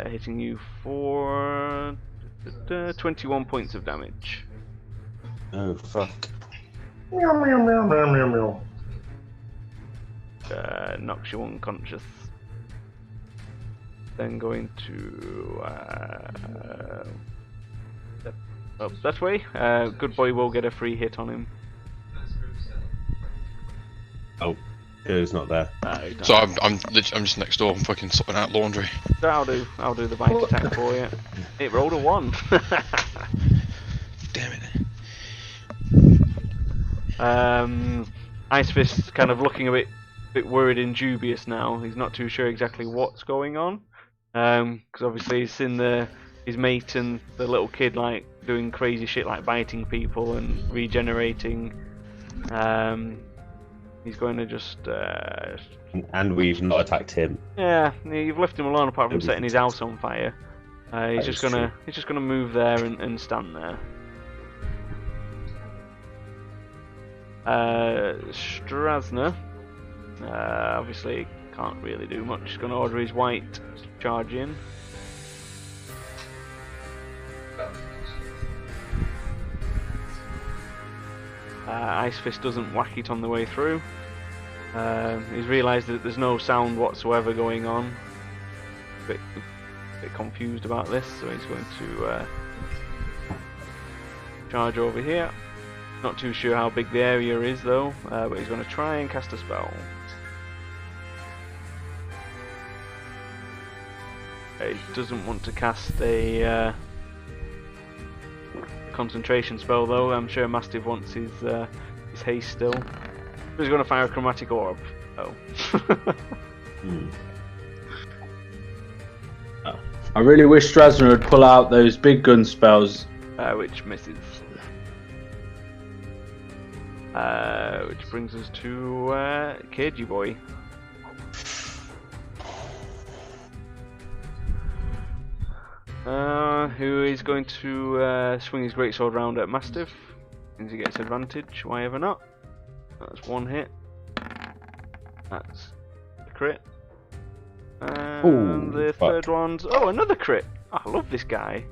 Hitting you for 21 points of damage. Oh fuck. Meow, meow, meow, meow, meow, meow. Knocks you unconscious. Then going to up that way. Good boy will get a free hit on him. Oh, Joe's not there. So I'm just next door. I'm fucking sorting out laundry. So I'll do the bite attack for you. It rolled a 1. Damn it. Ice Fist's kind of looking a bit worried and dubious now. He's not too sure exactly what's going on. Because obviously he's seen his mate and the little kid like doing crazy shit like biting people and regenerating. He's going to just And we've not attacked him. yeah, you've left him alone apart from Maybe setting his house on fire. He's just is gonna move there and stand there. Strasner obviously can't really do much. He's gonna order his white to charge in. Ice Fist doesn't whack it on the way through. He's realised that there's no sound whatsoever going on. A bit confused about this, so he's going to charge over here. Not too sure how big the area is though, but he's going to try and cast a spell. He doesn't want to cast a concentration spell though. I'm sure Mastiff wants his haste still. He's going to fire a chromatic orb. Oh. I really wish Strasner would pull out those big gun spells. Which misses. Which brings us to Cagey Boy. Who is going to swing his greatsword round at Mastiff. Means he gets advantage, why ever not. That's one hit. That's a crit. And the third one's... Oh, another crit! Oh, I love this guy.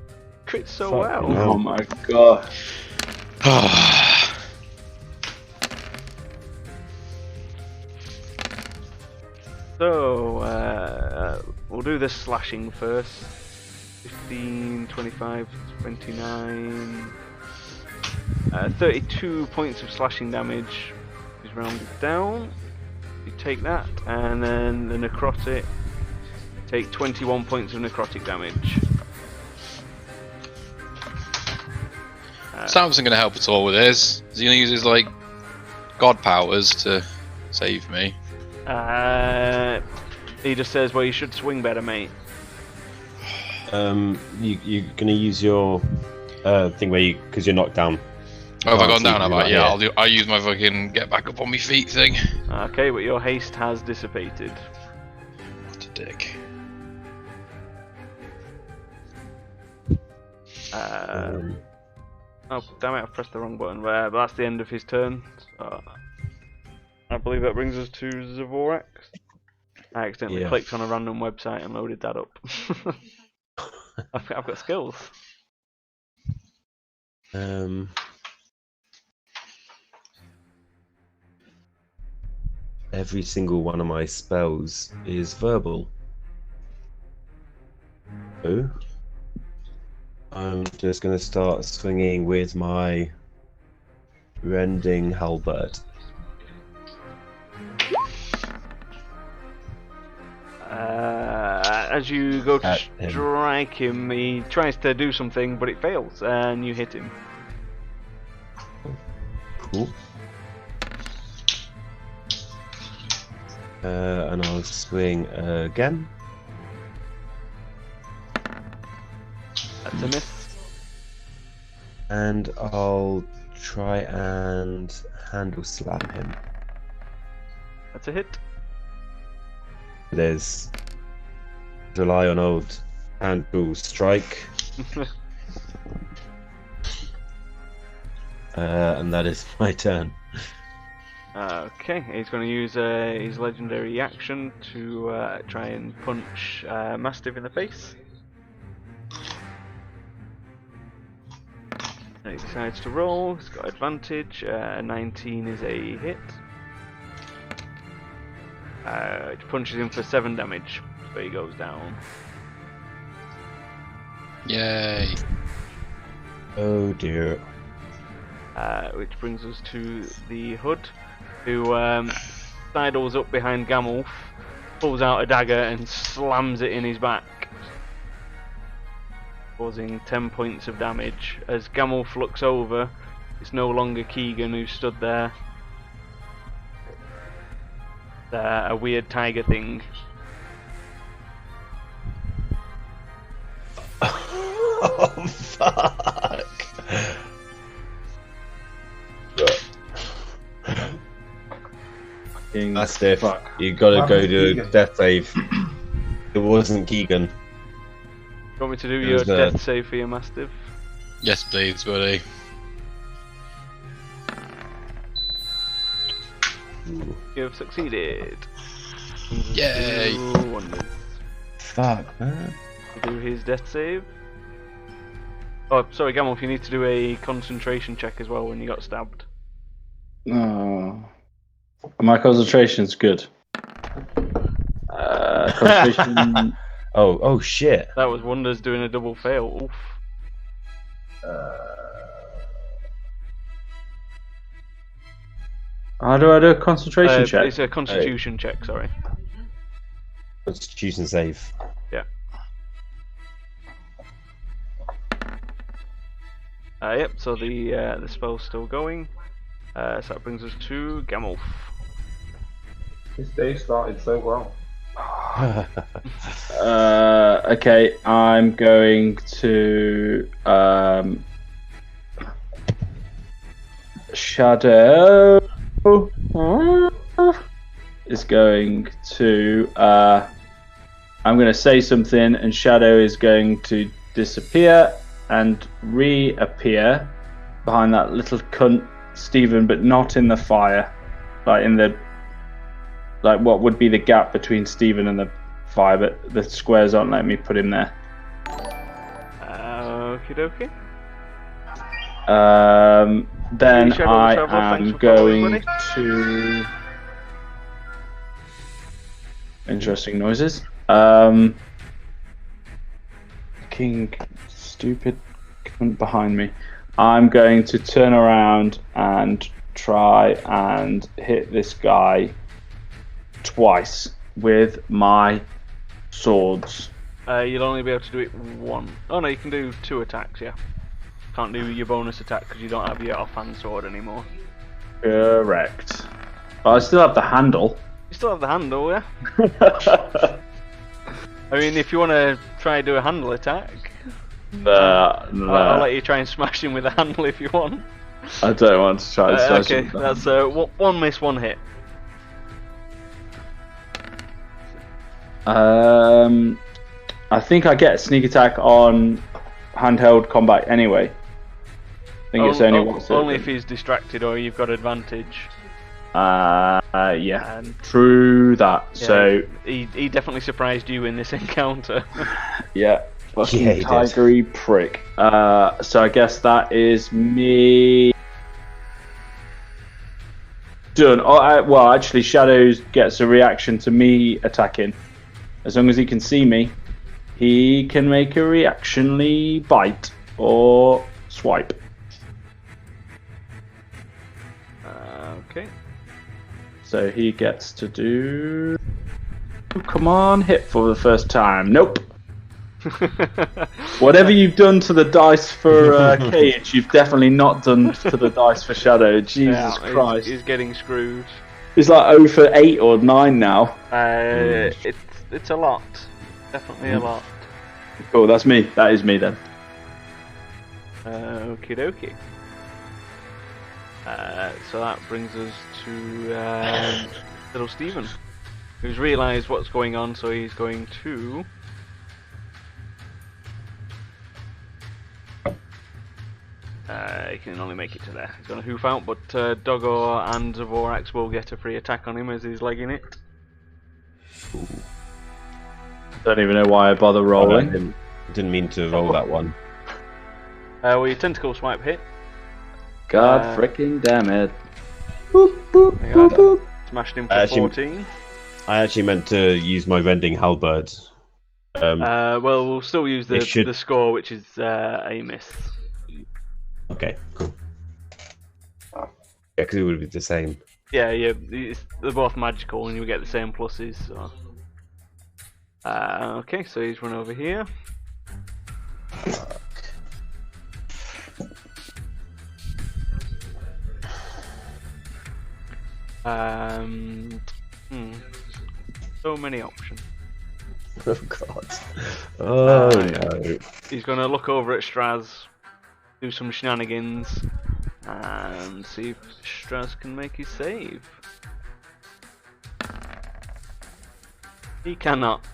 Crits so well. Oh my gosh. So, we'll do the slashing first. 15, 25, 29... 32 points of slashing damage is rounded down. You take that, and then the necrotic. Take 21 points of necrotic damage. Sam isn't going to help at all with this. Is he going to use his like god powers to save me? He just says, "Well, you should swing better, mate." You're gonna use your thing where because you're knocked down. Oh, have I gone so you down? can Have be I? right Yeah, I'll use my fucking get back up on my feet thing. Okay, but your haste has dissipated. What a dick. Oh, damn it, I've pressed the wrong button. But that's the end of his turn. So I believe that brings us to Zavorax. I accidentally clicked on a random website and loaded that up. I've got skills. Every single one of my spells is verbal. So, I'm just going to start swinging with my rending halberd. As you go to strike him, he tries to do something, but it fails, and you hit him. Cool. And I'll swing again. That's a miss. And I'll try and handle slam him. That's a hit. There's rely on old handle strike. And that is my turn. Okay, he's going to use his legendary action to try and punch Mastiff in the face. And he decides to roll. He's got advantage. 19 is a hit. It punches him for 7 damage, so he goes down. Yay. Oh dear. Which brings us to the Hood, who sidles up behind Gamulf, pulls out a dagger and slams it in his back, causing 10 points of damage. As Gamulf looks over, It's no longer Keegan who stood there. A weird tiger thing. Oh fuck! That's it. Fuck. You gotta What go happened to to Keegan? death save. It wasn't Keegan. You want me to do It your was, death save for your Mastiff? Yes, please, buddy. You have succeeded. Yay. Do wonders. Fuck, man. Do his death save. Oh, sorry, Gamolf, you need to do a concentration check as well when you got stabbed. Oh. My concentration's good. Concentration. Oh shit. That was Wonders doing a double fail. Oof. How do I do a concentration check? It's a constitution check, sorry. Constitution save. Yep, so the spell's still going. So that brings us to Gamolf. This day started so well. Okay, I'm going to Shadow is going to I'm going to say something, and Shadow is going to disappear and reappear behind that little cunt Stephen, but not in the fire, like in the what would be the gap between Stephen and the fire, but the squares aren't letting me put him there. Okie dokie. Then Shadow I Traveller, thanks am for following, going buddy. to interesting noises. King stupid cunt behind me. I'm going to turn around and try and hit this guy twice with my swords. You'll only be able to do it one. Oh no, you can do 2 attacks, yeah. Can't do your bonus attack because you don't have your offhand sword anymore. Correct. But I still have the handle. You still have the handle, yeah? I mean, if you want to try and do a handle attack, I'll let you try and smash him with a handle if you want. I don't want to try and smash okay, him with the that's one miss, one hit. I think I get a sneak attack on handheld combat anyway. I think it's only once. Only if he's distracted or you've got advantage. Yeah. And True that. yeah, So he definitely surprised you in this encounter. yeah, fucking Yeah, he did. tigery prick. So I guess that is me done. Well, actually, Shadows gets a reaction to me attacking. As long as he can see me, he can make a reactionly bite or swipe. Okay. So he gets to do. Come on, hit for the first time. Nope. Whatever you've done to the dice for Cage, you've definitely not done to the dice for Shadow. Jesus Yeah, Christ. he's getting screwed. It's like 0 for 8 or 9 now. It's a lot. Definitely a lot. Cool, that's me. That is me then. Okie dokie. So that brings us to little Stephen, who's realised what's going on, so he's going to. He can only make it to there. He's going to hoof out, but Doggo and Zavorax will get a free attack on him as he's legging it. Don't even know why I bother rolling. Didn't mean to roll that one. Well, your tentacle swipe hit. God freaking damn it. Boop, boop, There you go. boop, boop. Smashed him for Actually- 14. I actually meant to use my rending halberd. Well, we'll still use It should- the score, which is a miss. Okay, cool. Yeah, because it would be the same. Yeah, they're both magical, and you get the same pluses. So. Okay, so he's run over here. So many options. Oh god. Oh no. He's going to look over at Straz, do some shenanigans, and see if Straz can make his save. He cannot.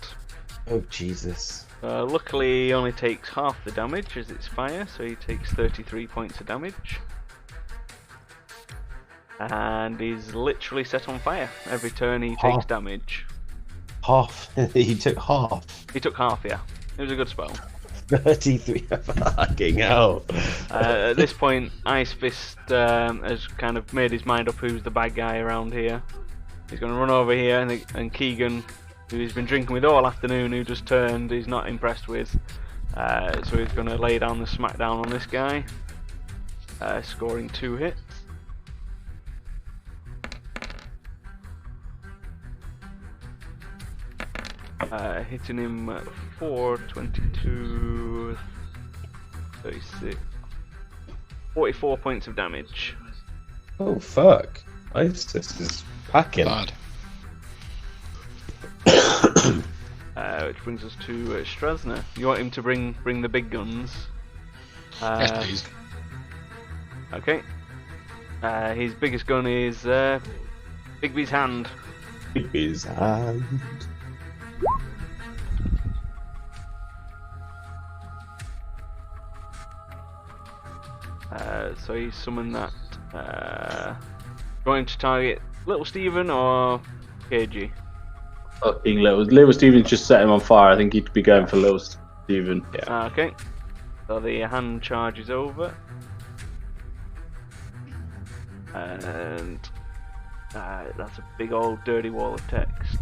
Oh Jesus. Luckily, he only takes half the damage as it's fire, so he takes 33 points of damage. And he's literally set on fire. Every turn he takes damage. Half. He took half. He took half, yeah. It was a good spell. 33. Fucking hell. At this point, Ice Fist has kind of made his mind up who's the bad guy around here. He's going to run over here, and Keegan, who he's been drinking with all afternoon, who just turned, he's not impressed with. So he's going to lay down the smackdown on this guy, scoring 2 hits. Hitting him for 22, 36, 44 points of damage. Oh fuck. Ice Fist is packing. Bad. Which brings us to Strasner. You want him to bring the big guns? Yes, please. Okay. His biggest gun is Bigby's hand. His hand. So he summoned that. Going to target Little Steven or KG? Fucking Little Steven just set him on fire. I think he'd be going for Little Steven. Yeah. Okay. So the hand charges over. And that's a big old dirty wall of text.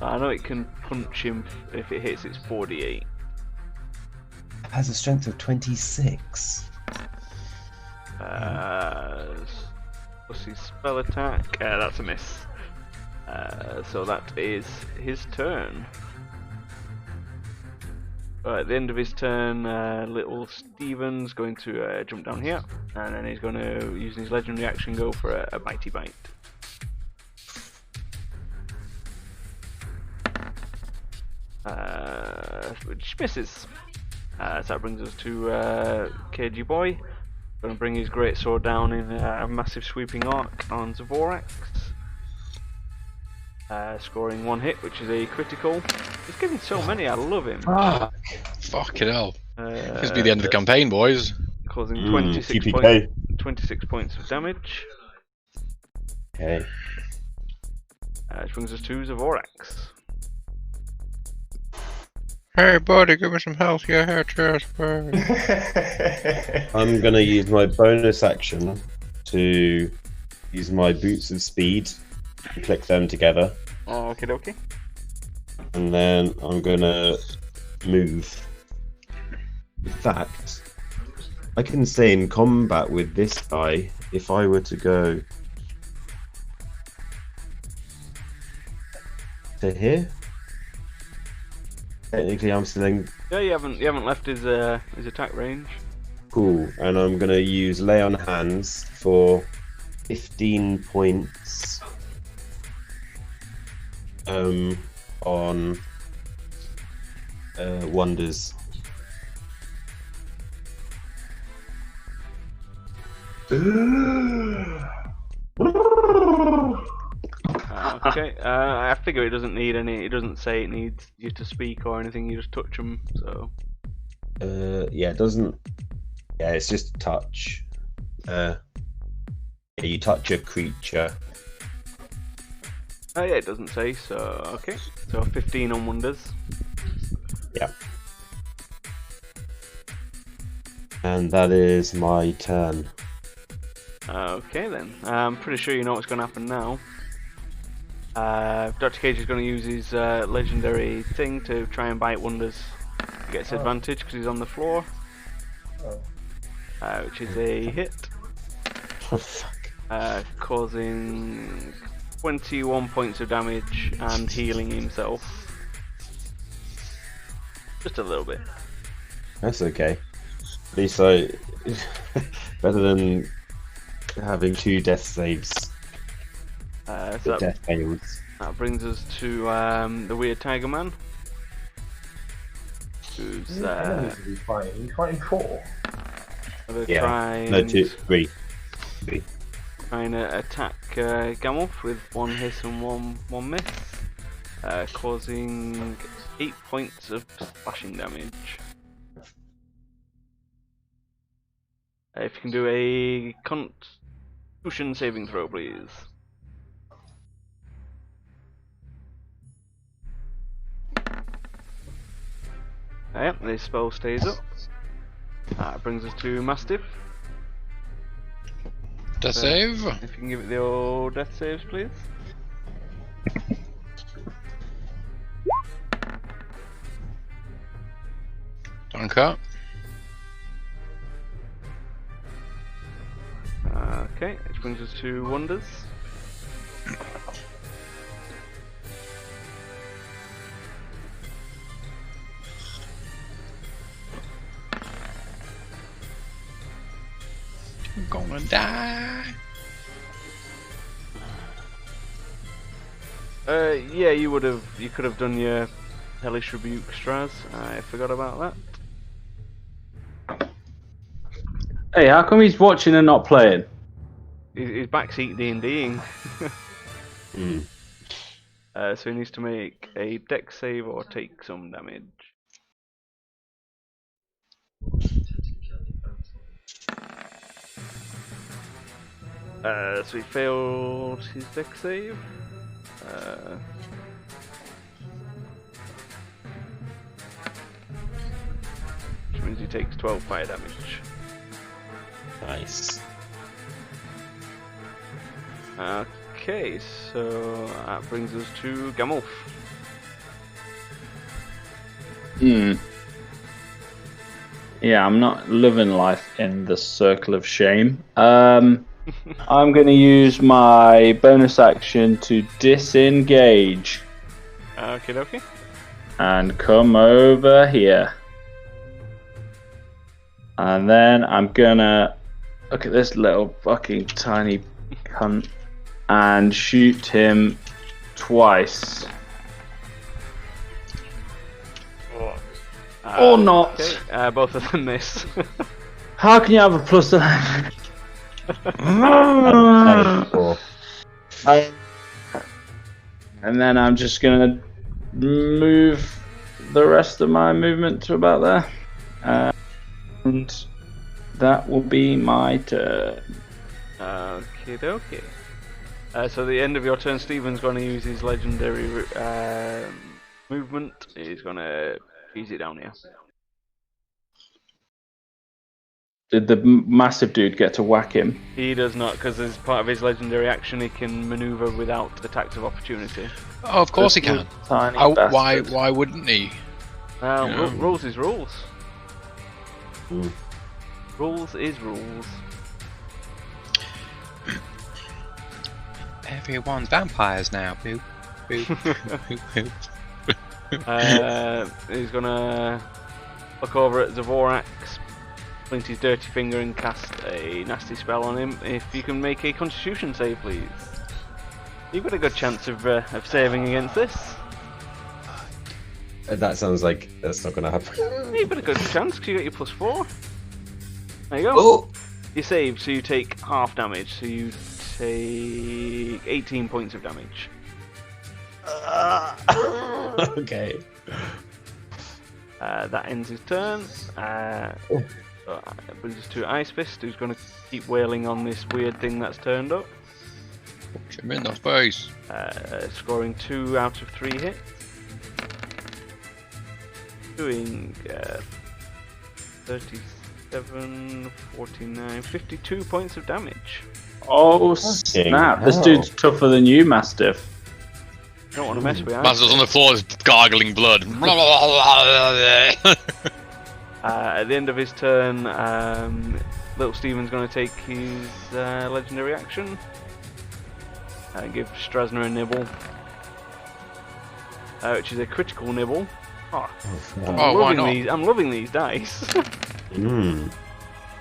I know it can punch him if it hits, it's 48. Has a strength of 26. Plus his spell attack. That's a miss. So that is his turn. At the end of his turn, Little Steven's going to jump down here, and then he's going to, using his legendary action, go for a bitey bite. Which misses. So that brings us to KG Boy. Going to bring his great sword down in a massive sweeping arc on Zavorax. Scoring 1 hit, which is a critical. He's giving so many, I love him. Fucking hell. This will be the end of the campaign, boys. Causing TPK. 26 points of damage. Okay. Which brings us to Zavorax. Hey, buddy, give me some health. Yeah, here, cheers. I'm gonna use my bonus action to use my Boots of Speed, click them together, Okie dokie. and then I'm gonna move. In fact, I can stay in combat with this guy if I were to go to here. Technically, I'm still in. Yeah, you haven't left his attack range. Cool, and I'm gonna use Lay on Hands for 15 points on Wonders. Okay, I figure it doesn't need any. It doesn't say it needs you to speak or anything. You just touch them. So. Yeah, it doesn't. Yeah, it's just touch. Yeah, you touch a creature. Oh yeah, it doesn't say. So okay, so 15 on Wonders. Yeah. And that is my turn. Okay then, I'm pretty sure you know what's going to happen now. Dr. Cage is going to use his legendary thing to try and bite Wonders. He gets advantage because he's on the floor, which is a hit, Oh fuck. causing 21 points of damage and healing himself. Just a little bit. That's okay. At least I better than having 2 death saves. So Death fails. that brings us to the weird tiger man. Who's He's fighting. He's fighting 4. gonna Yeah. try No, and 2, 3. trying to attack Gamolf with 1 hit and 1 miss, causing 8 points of slashing damage. If you can do a Constitution saving throw, please. Yep, this spell stays up. That brings us to Mastiff. Death save. If you can give it the old death saves, please. Danke. Okay, which brings us to Wonders. I'm gonna die. Yeah, you could have done your Hellish Rebuke, Straz. I forgot about that. Hey, how come he's watching and not playing? He's backseat D&Ding. Hmm. So he needs to make a dex save or take some damage. So he failed his dex save. Which means he takes 12 fire damage. Nice. Okay, so that brings us to Gamolf. Yeah, I'm not living life in the circle of shame. I'm going to use my bonus action to disengage Okay, okay. and come over here. And then I'm going to look at this little fucking tiny cunt and shoot him twice. Or not. Okay, both of them miss. How can you have a plus 11? And then I'm just gonna move the rest of my movement to about there, and that will be my turn. Okay, okay. So at the end of your turn, Stephen's going to use his legendary movement. He's going to ease it down here. Did the massive dude get to whack him? He does not, because as part of his legendary action, he can maneuver without attacks of opportunity. Oh, of course he This can. tiny Oh, bastard. why wouldn't he? Yeah. Rules is rules. Mm. Rules is rules. Everyone's vampires now. Boop, boop, boop, boop. He's going to look over at Zavorax, point his dirty finger and cast a nasty spell on him. If you can make a Constitution save, please. You've got a good chance of saving against this. That sounds like that's not going to happen. You've got a good chance because you got your +4. There you go. Oh! You save, so you take half damage. So you take 18 points of damage. Okay. That ends his turn. So that brings us to Ice Fist, who's going to keep wailing on this weird thing that's turned up. Get him in the face. Scoring 2 out of 3 hits. Doing 37, 49, 52 points of damage. Oh snap! This hell. dude's tougher than you, Mastiff. You don't want to mess with Ice Master's on the floor, is gargling blood. At the end of his turn, Little Steven's going to take his legendary action. Give Strasner a nibble. Which is a critical nibble. Oh, why not? I'm loving these dice.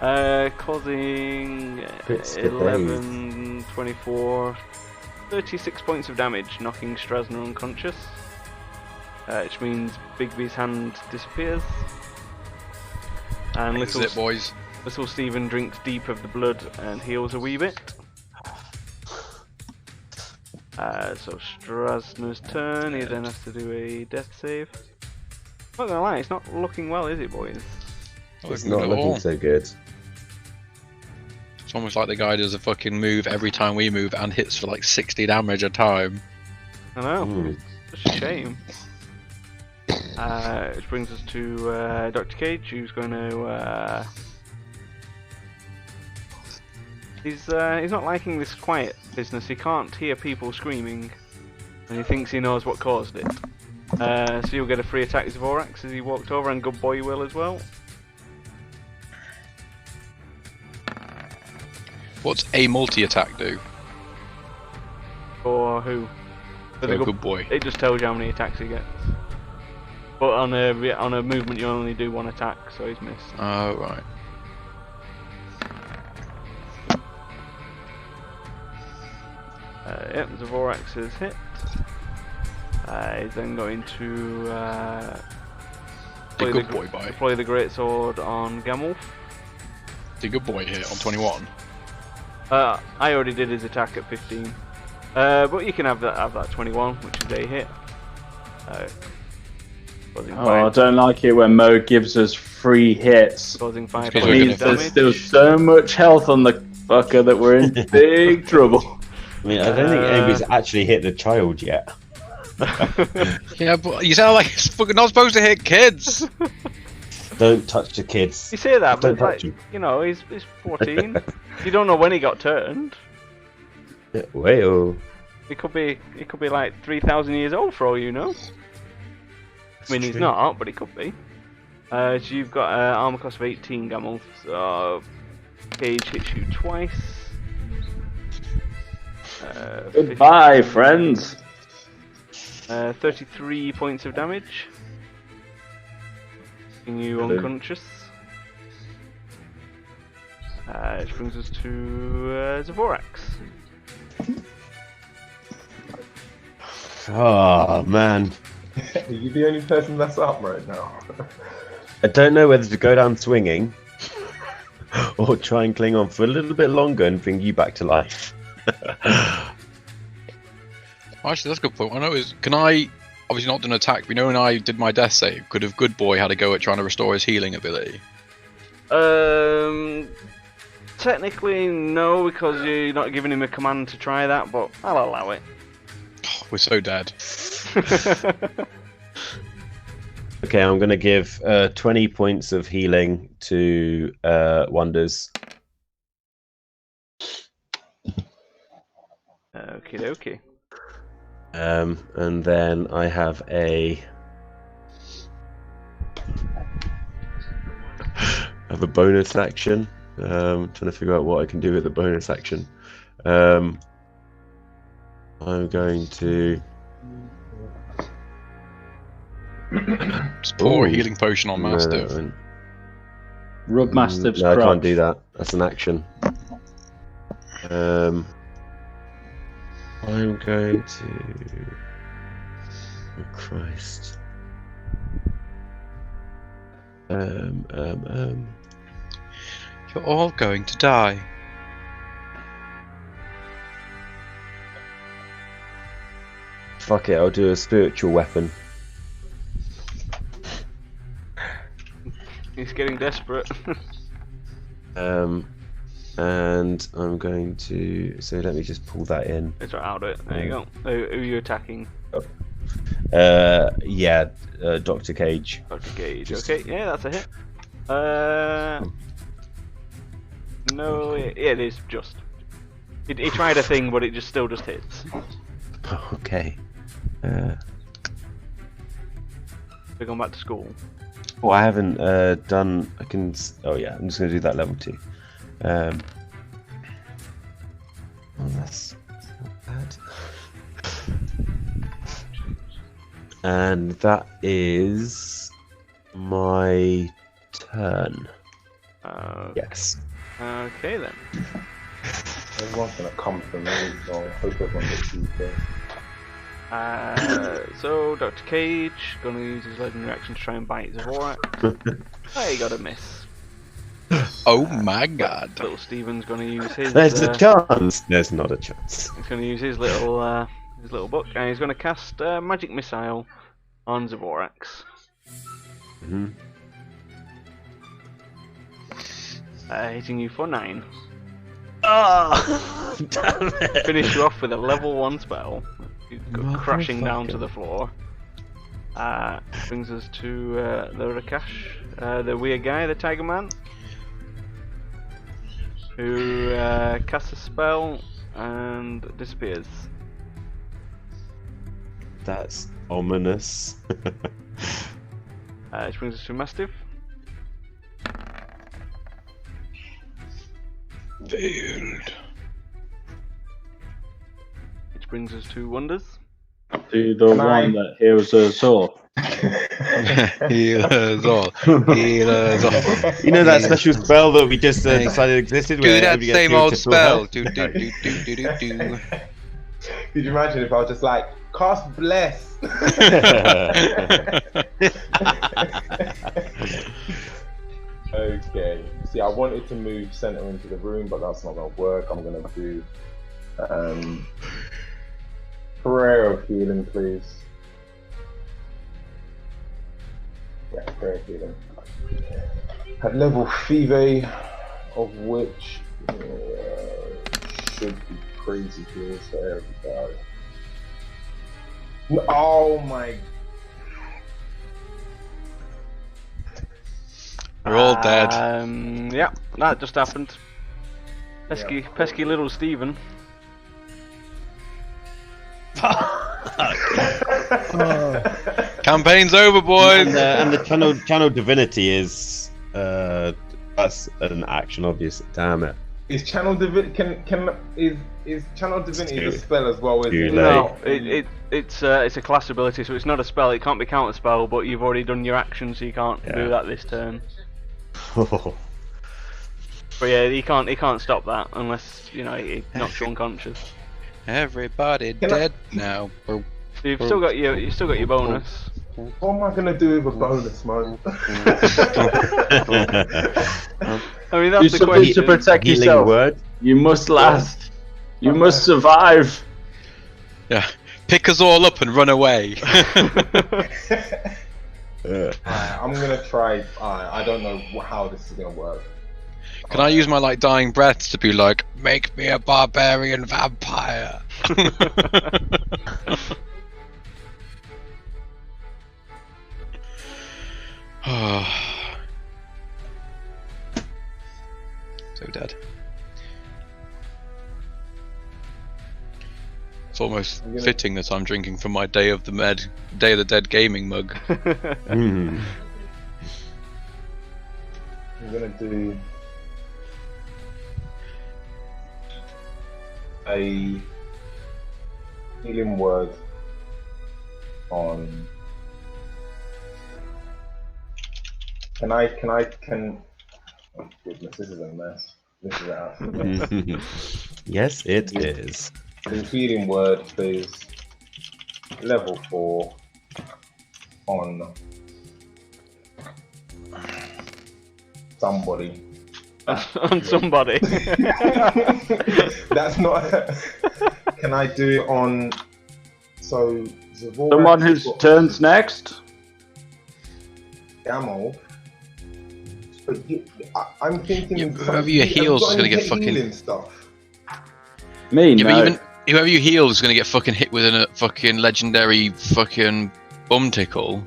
Causing Bits for 11, 24, 36 points of damage, knocking Strasner unconscious. Which means Bigby's hand disappears. And That's it, boys. little Stephen drinks deep of the blood and heals a wee bit. So Strasner's turn, he then has to do a death save. Not gonna lie, it's not looking well, is it, boys? It's Not not good at looking all. so good. It's almost like the guy does a fucking move every time we move and hits for like 60 damage a time. I know, Hmm. such a shame. Which brings us to Dr. Cage, who's going to... He's not liking this quiet business. He can't hear people screaming, and he thinks he knows what caused it. So you'll get a free attack with Vorax as he walked over, and Good Boy will as well. What's a multi-attack do? For who? For the a good boy. It just tells you how many attacks he gets. But on a movement you only do one attack, so he's missed. Oh, right. Yep, Zavorax is hit. He's then going to The good boy bite. deploy the Great Sword on Gamulf. The good boy hit on 21. I already did his attack at 15. But you can have that 21, which is a hit. Causing Oh, I don't like it when Mo gives us free hits. causing 5 because It we're points gonna of means damage. there's still so much health on the fucker that we're in big trouble. I mean, I don't think anybody's actually hit the child yet. Yeah, but you sound like it's fucking not supposed to hit kids. Don't touch the kids. You say that, but Don't it's like, touch him. you know, he's 14. You don't know when he got turned. Well, He could be like 3,000 years old for all you know. I mean, he's not, but he could be. So you've got armor class of 18, Gamel. So Cage hits you twice. Goodbye, friends. 33 points of damage. Making you Hello. unconscious. Which brings us to Zavorax. oh man, Are you the only person that's up right now? I don't know whether to go down swinging or try and cling on for a little bit longer and bring you back to life. Actually, that's a good point. I know can I obviously not do an attack, but you know when I did my death save, could have good boy had a go at trying to restore his healing ability? Technically no, because you're not giving him a command to try that, but I'll allow it. Oh, we're so dead. Okay, I'm going to give 20 points of healing to Wonders. Okie dokie. And then I have a bonus action. Trying to figure out what I can do with the bonus action. I'm going to Just pour a Ooh. healing potion on No, Mastiff. that won't. Rub Mastiff's No, I crotch. can't do that. That's an action. I'm going to. Oh Christ. You're all going to die. Fuck it, I'll do a spiritual weapon. He's getting desperate. And I'm going to. So let me just pull that in. It's right, I'll do it. There you go. Who are you attacking? Yeah, Dr. Cage. Dr. Gage. Okay, yeah, that's a hit. No, it is just. He tried a thing, but it still just hits. Okay. We're going back to school. Oh, I haven't done. I can. Oh yeah, I'm just going to do that level 2. Oh, that's not bad. And that is my turn. Yes. Okay then. Everyone's gonna come for me, so I hope everyone gets you first. So Dr. Cage gonna use his legendary action to try and bite Zavorak. He got a miss. Oh my god. Little Steven's gonna use his. There's a chance. There's not a chance. He's gonna use his little book, and he's gonna cast magic missile on Zavorax. Mm-hmm. Hitting you for 9. Oh, damn it! Finish you off with a level 1 spell. You go crashing down to Motherfucker. the floor. Brings us to the Rakash, the weird guy, the Tiger Man, who casts a spell and disappears. That's ominous. Which brings us to Mastiff. Failed. Which brings us to Wonders. To the Can one I- that heals us all. Healers all. Healers all. You know that special spell that we just Hey. decided existed? Do where that everybody gets same healed old to full spell. health? Do do do do do do do. Could you imagine if I was just like, cast bless? Okay. See, I wanted to move center into the room, but that's not gonna work. I'm gonna do prayer of healing, please. Yeah, prayer of healing. At level 5, of which should be crazy heals for everybody. Oh my! We're all dead. Yeah, that just happened. Pesky little Steven. Campaign's over, boys. And the channel divinity is that's an action, obviously. Damn it. Is channel divinity is channel divinity a Too- spell as well? Is too it? late. No, it's a class ability, so it's not a spell. It can't be counter spell, but you've already done your action, so you can't do Yeah. that this turn. But yeah, he can't stop that unless he knocks you unconscious. Everybody Can I- dead now. So you've still got your bonus. What am I gonna do with a bonus, man? I mean Do that's the something question. to protect Healing yourself. word. You must last. You must survive. Yeah. Pick us all up and run away. I'm gonna try. I don't know how this is gonna work. Can I use my dying breaths to be like, make me a barbarian vampire? So dead. It's almost I'm gonna- fitting that I'm drinking from my Day of the Dead gaming mug. Mm. I'm gonna do a healing word on. Can oh goodness, this is a mess. This is an absolute mess. Yes, it is. The healing word is level 4 on somebody. On somebody. That's not. Can I do it on? So Zavorak Someone whose got turns next. Gamel. But I'm thinking. Yeah, some- whoever your have you heals got is gonna any get fucking- healing stuff. Me, Yeah, no. but even whoever you heal is gonna get fucking hit with a fucking legendary fucking bum tickle.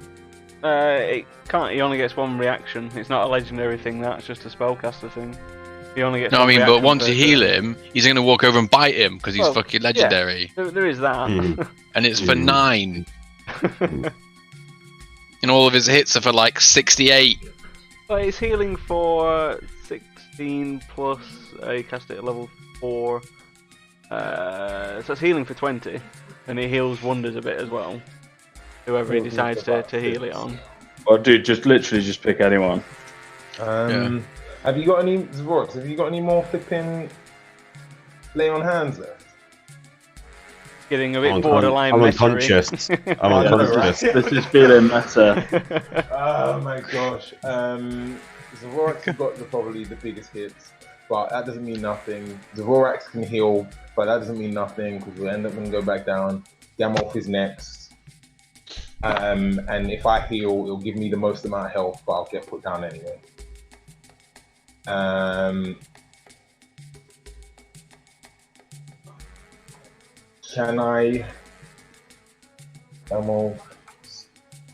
It can't. He only gets one reaction. It's not a legendary thing. That's just a spellcaster thing. He only gets. No, I one mean, but reaction once per you heal turn. him, he's gonna walk over and bite him because he's Well, fucking legendary, There is that. Mm. and it's for Mm. 9. And all of his hits are for 68. But it's healing for 16 plus. You cast it at level 4. So it's healing for 20, and he heals wonders a bit as well. Whoever he Heals decides for about to heal 6. it on. Or dude, just literally just pick anyone. Um, Have you got any Zorox? Have you got any more flipping lay on hands left? Getting a bit borderline I'm messery. unconscious. I'm unconscious. This is feeling better. Oh my gosh. Zoroark's got probably the biggest hits, but that doesn't mean nothing. Zoroark can heal, but that doesn't mean nothing because we'll end up going to go back down. Gamorph is next. And if I heal, it'll give me the most amount of health, but I'll get put down anyway. Can I? Gamorph.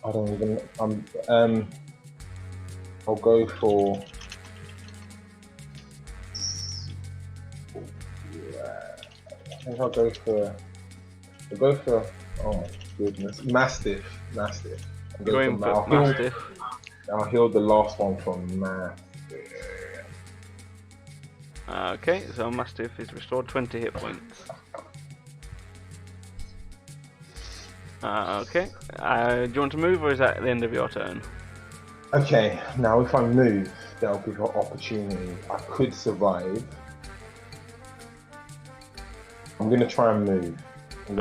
I don't even. I'll go for. I think I'll go for. Oh my goodness, Mastiff. I'm Going for Mastiff. I'll heal the last one from Mastiff. Okay, so Mastiff is restored 20 hit points. Okay. Do you want to move, or is that at the end of your turn? Okay, now if I move, that'll give an opportunity. I could survive. I'm gonna try and move. I'm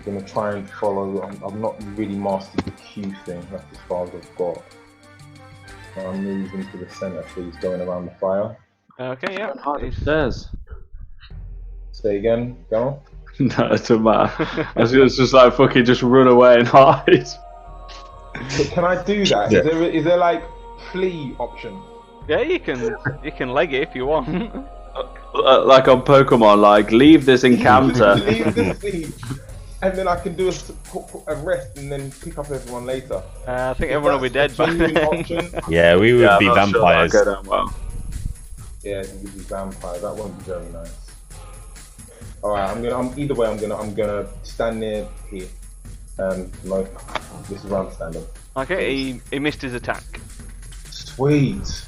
gonna try and follow. I've not really mastered the Q thing. That's as far as I've got. So I'm moving to the center, so he's going around the fire. Okay, yeah. Stairs. Say again, go No, it doesn't matter. It's just like fucking just run away and hide. Can I do that? Yeah. Is there like flee option? Yeah, you can leg it if you want. Like on Pokemon, like leave this encounter. Leave the scene, and then I can do a rest and then pick up everyone later. I think everyone will be dead by Genuine then. option. Yeah, we would be I'm not sure vampires. that'll go down well. Yeah, it would be vampire. That won't be very nice. All right, either way. I'm gonna stand near here. No, this is where I'm standing. Okay, he missed his attack. Sweet.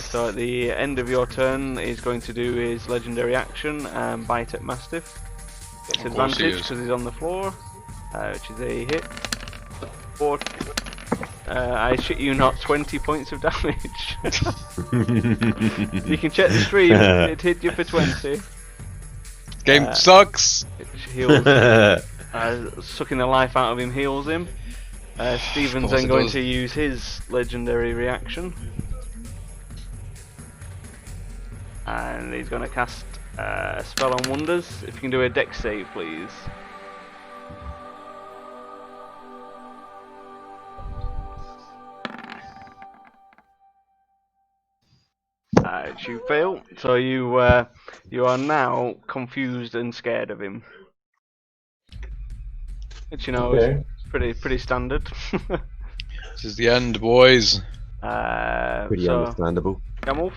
So at the end of your turn, he's going to do his legendary action and bite at Mastiff. Gets Of course he advantage is. because he's on the floor, which is a hit. I shit you not, 20 points of damage. You can check the stream. It hit you for 20. Game sucks. It heals. Sucking the life out of him heals him. Steven's Of course then it going does. to use his legendary reaction. And he's going to cast a spell on Wonders. If you can do a dex save, please. You fail, so you are now confused and scared of him. Which you know Okay. is pretty standard. This is the end, boys. Pretty so, understandable. Gamolf.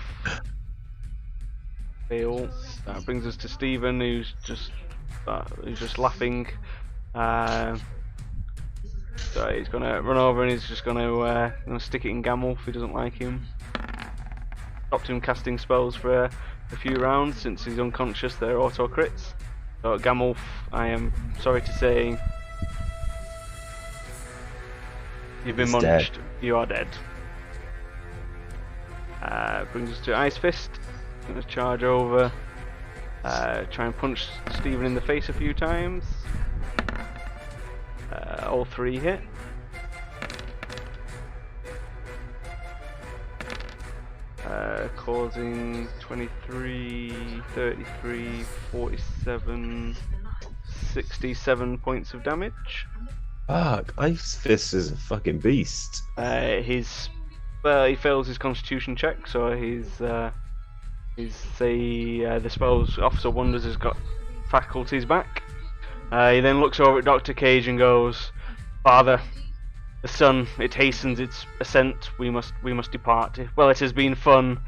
Fail. That brings us to Stephen, who's just laughing. So he's gonna run over and he's just gonna stick it in Gamolf. He doesn't like him. Stopped him casting spells for a few rounds since he's unconscious. They're auto crits. So Gamolf, I am sorry to say, you've been He's munched. dead. You are dead. Brings us to Ice Fist. Gonna charge over. Try and punch Stephen in the face a few times. All three hit. Causing 23, 33, 47, 67 points of damage. Fuck, Ice Fist is a fucking beast. He fails his Constitution check, so the spell's Officer Wonders has got faculties back. He then looks over at Dr. Cage and goes, "Father, the sun, it hastens its ascent. We must depart. Well, it has been fun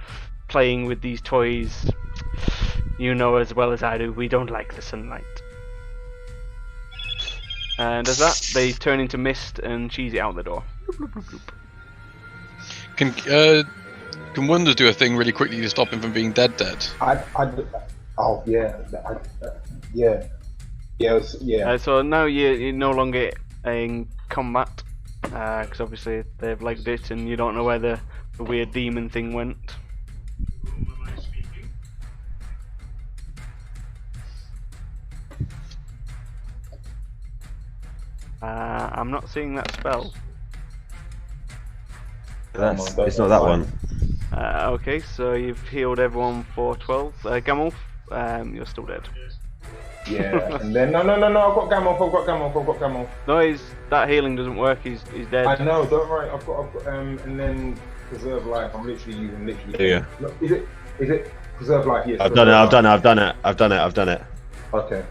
playing with these toys. You know as well as I do, we don't like the sunlight." And as that, they turn into mist and cheese it out the door. Bloop, bloop, bloop, bloop. Can Wonders do a thing really quickly to stop him from being dead? Oh yeah. Yeah. So now you're no longer in combat. because obviously they've legged it, and you don't know where the weird demon thing went. I'm not seeing that spell. It's not that one. Okay, so you've healed everyone for 12. Gamulf, you're still dead. Yeah, and then no, I've got Gamulf. No, that healing doesn't work. He's dead. I know, don't worry. I've got, and then preserve life. I'm literally using Yeah. No, is it preserve life? Yes. I've done it. Okay.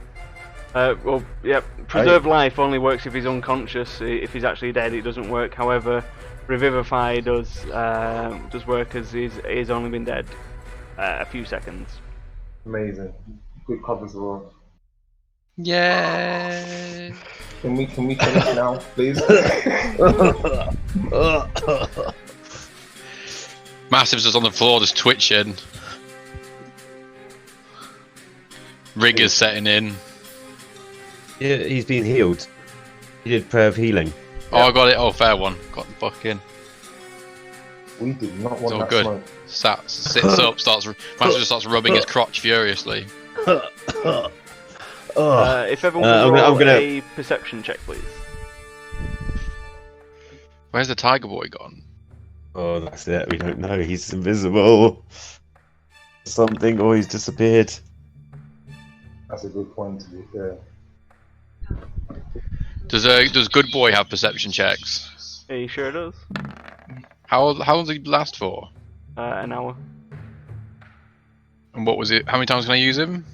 Well, yeah. Preserve life only works if he's unconscious. If he's actually dead, it doesn't work. However, revivify does work as he's only been dead a few seconds. Amazing. Good covers as well. Yeah. Can we finish now, please? Massive's just on the floor, just twitching. Rigger's setting in. Yeah, he's been healed. He did prayer of healing. Oh, I got it. Oh, fair one. Got the fuck in. We did not It's want all that good. smoke. Sits up, Massive just starts rubbing his crotch furiously. If everyone can roll I'm gonna... a perception check, please. Where's the tiger boy gone? Oh, that's it. We don't know. He's invisible. Something, or he's disappeared. That's a good point to be fair. Does good boy have perception checks? Are you sure it does? How long did he last for? An hour. And what was it? How many times can I use him?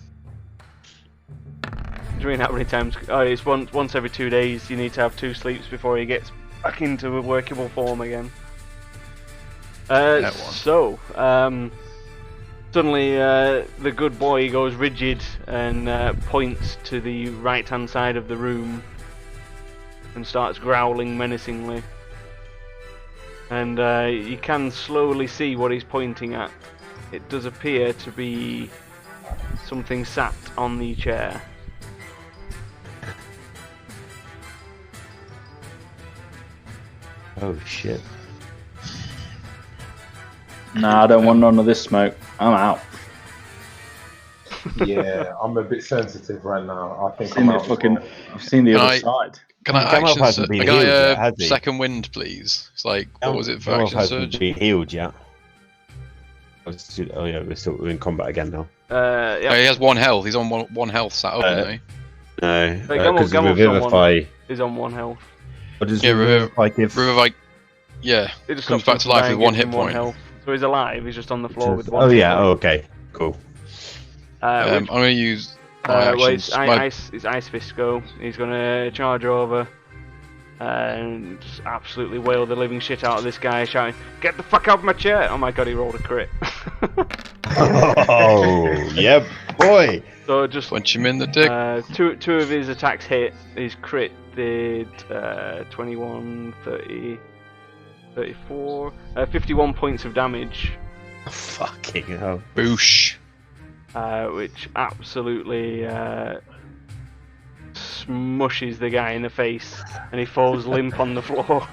Do you mean how many times? Oh, it's once every 2 days. You need to have 2 sleeps before he gets back into a workable form again. So, suddenly the good boy goes rigid and points to the right-hand side of the room and starts growling menacingly. And you can slowly see what he's pointing at. It does appear to be something sat on the chair. Oh shit. Nah, I don't want none of this smoke. I'm out. Yeah, I'm a bit sensitive right now. I think I've seen I'm the out. fucking. I've seen the other side. Can I Gamma action? hasn't been Can I healed yet, has he? second wind, please? It's like what was it for Gamma action hasn't surge? been healed yet. Oh yeah, we're in combat again now. Oh, Yeah. he has 1 health. He's on one health sat up, isn't he? No, Gamma's because on Revivify. Is on 1 health. What does Yeah, Revivify give? Revivify. Yeah, It just comes stops back to him life dying, with 1 gives hit him 1 point. health. So he's alive. He's just on the floor with 1 Oh hit yeah, point. oh, okay, cool. I'm going to use my Well, actions. it's Ice Fist go. He's gonna charge over and just absolutely wail the living shit out of this guy, shouting, "Get the fuck out of my chair!" Oh my god, he rolled a crit. Oh, yeah, boy. So just Punch him in the dick. two of his attacks hit. His crit did 21, 30, 34, 51 points of damage. Fucking hell. Boosh. Which absolutely smushes the guy in the face, and he falls limp on the floor.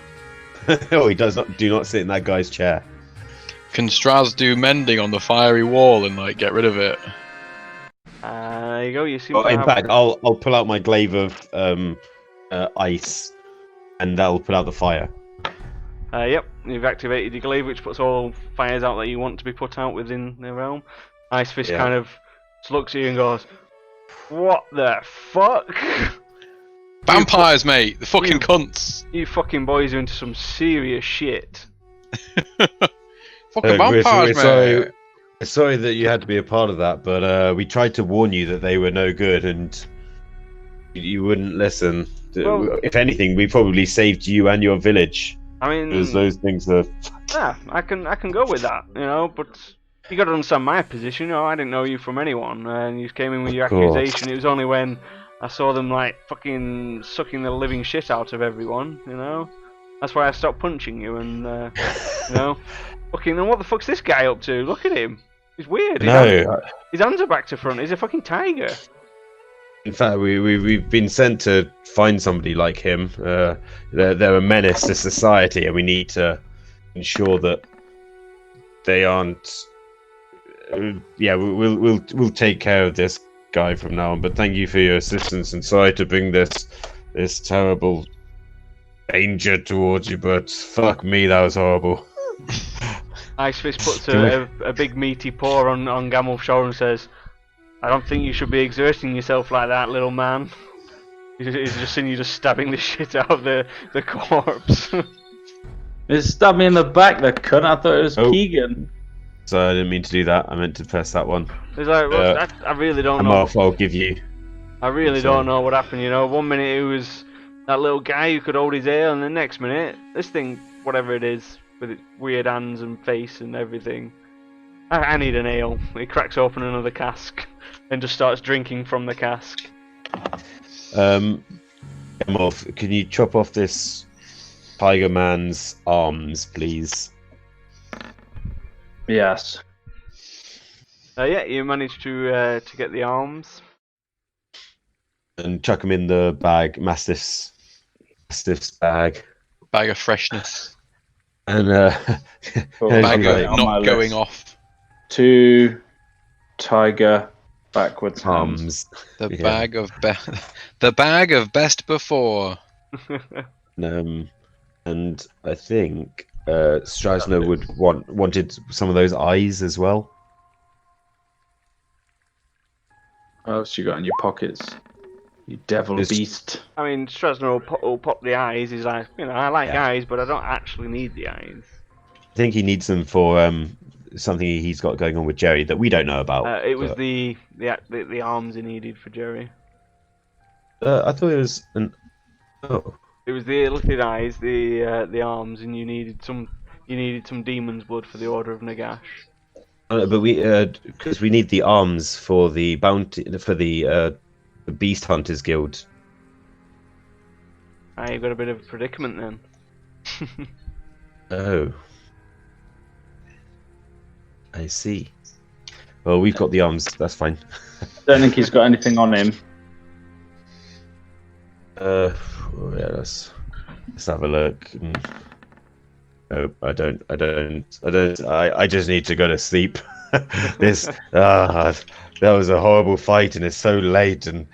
Oh, he does not. Do not sit in that guy's chair. Can Straz do mending on the fiery wall and like get rid of it? There you go. You seem Oh, to in have... fact, I'll pull out my glaive of ice, and that'll put out the fire. Yep, you've activated your glaive, which puts all fires out that you want to be put out within the realm. Ice Fist kind of just looks at you and goes, "What the fuck? Vampires, mate! The fucking cunts! You fucking boys are into some serious shit." Fucking We're vampires, mate! sorry that you had to be a part of that, but we tried to warn you that they were no good, and you wouldn't listen. Well, if anything, we probably saved you and your village. I mean, Because those things are... yeah, I can go with that, you know, but you got to understand my position. You know, I didn't know you from anyone, and you came in with your Of course. accusation. It was only when I saw them like fucking sucking the living shit out of everyone. You know, that's why I stopped punching you. And you know, fucking. And what the fuck's this guy up to? Look at him. He's weird. His hands are back to front. He's a fucking tiger. In fact, we've been sent to find somebody like him. They're a menace to society, and we need to ensure that they aren't. We'll take care of this guy from now on. But thank you for your assistance, and sorry to bring this terrible danger towards you. But fuck me, that was horrible. Icefist puts a big meaty paw on Gamel's shoulder and says, "I don't think you should be exerting yourself like that, little man." He's just seen you just stabbing the shit out of the corpse. It stabbed me in the back, the cunt. I thought it was Keegan. So I didn't mean to do that. I meant to press that one. He's like, well, I really don't know. Off, I'll give you. I really don't know what happened, you know. One minute it was that little guy who could hold his hair, and the next minute, this thing, whatever it is, with its weird hands and face and everything. I need an ale. He cracks open another cask and just starts drinking from the cask. Morph, can you chop off this Tiger Man's arms, please? Yes. Yeah, you managed to get the arms. And chuck them in the bag, Mastiff's bag. Bag of freshness. And Bag of not going off. 2 tiger backwards arms. The bag of best before. And I think Strasner would wanted some of those eyes as well. What else you got in your pockets? You devil beast. I mean, Strasner will pop the eyes. He's like, I like eyes, but I don't actually need the eyes. I think he needs them for something he's got going on with Jerry that we don't know about. It was the arms he needed for Jerry. I thought it was an. Oh. It was the lifted eyes, the arms, and you needed some demon's blood for the Order of Nagash. But we because we need the arms for the bounty for the Beast Hunters Guild. You've got a bit of a predicament then. Oh. I see. Well, we've got the arms, that's fine. Don't think he's got anything on him. Yeah, let's have a look. No, I don't. I just need to go to sleep. That was a horrible fight, and it's so late. And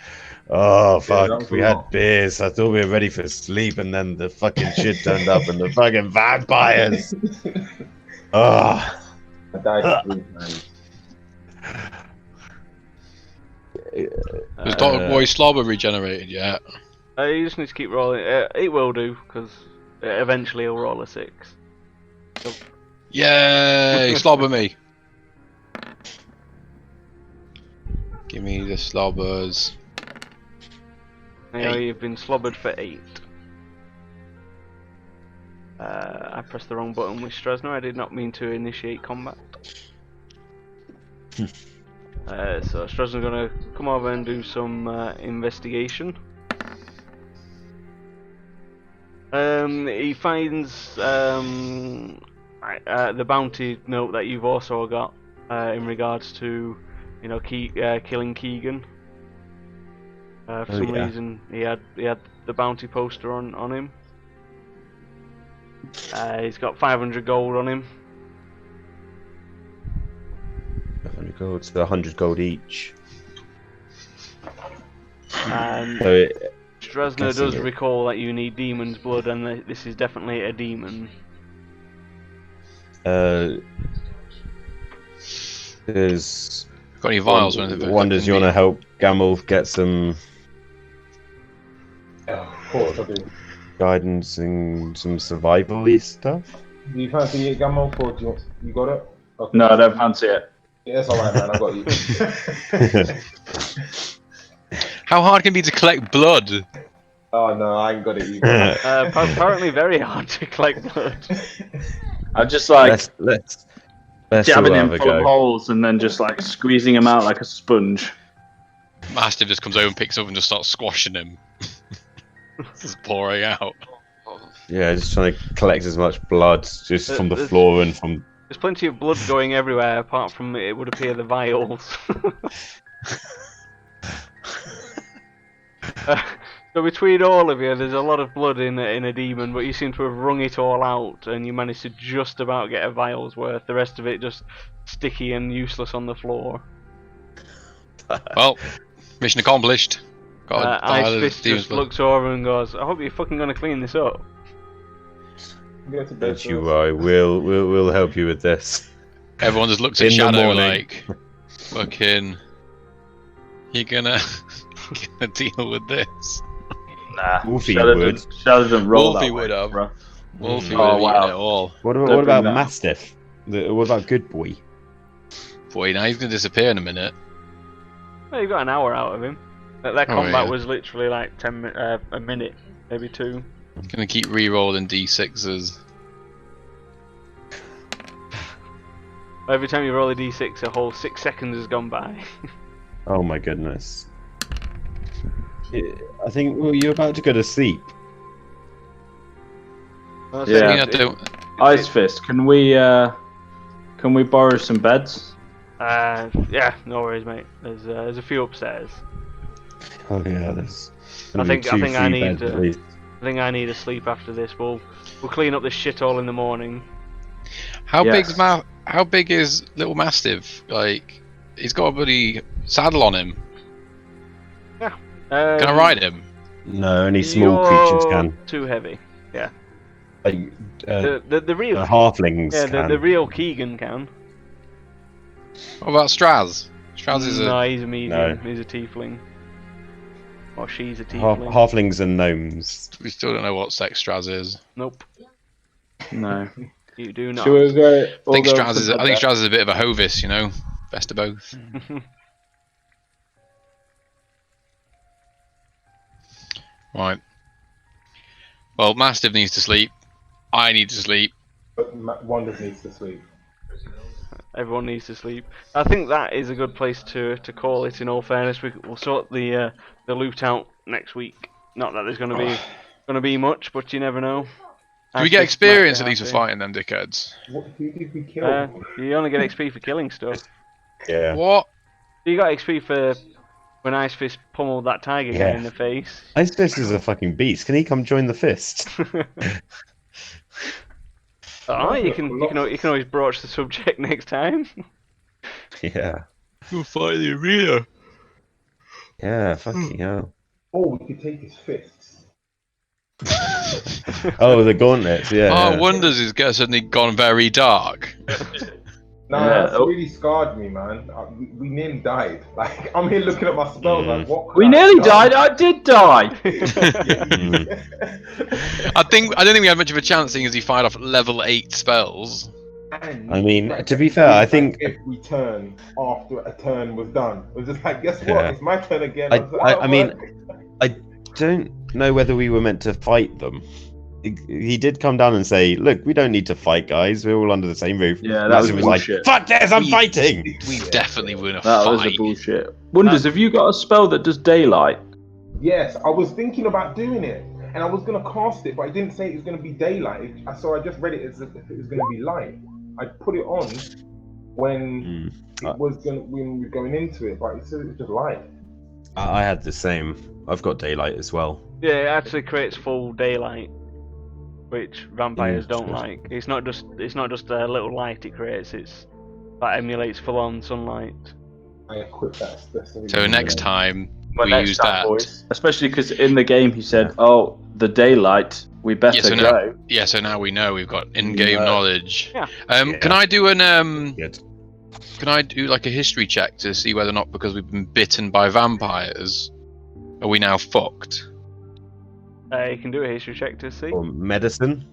oh fuck, we had beers. I thought we were ready for sleep, and then the fucking shit turned up, and the fucking vampires. Oh. I died 3 times. Has Dr. Boy Slobber regenerated yet? You just need to keep rolling. It will do, because eventually he'll roll a 6. So... Yay! Slobber me! Give me the slobbers. You've been slobbered for 8. I pressed the wrong button with Strasner. I did not mean to initiate combat. So Strasner's going to come over and do some investigation. He finds the bounty note that you've also got in regards to, killing Keegan. For some reason, he had the bounty poster on him. He's got 500 gold on him. 500 gold, so 100 gold each. And Strasner does recall that you need demon's blood, and this is definitely a demon. There's. Got any vials or anything? Wonders you want to help Gamel get some. Of course I do. Guidance and some survival-y stuff. Do you fancy it, Gamel? Or do you got it? Okay. No, I don't fancy it. Yeah, that's alright, man. I got you. How hard can it be to collect blood? Oh no, I ain't got it either. Apparently very hard to collect blood. I just like let's jabbing him full of holes and then just like squeezing him out like a sponge. Mastiff just comes over and picks up and just starts squashing him. Just pouring out. Yeah, just trying to collect as much blood just from the floor and from. There's plenty of blood going everywhere, apart from it would appear the vials. So between all of you, there's a lot of blood in a demon, but you seem to have wrung it all out, and you managed to just about get a vial's worth. The rest of it just sticky and useless on the floor. Well, mission accomplished. Got a Ice vial of Fist demon's just blood. looks over and goes, "I hope you're fucking gonna clean this up." Go to bed Don't you first. worry, we'll help you with this. Everyone just looks at In the Shadow morning. like, fucking, you gonna deal with this? Nah, Wolfie Shadow would. didn't- Shadow didn't roll Wolfie that would way, have. bro. Wolfie Mm. would have Oh, eaten wow. it all. What Don't about bring that up. Mastiff? What about Good Boy? Boy, now he's gonna disappear in a minute. Well, you got an hour out of him. That Oh, combat yeah. was literally like a minute, maybe 2. I'm gonna keep re-rolling d6s. Every time you roll a d6, a whole 6 seconds has gone by. Oh my goodness. I think you're about to go to sleep. Well, Yeah. I don't. Ice Fist, can we borrow some beds? Yeah, no worries, mate. There's a few upstairs. Oh yeah, there's. I gonna be think I 2 free need beds at to. least. I think I need a sleep after this. We'll clean up this shithole in the morning. How Yes. How big is Little Mastiff? Like, he's got a bloody saddle on him. Can I ride him? No, only small creatures You're can. Too heavy. Like The real halflings yeah can. the real Keegan can. What about Straz? Straz is No, a. he's a medium. No. He's a tiefling. Or she's a Half, tiefling. halflings and gnomes. We still don't know what sex Straz is. Nope, No. you do not. Should we go? I think Straz is a bit of a Hovis, you know, best of both. Right. Well, Mastiff needs to sleep. I need to sleep. But Wonders needs to sleep. Everyone needs to sleep. I think that is a good place to call it. In all fairness, we'll sort the loot out next week. Not that there's going to be much, but you never know. Do we get experience at least for fighting them dickheads? Who did we kill? You only get XP for killing stuff. Yeah. What? You got XP for when Ice Fist pummeled that tiger guy Yeah. in the face. Ice Fist is a fucking beast. Can he come join the fist? Oh, you can always broach the subject next time. Yeah. We'll fight the arena. Yeah, fucking hell. Oh, we could take his fists. Oh, the gauntlets, yeah. Oh, yeah. Wonders is suddenly gone very dark. No, Yeah, that's really scarred me, man. We nearly died. Like, I'm here looking at my spells, like, what? could We I nearly have done? died. I did die. I don't think we had much of a chance, seeing as he fired off level 8 spells. And I mean, like, to be fair, I like think every turn after a turn was done, it was just like, guess what? Yeah. It's my turn again. I- was like, I mean, work. don't know whether we were meant to fight them. He did come down and say, "Look, we don't need to fight, guys. We're all under the same roof." Yeah, that was Massive like, bullshit. "Fuck yes, I'm We- fighting." We Yeah. definitely win a That was a fight. bullshit. Wonders, have you got a spell that does daylight? Yes, I was thinking about doing it, and I was gonna cast it, but I didn't say it was gonna be daylight. So I just read it as if it was gonna be light. I put it on when Mm. when we were going into it, but it said it was just light. I had the same. I've got daylight as well. Yeah, it actually creates full daylight, which vampires don't Interesting. like. It's not just a little light it creates. That emulates full-on sunlight. I equipped that. So next time Well, we next use time, that. boys. Especially because in the game he said, "Oh, the daylight. We better Yeah, so go." now- Yeah, so now we know we've got in-game Yeah. knowledge. Yeah. Yeah. Can I do Good. Can I do like a history check to see whether or not, because we've been bitten by vampires, are we now fucked? You can do a history check to see. Or medicine.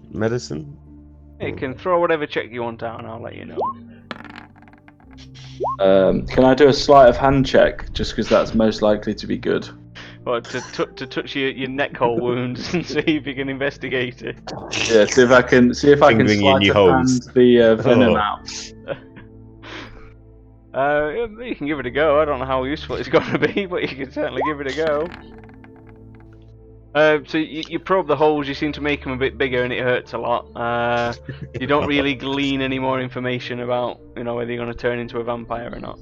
You can throw whatever check you want out, and I'll let you know. Can I do a sleight of hand check? Just because that's most likely to be good. Or to touch your neck hole wounds and see if you can investigate it. Yeah, see if I can Fingering your sleight new of holes. hand the venom Oh. out. You can give it a go. I don't know how useful it's going to be, but you can certainly give it a go. So you probe the holes, you seem to make them a bit bigger, and it hurts a lot. You don't really glean any more information about, whether you're going to turn into a vampire or not.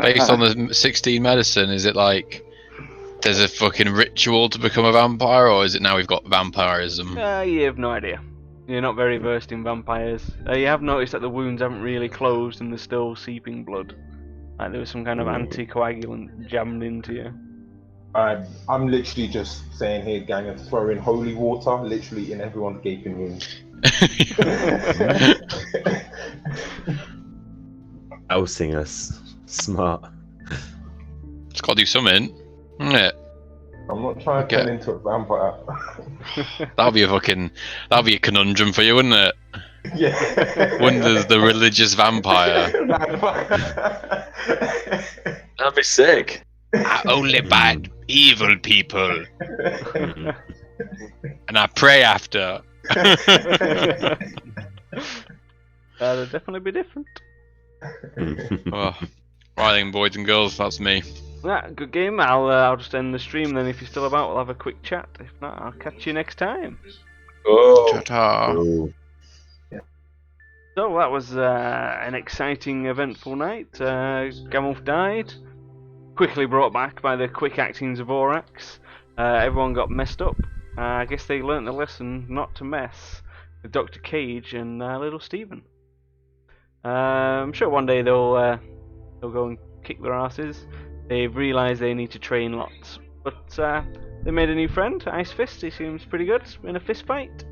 Based on the 16 medicine, is it like there's a fucking ritual to become a vampire, or is it now we've got vampirism? You have no idea. You're not very versed in vampires. You have noticed that the wounds haven't really closed and there's still seeping blood. Like there was some kind of anticoagulant jammed into you. I'm literally just saying here, gang, and throwing holy water literally in everyone's gaping wounds. Ousting us. Smart. It's got to do something, isn't it? I'm not trying to turn into a vampire. That'll be a conundrum for you, wouldn't it? Yeah. When there's the religious vampire. That'd be sick. I only bite evil people, and I pray after. That'll definitely be different. Oh, right then, boys and girls, that's me. Right, good game. I'll just end the stream then. If you're still about, we'll have a quick chat. If not, I'll catch you next time. Oh. Ta-ta. So that was an exciting, eventful night. Gamulf died, quickly brought back by the quick actings of Orax. Everyone got messed up. I guess they learnt the lesson not to mess with Dr. Cage and little Stephen. I'm sure one day they'll go and kick their asses. They've realised they need to train lots, but they made a new friend, Ice Fist. He seems pretty good in a fist fight.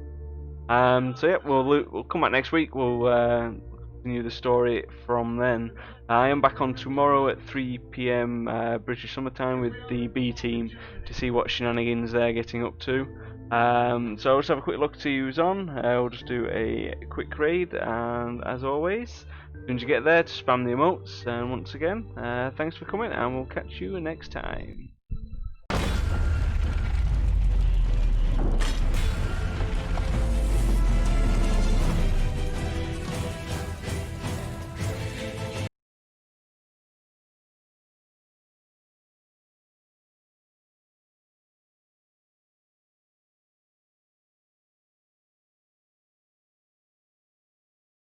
So yeah, we'll come back next week. We'll continue the story from then. I am back on tomorrow at 3 PM British Summertime with the B team to see what shenanigans they're getting up to. So I'll just have a quick look to who's on. We'll just do a quick raid, and as always, as soon as you get there, to spam the emotes. And once again, thanks for coming, and we'll catch you next time.